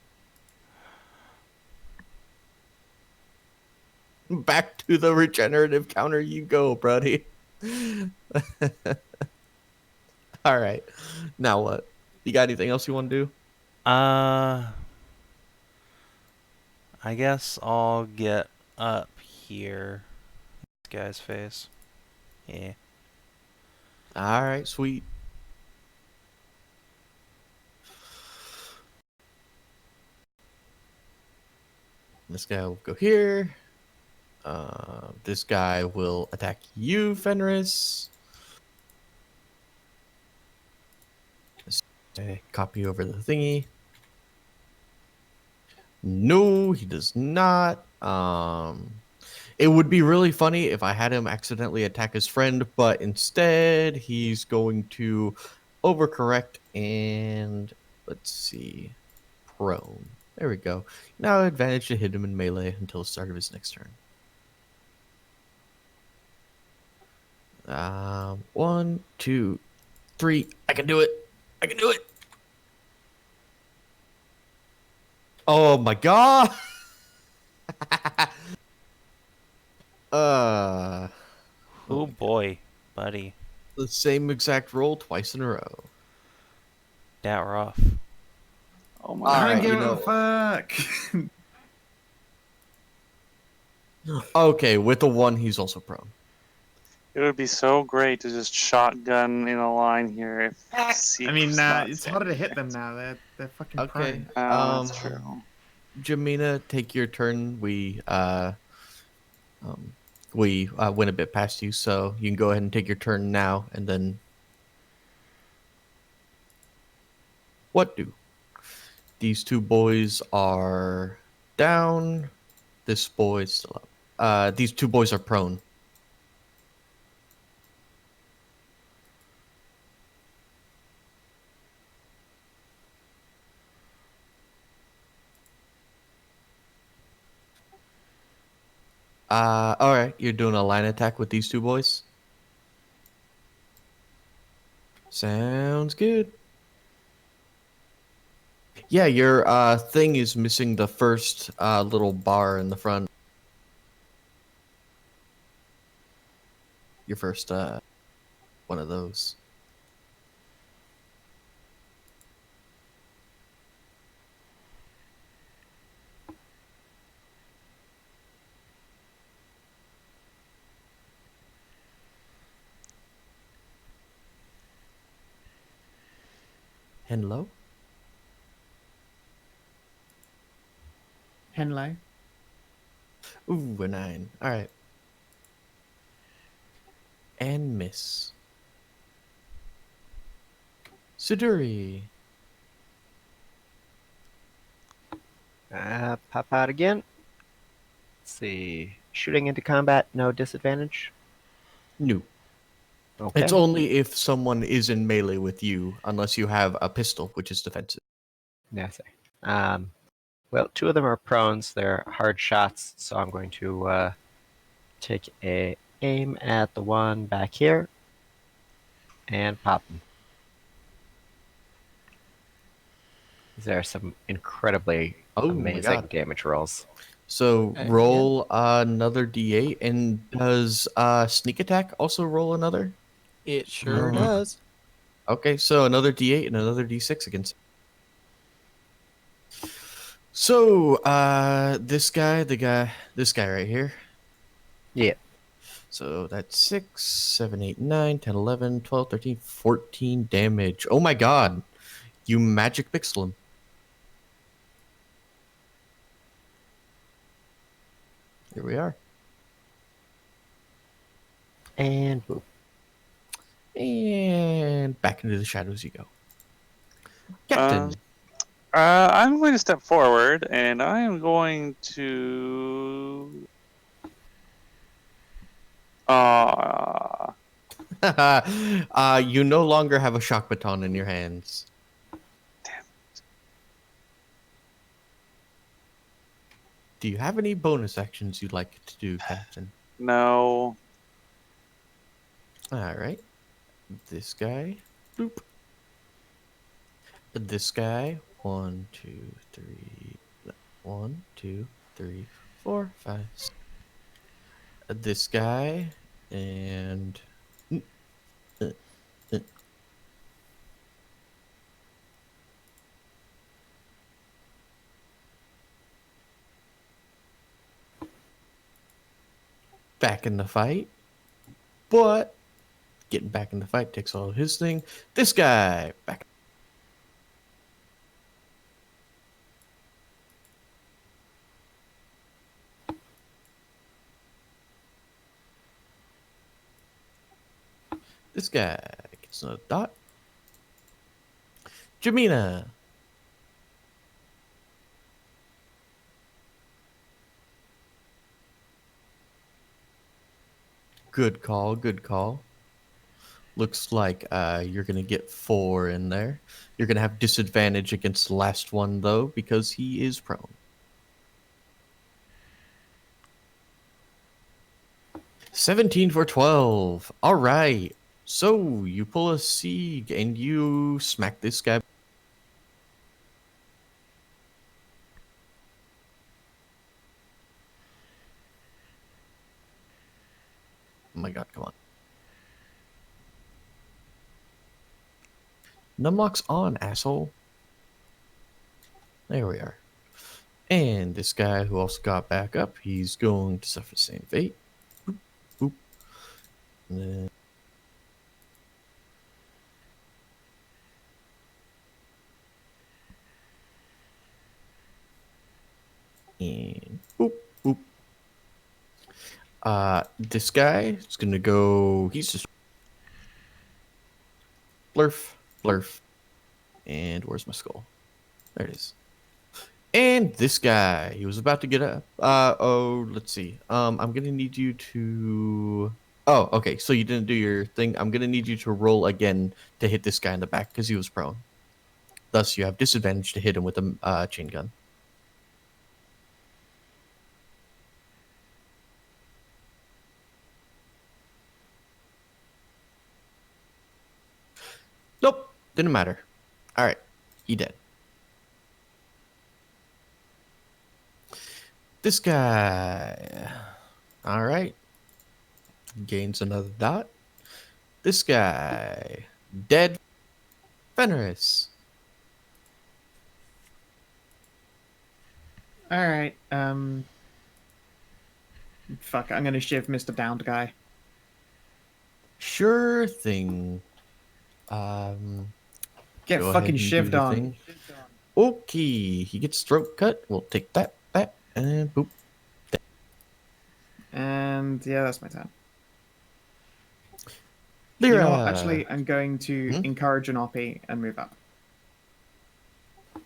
Back to the regenerative counter you go, buddy. Alright. Now what? You got anything else you want to do? I guess I'll get up here. This guy's face. Yeah. Alright, sweet. This guy will go here. This guy will attack you, Fenris. Just copy over the thingy. No, he does not. It would be really funny if I had him accidentally attack his friend, but instead he's going to overcorrect and let's see, prone. There we go. Now advantage to hit him in melee until the start of his next turn. 1, 2, 3. I can do it. I can do it. Oh my god. Oh boy, buddy. The same exact roll twice in a row. That rough. Oh my All I right, don't give you know- a fuck. Okay, with the 1, he's also prone. It would be so great to just shotgun in a line here if I I mean, not it's harder to hit them now. They're fucking Okay. prone. That's true. Jamina, take your turn. We went a bit past you, so you can go ahead and take your turn now, and then what do? These 2 boys are down. This boy is still up. These 2 boys are prone. Alright, you're doing a line attack with these 2 boys? Sounds good. Yeah, your thing is missing the first little bar in the front. Your first one of those. Hello? Henley. Ooh, a 9. Alright. And miss. Siduri. Pop out again. Let's see. Shooting into combat, no disadvantage. No. Okay. It's only if someone is in melee with you, unless you have a pistol, which is defensive. Yes. Well, 2 of them are prones. They're hard shots, so I'm going to take a aim at the one back here and pop them. These are some incredibly Oh my amazing god. damage rolls. So Okay, roll another d8, and does sneak attack also roll another? It sure Oh. does. Okay, so another d8 and another d6 against. So this guy right here. Yeah. So that's 6, 7, 8, 9, 10, 11, 12, 13, 14 damage. Oh my god. You magic pixel him. Here we are. And boop. And back into the shadows you go. Captain. I'm going to step forward, and I am going to. You no longer have a shock baton in your hands. Damn. Do you have any bonus actions you'd like to do, Captain? No. All right. This guy. Boop. This guy. 1, 2, 3. 1, 2, 3, 4, 5. 6. This guy. And. Back in the fight. But getting back in the fight takes all of his thing. This guy. Back. This guy gets another dot. Jamina. Good call, good call. Looks like you're going to get 4 in there. You're going to have disadvantage against the last one, though, because he is prone. 17 for 12. All right. So you pull a Sieg and you smack this guy. Oh my god, come on. Numlock's on, asshole. There we are. And this guy who also got back up, he's going to suffer the same fate. Boop, boop. And then... And boop, boop. This guy is gonna go. He's just blurf, blurf, and where's my skull? There it is. And this guy, he was about to get up. Let's see. I'm gonna need you to. Oh, okay. So you didn't do your thing. I'm gonna need you to roll again to hit this guy in the back because he was prone. Thus, you have disadvantage to hit him with a chain gun. Nope, didn't matter. All right, he dead. This guy. All right, gains another dot. This guy dead. Fenris. All right. Fuck. I'm gonna shiv Mr. Downed guy. Sure thing. Get Go ahead fucking and do shivved the on. thing. Okay, he gets throat cut. We'll take that, and boop. And yeah, that's my turn. Lyra. You know what? Actually, I'm going to encourage an OP and move up.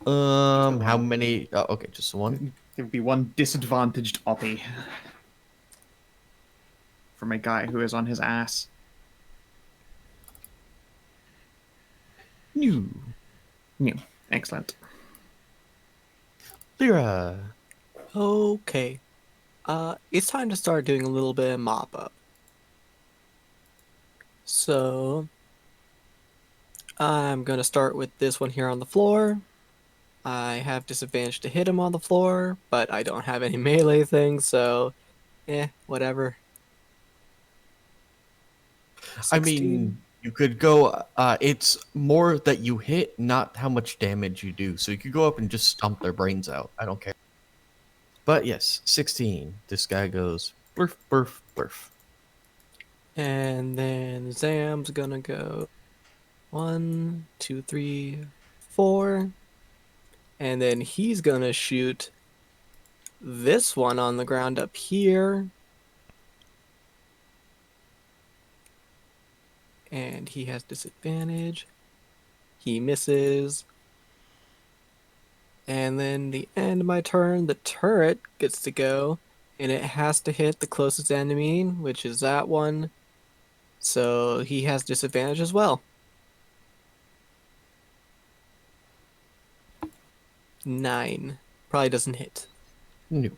How many? Oh, okay, just one. It would be one disadvantaged OP from a guy who is on his ass. New. New. Excellent. Lyra. Okay. It's time to start doing a little bit of mop up. So, I'm gonna start with this one here on the floor. I have disadvantage to hit him on the floor, but I don't have any melee things, so whatever. I 16. mean, you could go. It's more that you hit, not how much damage you do. So you could go up and just stomp their brains out. I don't care. But yes, 16. This guy goes burf, burf, burf. And then Zam's gonna go 1, 2, 3, 4. And then he's gonna shoot this one on the ground up here. And he has disadvantage. He misses. And then the end of my turn, the turret gets to go. And it has to hit the closest enemy, which is that one. So he has disadvantage as well. 9. Probably doesn't hit. No.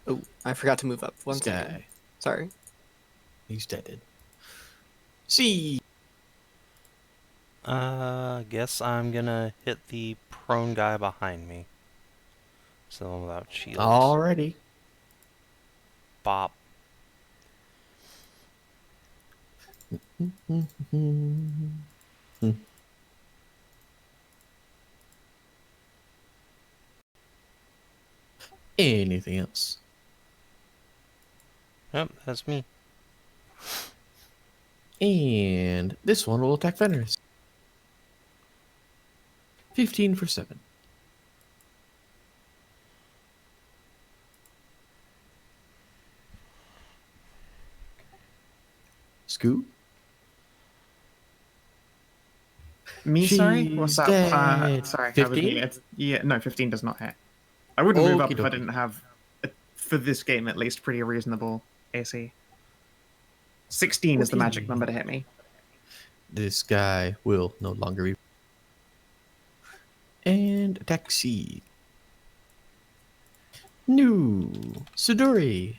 Oh, I forgot to move up. One This second. guy. Sorry. He's dead. See. Guess I'm gonna hit the prone guy behind me. So the one without shields. Alrighty. Bop. Anything else? Yep, that's me. And this one will attack Fenris. 15 for 7. Scoot. Me, sorry? What's She's that? dead. Sorry, I was 15? muted. Yeah, no, 15 does not hit. I wouldn't move up Okie if I dokie. didn't have, for this game at least, pretty reasonable AC. 16 is the magic 14. number to hit me. This guy will no longer be. And attack C. New Siduri.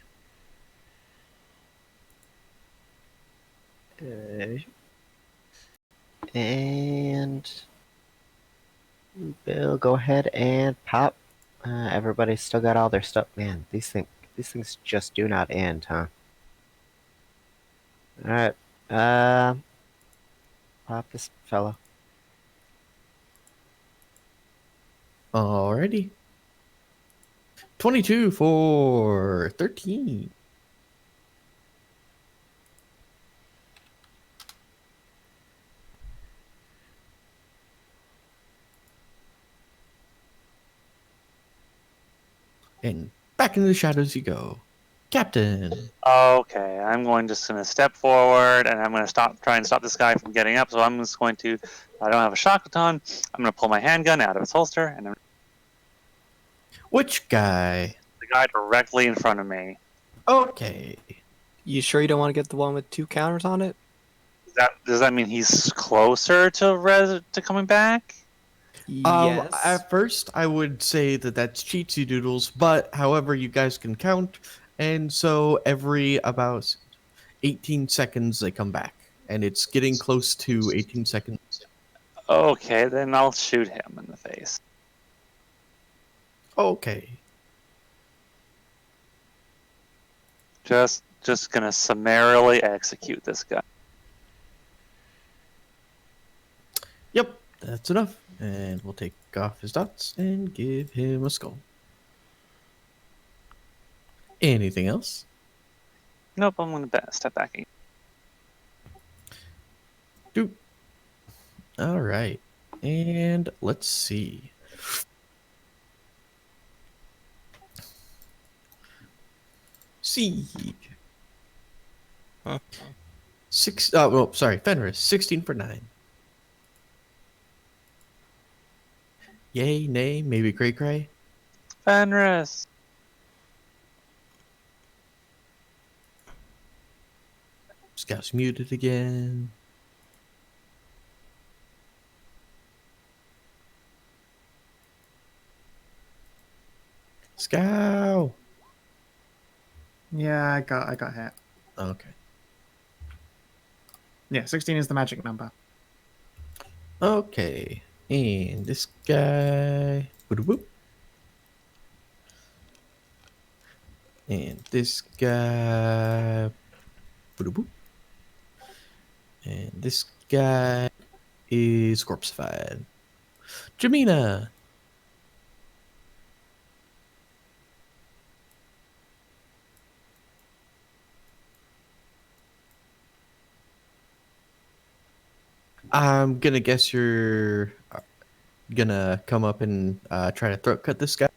And Bill, go ahead and pop. Everybody's still got all their stuff. Man, these things just do not end, huh? All right. Pop this fella. Alrighty. 22 for 13. And back into the shadows you go. Captain. Okay, I'm just going to step forward, and I'm going to try and stop this guy from getting up. So I'm just going to, I don't have a shotgun on. I'm going to pull my handgun out of its holster, and I'm Which guy? the guy directly in front of me. Okay. You sure you don't want to get the one with 2 counters on it? Does that mean he's closer to coming back? Yes. At first, I would say that that's cheatsy doodles, but however, you guys can count, and so every about 18 seconds they come back, and it's getting close to 18 seconds. Okay, then I'll shoot him in the face. Okay. Just gonna summarily execute this guy. Yep, that's enough. And we'll take off his dots and give him a skull. Anything else? Nope, I'm gonna step back again. Doop. All right. And let's see. Siege. Huh? Fenris. 16 for 9. Yay, nay, maybe cray cray. Fenris. Scout's muted again. Scow. Yeah, I got hit. Okay. Yeah, 16 is the magic number. Okay. And this guy. Whoop. And this guy. Whoop. And this guy is corpseified. Jamina. I'm gonna guess you're gonna come up and try to throat cut this guy.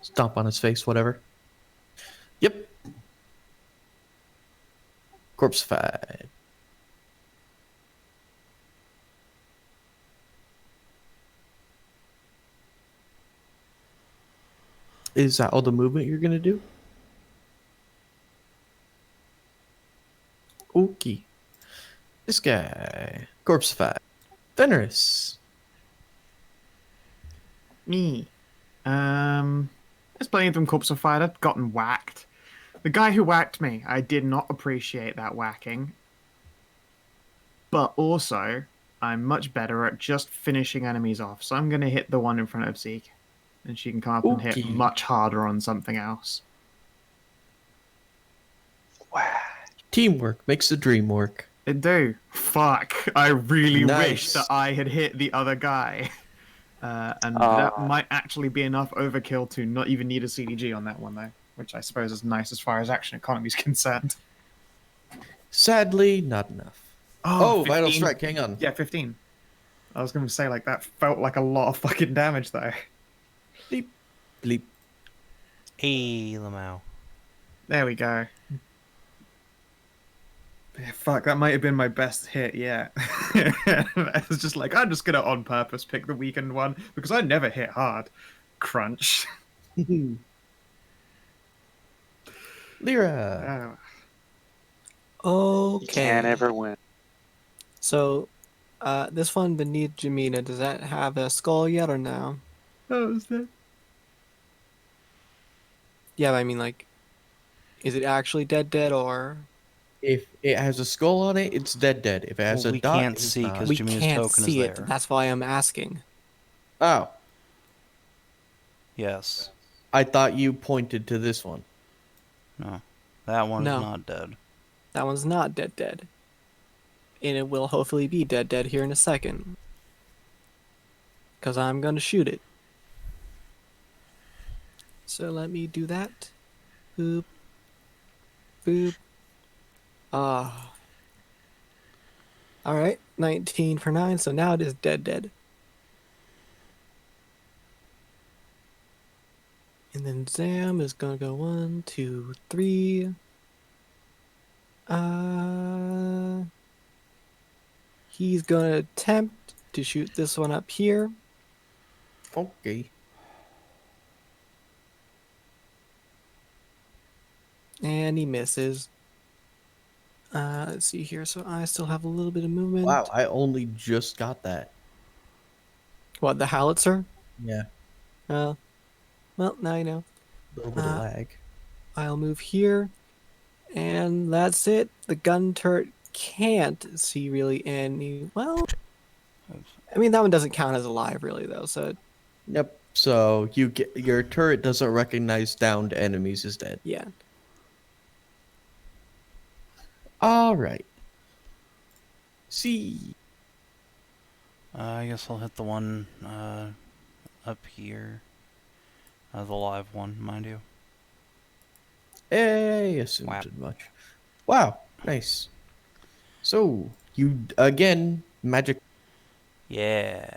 Stomp on his face, whatever. Yep. Corpseified. Is that all the movement you're gonna do? Okay. This guy. Corpseified. Fenris. Me. There's plenty of them corpseified. I've gotten whacked. The guy who whacked me, I did not appreciate that whacking. But also, I'm much better at just finishing enemies off. So I'm going to hit the one in front of Zeke. And she can come up and hit Okay. much harder on something else. Teamwork makes the dream work. It do. Fuck. I really wish Nice. that I had hit the other guy. And that might actually be enough overkill to not even need a CDG on that one, though. Which I suppose is nice as far as action economy is concerned. Sadly, not enough. Oh, Vital 15. Strike, hang on. Yeah, 15. I was going to say, like, that felt like a lot of fucking damage, though. Bleep. Bleep. Hey, Lamau. There we go. Yeah, fuck, that might have been my best hit yet. I was just like, I'm just going to on purpose pick the weakened one, because I never hit hard. Crunch. Lyra. Oh. Okay. You can't ever win. So, this one beneath Jamina, does that have a skull yet or no? Oh, is that? Yeah, I mean, like, is it actually dead or? If it has a skull on it, it's dead. If it has Well, a we dot, can't it's see not. 'cause We Jamina's can't token is see it. there. That's why I'm asking. Oh, Yes. I thought you pointed to this one. No. That one No. is not dead. That one's not dead. And it will hopefully be dead here in a second. Because I'm going to shoot it. So let me do that. Boop. Boop. Ah. Alright, 19 for 9, so now it is dead. And then Zam is gonna go 1, 2, 3. He's gonna attempt to shoot this one up here. Okay. And he misses. Let's see here. So I still have a little bit of movement. Wow, I only just got that. What, the howitzer? Yeah, Well, now you know. a little bit of lag. I'll move here. And that's it. The gun turret can't see really any... Well, I mean, that one doesn't count as alive, really, though. So, Yep. So you get your turret doesn't recognize downed enemies as dead. yeah. All right. See. I guess I'll hit the one up here. The live one, mind you. Hey, assumed Wow. as much. Wow, nice. So you again magic. Yeah.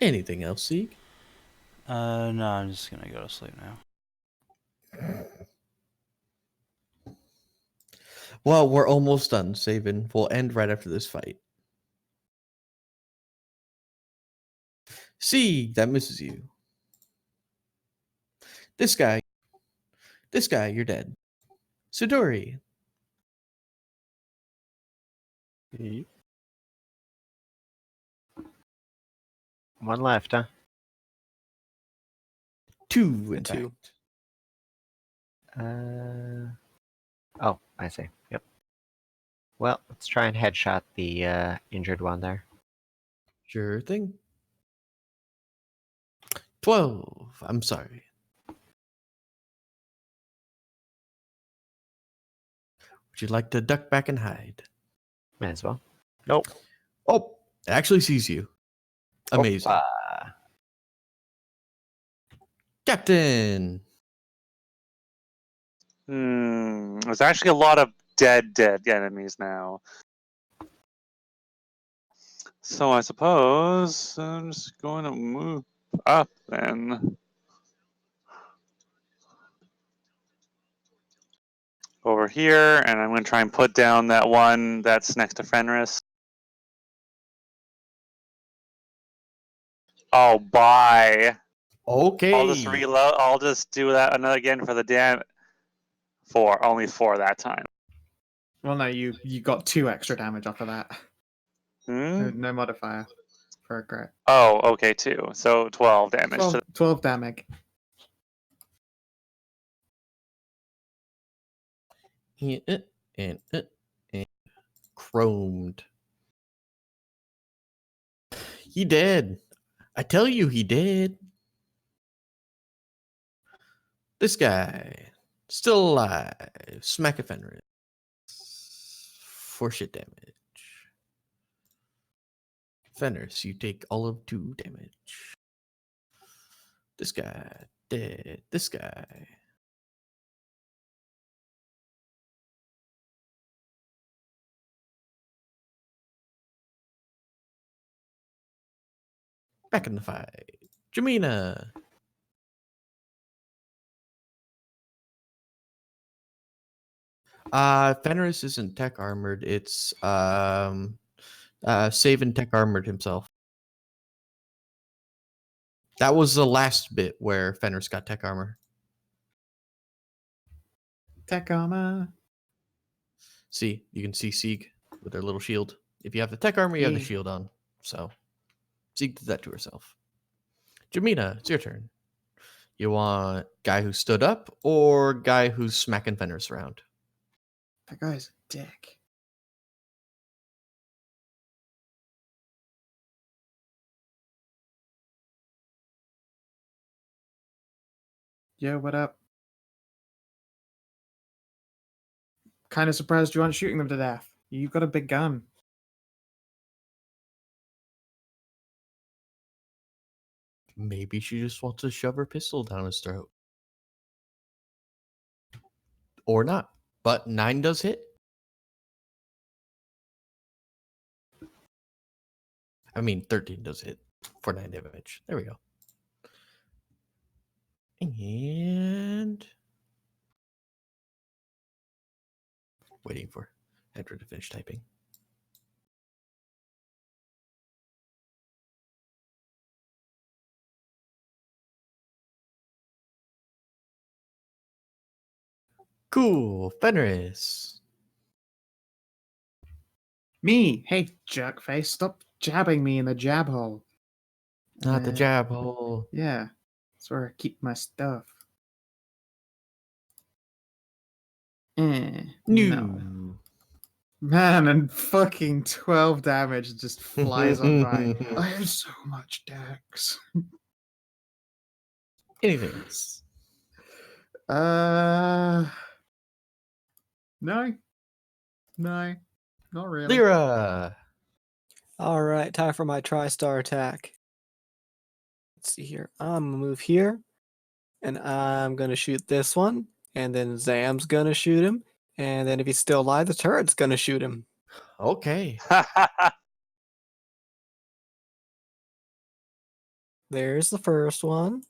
Anything else, Sieg? No, I'm just gonna go to sleep now. Well, we're almost done, Savin. We'll end right after this fight. Sieg, that misses you. This guy, you're dead. Siduri. One left, huh? 2 in Two. fact. Oh, I see. Yep. Well, let's try and headshot the injured one there. Sure thing. 12. I'm sorry. Would you like to duck back and hide? May as well. Nope. Oh, it actually sees you. Amazing. Oppa. Captain. There's actually a lot of dead enemies now. So I suppose I'm just going to move up then. Over here, and I'm going to try and put down that one that's next to Fenris. Oh, bye. Okay. I'll just reload. I'll just do that another again for the damn. Only 4 that time. Well, no, you got 2 extra damage off of that. Hmm? No modifier for a crit. Oh, okay, 2. So 12 damage. 12 damage. And chromed. He did. I tell you, he did. This guy, still alive. Smack a Fenris. 4 shit damage. Fenris, you take all of 2 damage. This guy, dead. This guy. Back in the fight. Jamina. Fenris isn't tech armored. It's Savin tech armored himself. That was the last bit where Fenris got tech armor. Tech armor. See, you can see Sieg with her little shield. If you have the tech armor, you have the Yeah. shield on. So Sieg did that to herself. Jamina, it's your turn. You want guy who stood up or guy who's smacking Fenris around? That guy's a dick. Yo, what up? Kind of surprised you aren't shooting them to death. You've got a big gun. Maybe she just wants to shove her pistol down his throat. Or not. But 9 does hit. I mean, 13 does hit for 9 damage. There we go. And waiting for Hedrah to finish typing. Cool. Fenris. Me? Hey, jerkface, stop jabbing me in the jab hole. Not the jab hole. Yeah, that's where I keep my stuff. No. No. Man, and fucking 12 damage just flies on by. I have so much dex. Anything else? No. No, not really. Lyra. All right, time for my tri-star attack. Let's see here. I'm gonna move here, and I'm gonna shoot this one, and then Zam's gonna shoot him, and then if he's still alive, the turret's gonna shoot him. Okay. There's the first one.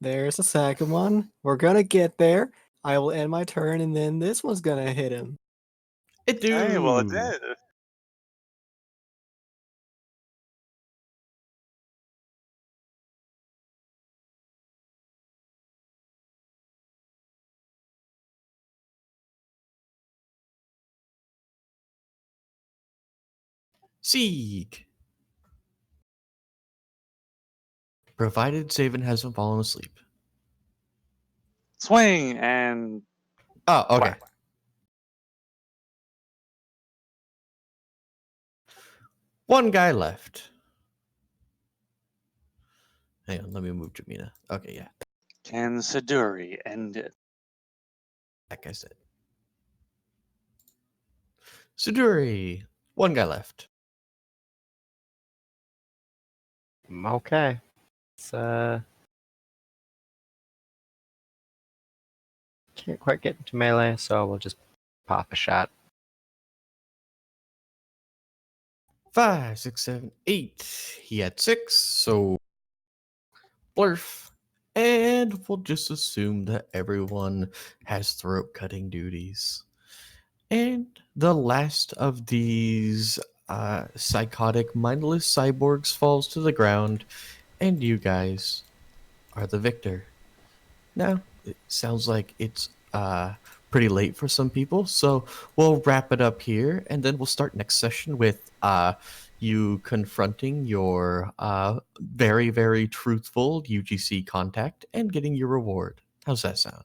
There's the second one. We're gonna get there. I will end my turn, and then this one's gonna hit him. It do. Hey, well, it did. Sieg. provided Savin hasn't fallen asleep. Swing and Oh, okay. whack. One guy left. Hang on, let me move Jamina. Okay, yeah. Can Siduri end it? Like I said. Siduri. One guy left. Okay. It's, can't quite get into melee, so we'll just pop a shot. 5, 6, 7, 8. He had 6, so blurf. And we'll just assume that everyone has throat cutting duties. And the last of these psychotic, mindless cyborgs falls to the ground, and you guys are the victor. Now, it sounds like it's pretty late for some people, so we'll wrap it up here, and then we'll start next session with you confronting your very, very truthful UGC contact and getting your reward. How's that sound?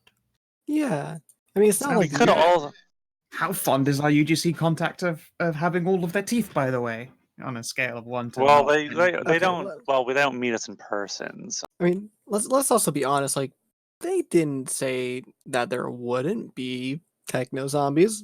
Yeah. I mean, it's not Sounds like Could have all. How fond is our UGC contact of having all of their teeth, by the way, on a scale of 1 to Well, not? they Okay, don't. well- Well, they don't meet us in person. So. I mean, let's also be honest. Like, they didn't say that there wouldn't be techno zombies.